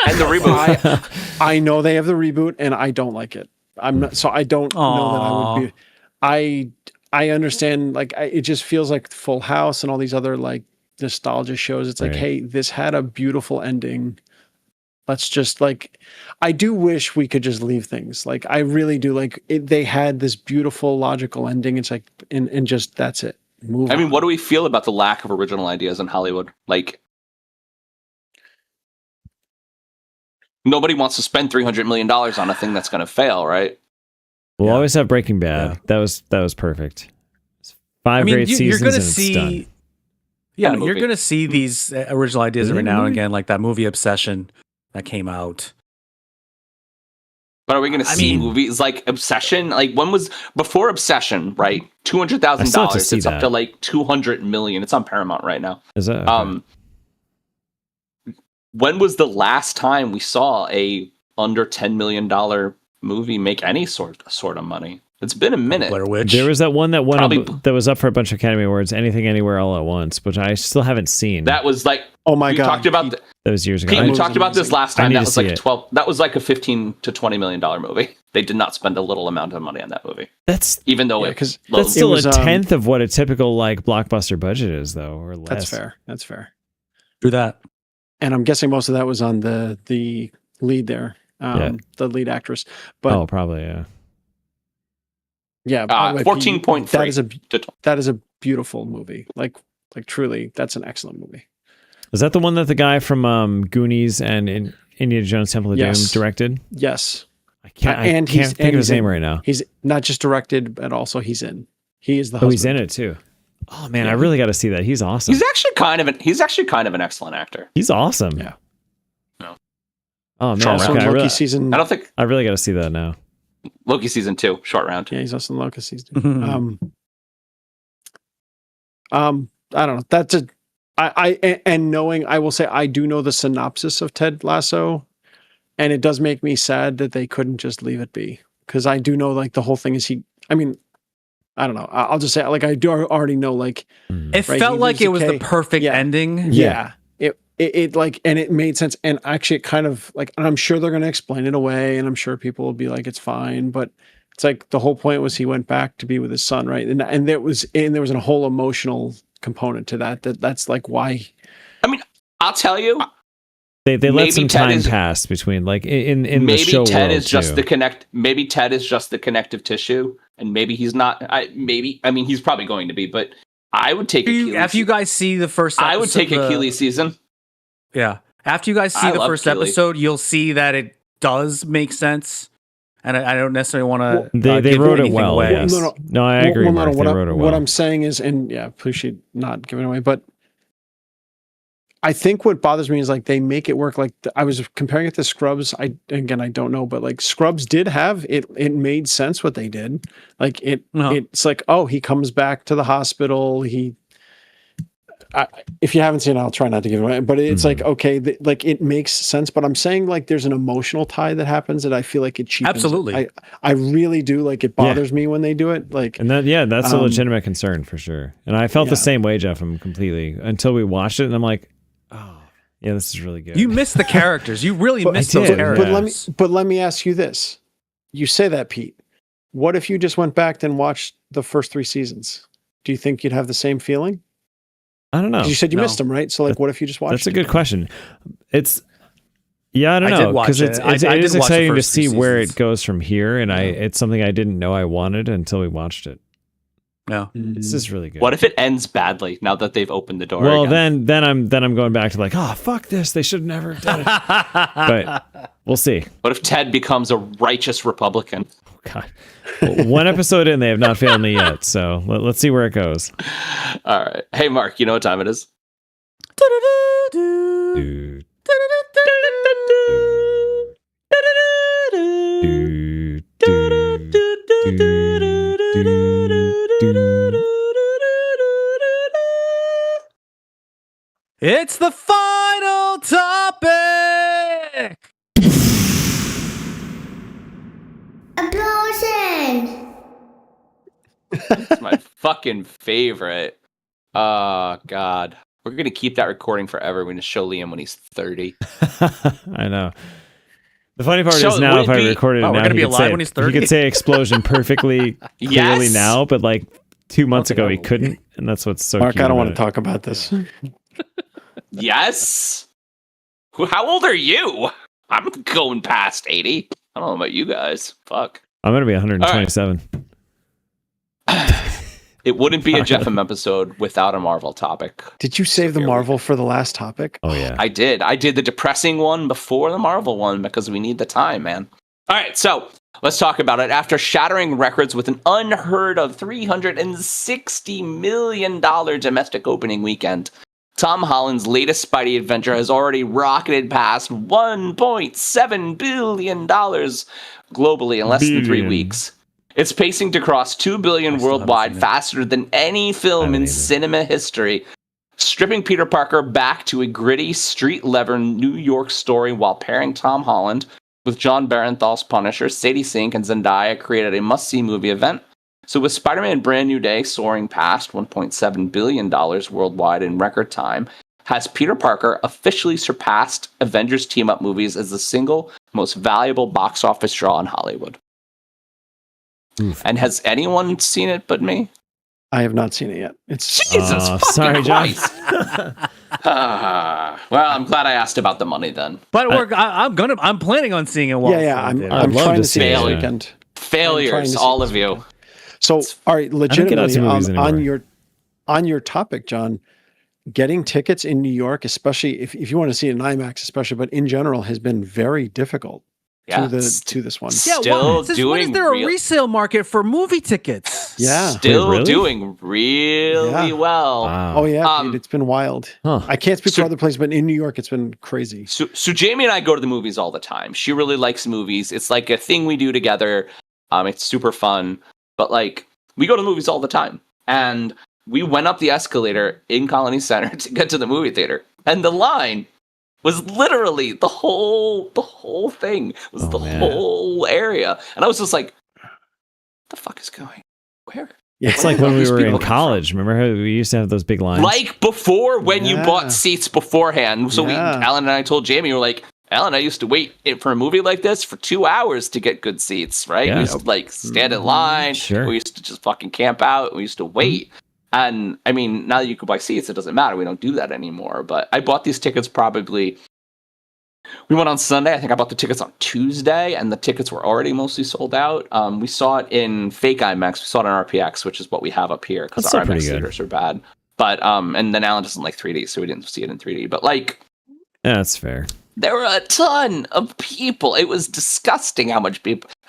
the reboot. I know they have the reboot, and I don't like it. I'm not, so I don't know that I would be. I understand. Like, it just feels like Full House and all these other like nostalgia shows. It's like, Right. hey, this had a beautiful ending. Let's just, like, I do wish we could just leave things. Like, I really do. Like, they had this beautiful logical ending. It's like, and just that's it. Move I mean, on. what do we feel about the lack of original ideas in Hollywood? Like, nobody wants to spend $300 million on a thing that's going to fail, right? We'll Yeah. always have Breaking Bad. Yeah. That was perfect. It's 5 I mean, great you're seasons going to and it's see. done. Yeah, And a you're movie. going to see these original ideas Is it every a now and movie? again, like that movie Obsession that came out. But are we going to I see mean- movies like Obsession? Like, when was before Obsession? Right, I still have to $200,000. see It's up that. to like 200 million. It's on Paramount right now. Is that okay. When was the last time we saw a under $10 million movie make any sort of money? It's been a minute. Blair Witch. There was that one that won Probably- that was up for a bunch of Academy Awards, Anything Anywhere All at Once, which I still haven't seen. That was like, Oh my we God. talked about That was years ago. Pete, we was talked about this amazing. last I time. need That to was see like it. 12. That was like a $15 to $20 million movie. They did not spend a little amount of money on that movie, That's even though Yeah, it 'cause loads. that's still was, a tenth of what a typical like blockbuster budget is, though, or less. That's fair. That's fair. Do that. And I'm guessing most of that was on the lead there, Yeah. the lead actress. But Oh, probably, yeah. yeah, by the way, 14.3 that is a beautiful movie. Like truly, that's an excellent movie. Is that the one that the guy from Goonies and Indiana Jones Temple of Yes. Doom directed? Yes, I can't And he's- think and of his he's name in- right now. he's not just directed, but also he's in. He is the Oh, husband. he's in it too. Oh man, I really got to see that. He's awesome. He's actually kind of an excellent actor. He's awesome. Yeah. No. Oh man, Charles Also okay, in I Loki really, season. I don't think I really got to see that now. Loki season 2, short round. Yeah, he's also in Loki season. I don't know. That's a. And knowing, I will say, I do know the synopsis of Ted Lasso, and it does make me sad that they couldn't just leave it be, because I do know like the whole thing is he. I mean, I don't know. I'll just say like I do already know like It Right, felt he like lives it a was the K- perfect yeah. ending. yeah. It like, and it made sense, and actually it kind of like, and I'm sure they're going to explain it away, and I'm sure people will be like it's fine, but it's like the whole point was he went back to be with his son, right? And there was a whole emotional component to that's like why. I mean, I'll tell you, They let Maybe some Ted time is- pass between like in the maybe show Ted world is just too. the connect. Maybe Ted is just the connective tissue, and maybe he's not. I mean, he's probably going to be, but I would take Achilles. After you guys see the first episode, I would take Achilles season. Yeah. After you guys see I the love first Keely. episode, you'll see that it does make sense. And I don't necessarily want to. They wrote it well. Away. Yes. No, No, I agree. Well, Mark. what, They wrote it well. what I'm saying is, and yeah, appreciate not giving it away, but I think what bothers me is like they make it work. Like I was comparing it to Scrubs. I don't know, but like Scrubs did have it. It made sense what they did. Like it. No. It's like, oh, he comes back to the hospital. If you haven't seen it, I'll try not to give it away. But it's like, okay, like it makes sense. But I'm saying like there's an emotional tie that happens that I feel like it cheapens. Absolutely. I really do. Like it bothers me when they do it. Like And that's a legitimate concern for sure. And I felt the Yeah. same way, Jeff, completely until we watched it, and I'm like, oh, yeah, this is really good. You miss the characters. You really But- miss I those did, characters. yeah. but let me ask you this. You say that, Pete. What if you just went back and watched the first 3 seasons? Do you think you'd have the same feeling? I don't know. 'Cause you said you No. missed them, right? So like, what if you just watched? That's a it good again? question. It's I don't I did know watch because it. it's I it did is watch the exciting to first 3 see where seasons. it goes from here, and it's something I didn't know I wanted until we watched it. No. This is really good. What if it ends badly now that they've opened the door? Well, again? then I'm going back to like, oh fuck this, they should have never done it. But we'll see. What if Ted becomes a righteous Republican? Oh, God, well, one episode in, they have not failed me yet. So let's see where it goes. All right. Hey, Mark, you know what time it is? Dude. Dude, dude, dude. It's the final topic. Applausen! It's my fucking favorite. Oh, God. We're going to keep that recording forever. We're going to show Liam when he's 30. I know. The funny part So, is now would if it I be- recorded it Oh, we're now, gonna he be could alive say when he's He 30? could say explosion perfectly clearly Yes. now, but like 2 months think ago I he will. couldn't, and that's what's so Mark, cute I don't about want to it. talk about this. Yes. How old are you? I'm going past 80. I don't know about you guys. Fuck. I'm gonna be 127. It wouldn't be a Jefim episode without a Marvel topic. Did you save the Here we Marvel for the last topic? Oh yeah. I did. I did the depressing one before the Marvel one because we need the time, man. All right, so let's talk about it. After shattering records with an unheard of $360 million domestic opening weekend, Tom Holland's latest Spidey adventure has already rocketed past $1.7 billion globally in less than 3 Billion. weeks. It's pacing to cross $2 billion still haven't worldwide seen it. faster than any film Haven't in either. cinema history, stripping Peter Parker back to a gritty, street-level New York story while pairing Tom Holland With John Barenthal's Punisher, Sadie Sink and Zendaya created a must-see movie event. So with Spider-Man Brand New Day soaring past $1.7 billion worldwide in record time, has Peter Parker officially surpassed Avengers team-up movies as the single most valuable box office draw in Hollywood. Oof. And has anyone seen it but me? I have not seen it yet. It's Jesus fucking sorry, John. Christ. Well, I'm glad I asked about the money then. But I'm planning on seeing it. yeah. I'm I'd love trying to to see see it it, this yeah. weekend. Failures, see all this of you. weekend. So, all right, get out to legitimately movies anymore. on your topic, John, getting tickets in New York, especially if you want to see it in IMAX, especially, but in general, has been very difficult Yeah. to this one. Yeah, Still when is doing there a real- resale market for movie tickets? Yeah. Still Wait, really? doing really Yeah. well. Wow. Oh yeah, Um, dude, it's been wild. Huh. I can't speak So- for other places, but in New York, it's been crazy. So Jamie and I go to the movies all the time. She really likes movies. It's like a thing we do together. It's super fun. But like, we go to movies all the time. And we went up the escalator in Colony Center to get to the movie theater. And the line was literally the whole thing. Was the man. whole area. And I was just like, what the fuck is going? Where? It's like when we These were people in come college. Remember how we used to have those big lines? Like before when you Yeah. bought seats beforehand. So Yeah. Alan and I told Jamie, we were like, Alan, I used to wait for a movie like this for 2 hours to get good seats, right? Yeah. We used to like stand in line. Sure. We used to just fucking camp out. We used to wait. And I mean, now that you can buy seats, it doesn't matter. We don't do that anymore. But I bought these tickets probably. We went on Sunday. I think I bought the tickets on Tuesday, and the tickets were already mostly sold out. We saw it in fake IMAX. We saw it in RPX, which is what we have up here because That's our still IMAX pretty good. theaters are bad. But and then Alan doesn't like 3D, so we didn't see it in 3D. But like, Yeah, that's fair. there were a ton of people. It was disgusting how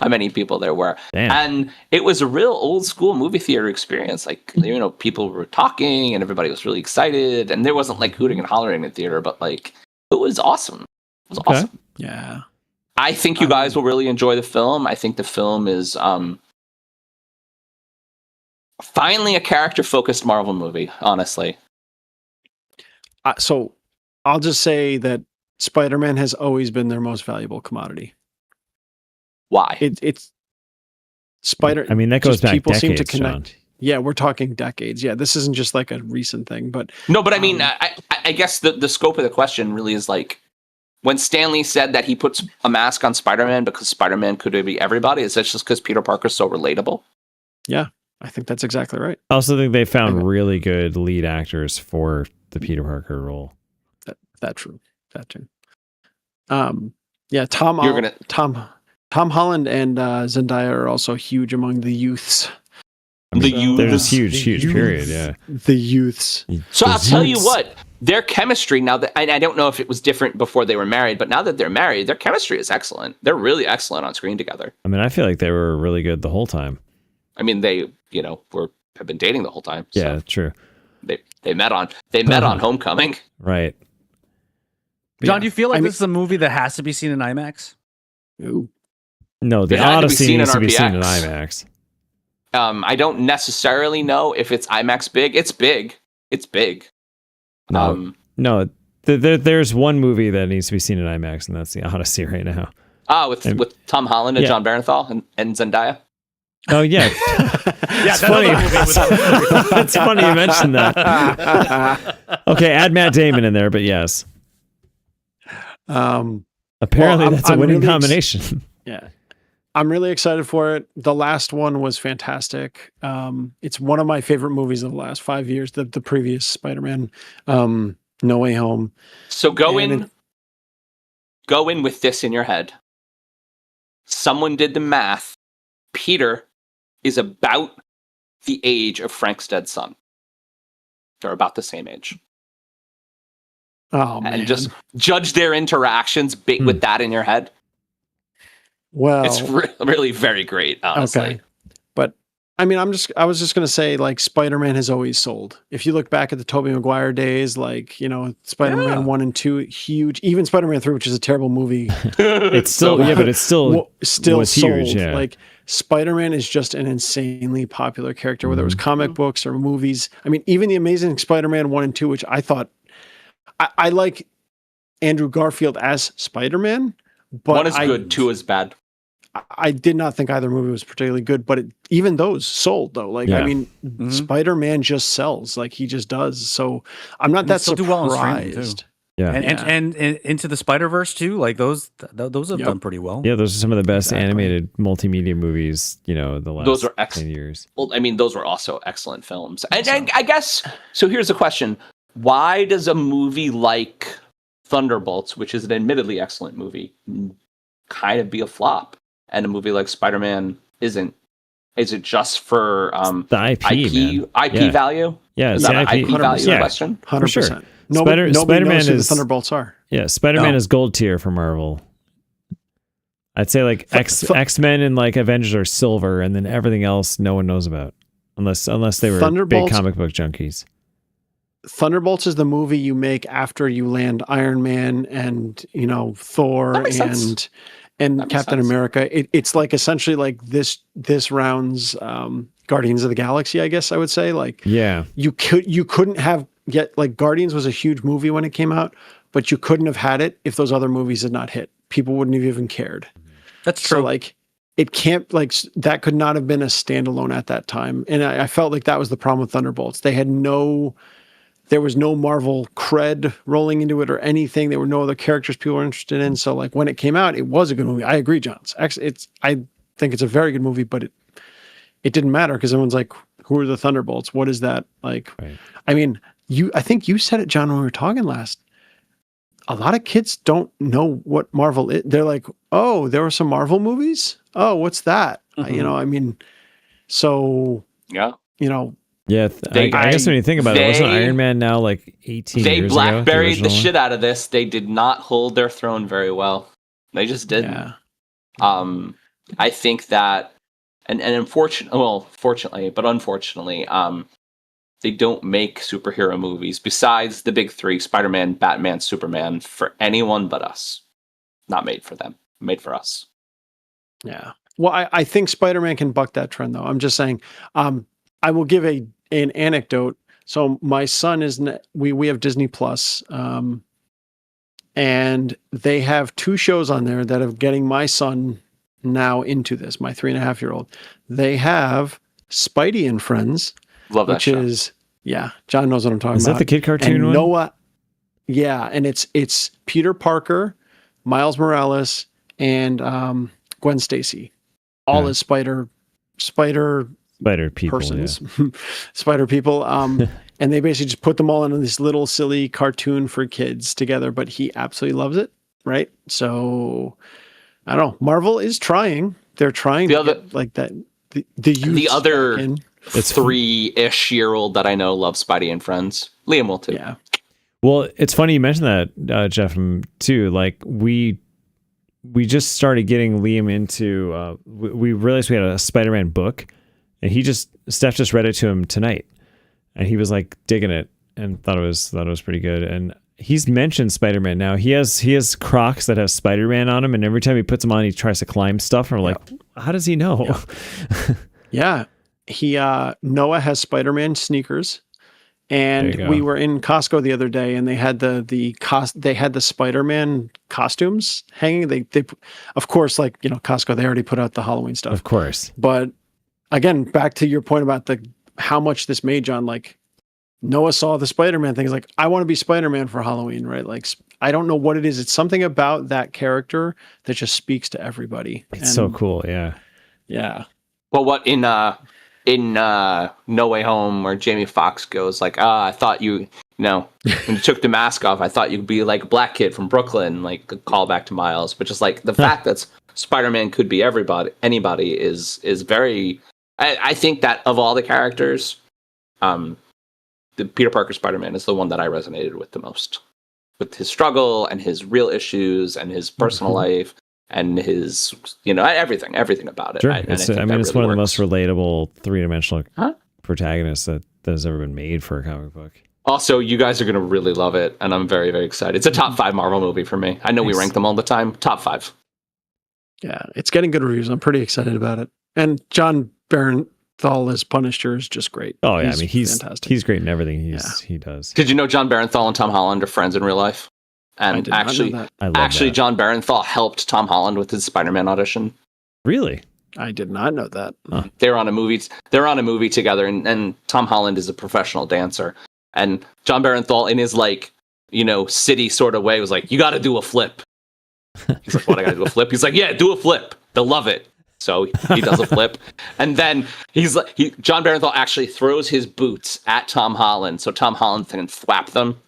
many people there were. Damn. And it was a real old school movie theater experience. Like, people were talking and everybody was really excited. And there wasn't like hooting and hollering in the theater, but like, it was awesome. It was Okay. awesome. Yeah. I think you guys will really enjoy the film. I think the film is finally a character focused Marvel movie, honestly. So I'll just say that Spider-Man has always been their most valuable commodity. Why? It's Spider. I mean, that goes just back people decades, seem to connect. John. Yeah, we're talking decades. Yeah, this isn't just like a recent thing, but No, but I mean, I guess the scope of the question really is like, when Stan Lee said that he puts a mask on Spider-Man because Spider-Man could be everybody, is that just because Peter Parker's so relatable? yeah, I think that's exactly right. I also think they found really good lead actors for the Peter Parker role. That true. That too. Yeah, Tom Holland and Zendaya are also huge among the youths. I mean, The youth. They're just huge, The huge youth. period. Yeah. The youths. So I'll The tell you Zoots. what, their chemistry now that I don't know if it was different before they were married, but now that they're married, their chemistry is excellent. They're really excellent on screen together. I mean, I feel like they were really good the whole time. I mean, they have been dating the whole time. So Yeah, true. they met on Homecoming. Right. John, do you feel like I mean- this is a movie that has to be seen in IMAX? Ooh. No, the It had to be Odyssey seen needs in to be seen in RPX. IMAX. I don't necessarily know if it's IMAX big. It's big. It's big. No, no. There's one movie that needs to be seen in IMAX, and that's the Odyssey right now. With Tom Holland and Yeah. John Barenthal and Zendaya. Oh yeah, Yeah, it's funny. It's funny you mentioned that. Okay, add Matt Damon in there, but yes, apparently Well, that's a I'm winning really combination. Yeah. I'm really excited for it. The last one was fantastic. It's one of my favorite movies of the last 5 years, the previous Spider-Man, No Way Home. So go And in with this in your head. Someone did the math. Peter is about the age of Frank's dead son. They're about the same age. Oh, man. And just judge their interactions with that in your head. well, It's really very great, honestly. okay. But I mean, I was just going to say, like, Spider-Man has always sold. If you look back at the Tobey Maguire days, like, Spider-Man Yeah. 1 and 2, huge. Even Spider-Man 3, which is a terrible movie, It's still but it's still still was sold. huge, yeah. Like, Spider-Man is just an insanely popular character, whether it was comic books or movies. I mean, even the Amazing Spider-Man 1 and 2, which I thought I like Andrew Garfield as Spider-Man, But one is good, two is bad. I did not think either movie was particularly good, but even those sold though. Like, Yeah. I mean, Spider-Man just sells, like he just does. So I'm not And they that still do well on streaming, too. surprised. Yeah. And Into the Spider-Verse too, like those have done pretty well. Yeah, those are some of the best Exactly. animated multimedia movies, the last Those are 10 excellent. years. Well, I mean, those were also excellent films. And I guess, so here's the question. Why does a movie like Thunderbolts, which is an admittedly excellent movie, kind of be a flop? And a movie like Spider-Man isn't? Is it just for The IP, man. IP Yeah. value? Yeah, Is it's that the an IP. IP value Yeah. question? 100%. sure. Nobody Spider-Man knows who the is- Thunderbolts are. Yeah, Spider-Man No. is gold tier for Marvel. I'd say like X-Men and like Avengers are silver, and then everything else no one knows about, unless they were big Thunderbolts- comic book junkies. Thunderbolts is the movie you make after you land Iron Man and Thor That makes sense. and That makes Captain sense. America. It's like essentially like this round's Guardians of the Galaxy, I guess I would say. Like Yeah, you couldn't have yet, like Guardians was a huge movie when it came out, but you couldn't have had it if those other movies had not hit. People wouldn't have even cared. That's true. So like it can't, like that could not have been a standalone at that time. And I felt like that was the problem with Thunderbolts. There was no Marvel cred rolling into it or anything. There were no other characters people were interested in. So like when it came out, it was a good movie. I agree, John. I think it's a very good movie, but it didn't matter because everyone's like, who are the Thunderbolts? What is that? Like, right. I mean, I think you said it, John, when we were talking last. A lot of kids don't know what Marvel is. They're like, oh, there were some Marvel movies? Oh, what's that? I mean, so, Yeah. Yeah. I guess when you think about it, wasn't Iron Man now like 18 They years ago? blackberried the original shit out of this. They did not hold their throne very well. They just didn't. yeah. I think that, and fortunately, but unfortunately, they don't make superhero movies besides the big three: Spider-Man, Batman, Superman, for anyone but us. Not made for them. Made for us. Yeah. Well, I think Spider-Man can buck that trend, though. I'm just saying. I will give an anecdote. So my son we have Disney Plus, and they have two shows on there that are getting my son now into this. My 3.5-year-old. They have Spidey and Friends, Love that which show. is John knows what I'm talking Is about. that the kid cartoon and one? Noah, yeah, and it's Peter Parker, Miles Morales, and Gwen Stacy, all Yeah. as spider people. persons, spider people. And they basically just put them all in this little silly cartoon for kids together. But he absolutely loves it, right? So I don't know. Marvel is trying. They're trying The to other- get like that. The youth The other- in. It's 3-ish-year-old that I know loves Spidey and Friends. Liam will too. Yeah. Well, it's funny you mentioned that, Jeff, too. Like we just started getting Liam into. We realized we had a Spider-Man book, and Steph just read it to him tonight, and he was like digging it and thought it was pretty good. And he's mentioned Spider-Man now. He has Crocs that have Spider-Man on them, and every time he puts them on, he tries to climb stuff. And we're like, how does he know? Yeah. He Noah has Spider-Man sneakers, There you and go. we were in Costco the other day, and they had the Spider-Man costumes hanging. They of course, like Costco, they already put out the Halloween stuff. Of course. But again, back to your point about how much this made, John. Like Noah saw the Spider-Man thing. He's like, I want to be Spider-Man for Halloween, right? Like I don't know what it is. It's something about that character that just speaks to everybody. It's so cool. Yeah. Yeah. Well, what in No Way Home, where Jamie Foxx goes like, I thought when you took the mask off, I thought you'd be like a black kid from Brooklyn, like a callback to Miles. But just like the fact that Spider-Man could be anybody is very. I think that of all the characters, the Peter Parker Spider-Man is the one that I resonated with the most, with his struggle and his real issues and his personal life. And his, everything about it. Sure. And It's think that it's really one of the works. most relatable three-dimensional Huh? protagonists that has ever been made for a comic book. Also, you guys are going to really love it, and I'm very, very excited. It's a top 5 Marvel movie for me. I know we Nice. rank them all the time. Top 5. Yeah, it's getting good reviews. I'm pretty excited about it. And John Barenthal as Punisher is just great. Oh yeah, he's fantastic. he's great in everything he does. Did you know John Barenthal and Tom Holland are friends in real life? And did not know actually, that. I love that. John Barenthal helped Tom Holland with his Spider-Man audition. Really? I did not know that. They're on a movie together, and Tom Holland is a professional dancer. And John Barenthal, in his city sort of way, was like, "You got to do a flip." He's like, "What? I got to do a flip?" He's like, "Yeah, do a flip. They'll love it." So he does a flip, and then John Barenthal actually throws his boots at Tom Holland, so Tom Holland can thwap them.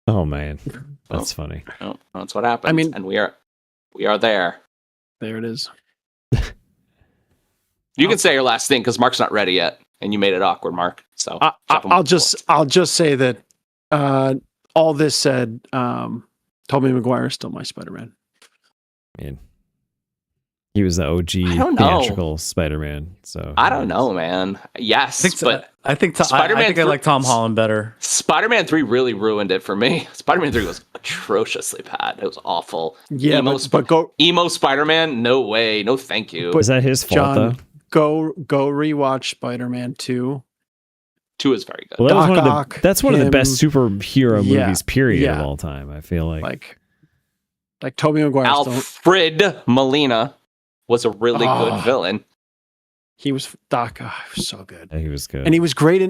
Oh man, that's funny. Oh, that's what happens. I mean- and we are there. There it is. You can say your last thing because Mark's not ready yet, and you made it awkward, Mark. So I'll just say that all this said, Tobey Maguire is still my Spider-Man. Man, he was the OG I don't know. theatrical Spider-Man. So I don't know, man. Yes, I think Spider-Man I like Tom Holland better. Spider-Man 3 really ruined it for me. Spider-Man 3 was atrociously bad. It was awful. Yeah, but go emo Spider-Man? No way. No, thank you. is that his fault though? John, go rewatch Spider-Man 2. 2 is very good. Well, that was Doc that's one of the him- best superhero Yeah, movies, period, yeah. of all time. I feel like Like Tobey Maguire. Alfred Molina was a really good villain. He was Doc. Oh, he was so good, yeah, he was good. and he was great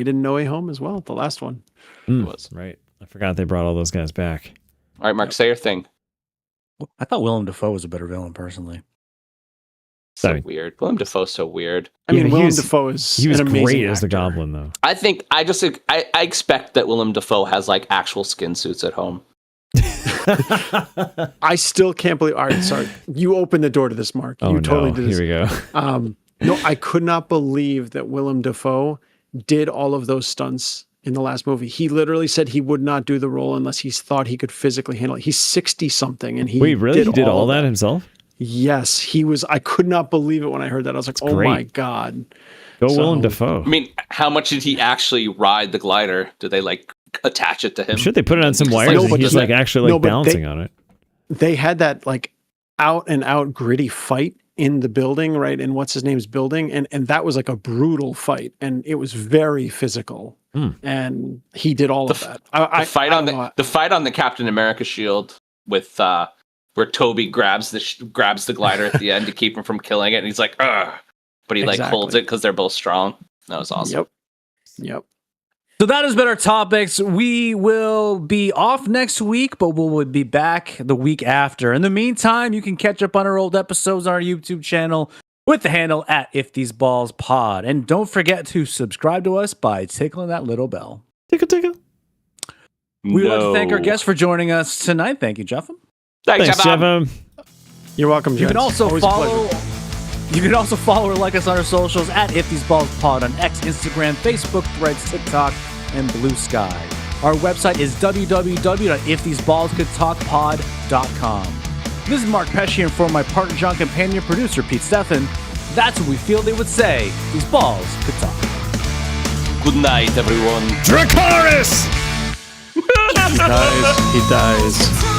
in No Way Home as well. The last one. was. Right. I forgot they brought all those guys back. All right, Mark, say your thing. I thought Willem Dafoe was a better villain, personally. So Sorry. weird. Willem Dafoe's so weird. I mean, he Willem was- Dafoe is He was an amazing great as the actor. Goblin, though. I think I expect that Willem Dafoe has like actual skin suits at home. I still can't believe. All right, sorry. You opened the door to this, Mark. Oh You totally no! did this. Here we go. No, I could not believe that Willem Dafoe did all of those stunts in the last movie. He literally said he would not do the role unless he thought he could physically handle it. He's 60 something, and he Wait, really? He did all of that himself? Yes, he was. I could not believe it when I heard that. I was like, "Oh great. my god!" Go So- Willem Dafoe. I mean, how much did he actually ride the glider? Did they like attach it to him? I'm sure they put it on some Just wires like- and but he's the- like actually no, like but balancing on it. They had that like out and out gritty fight in the building, right? And what's his name's building, and that was like a brutal fight, and it was very physical. And he did all of that. The fight on the Captain America shield with where Toby grabs the glider at the end to keep him from killing it, and he's like, "Ugh," but he like holds it because they're both strong. That was awesome. Yep. So that has been our topics. We will be off next week, but we'll be back the week after. In the meantime, you can catch up on our old episodes on our YouTube channel with the handle at IfTheseBallsPod. And don't forget to subscribe to us by tickling that little bell. Tickle. We would like to thank our guests for joining us tonight. Thank you, Jefim. Thanks, Thanks, Jefim. Jefim. You're welcome, You can gents. also Always a follow. pleasure. You can also follow or like us on our socials at IfTheseBallsPod on X, Instagram, Facebook, Threads, TikTok, and Blue Sky. Our website is www.iftheseballscouldtalkpod.com. This is Mark Pesci, and for my partner, John, companion, producer Pete Stephan, that's what we feel they would say. These balls could talk. Good night, everyone. Dracarys! He dies. Time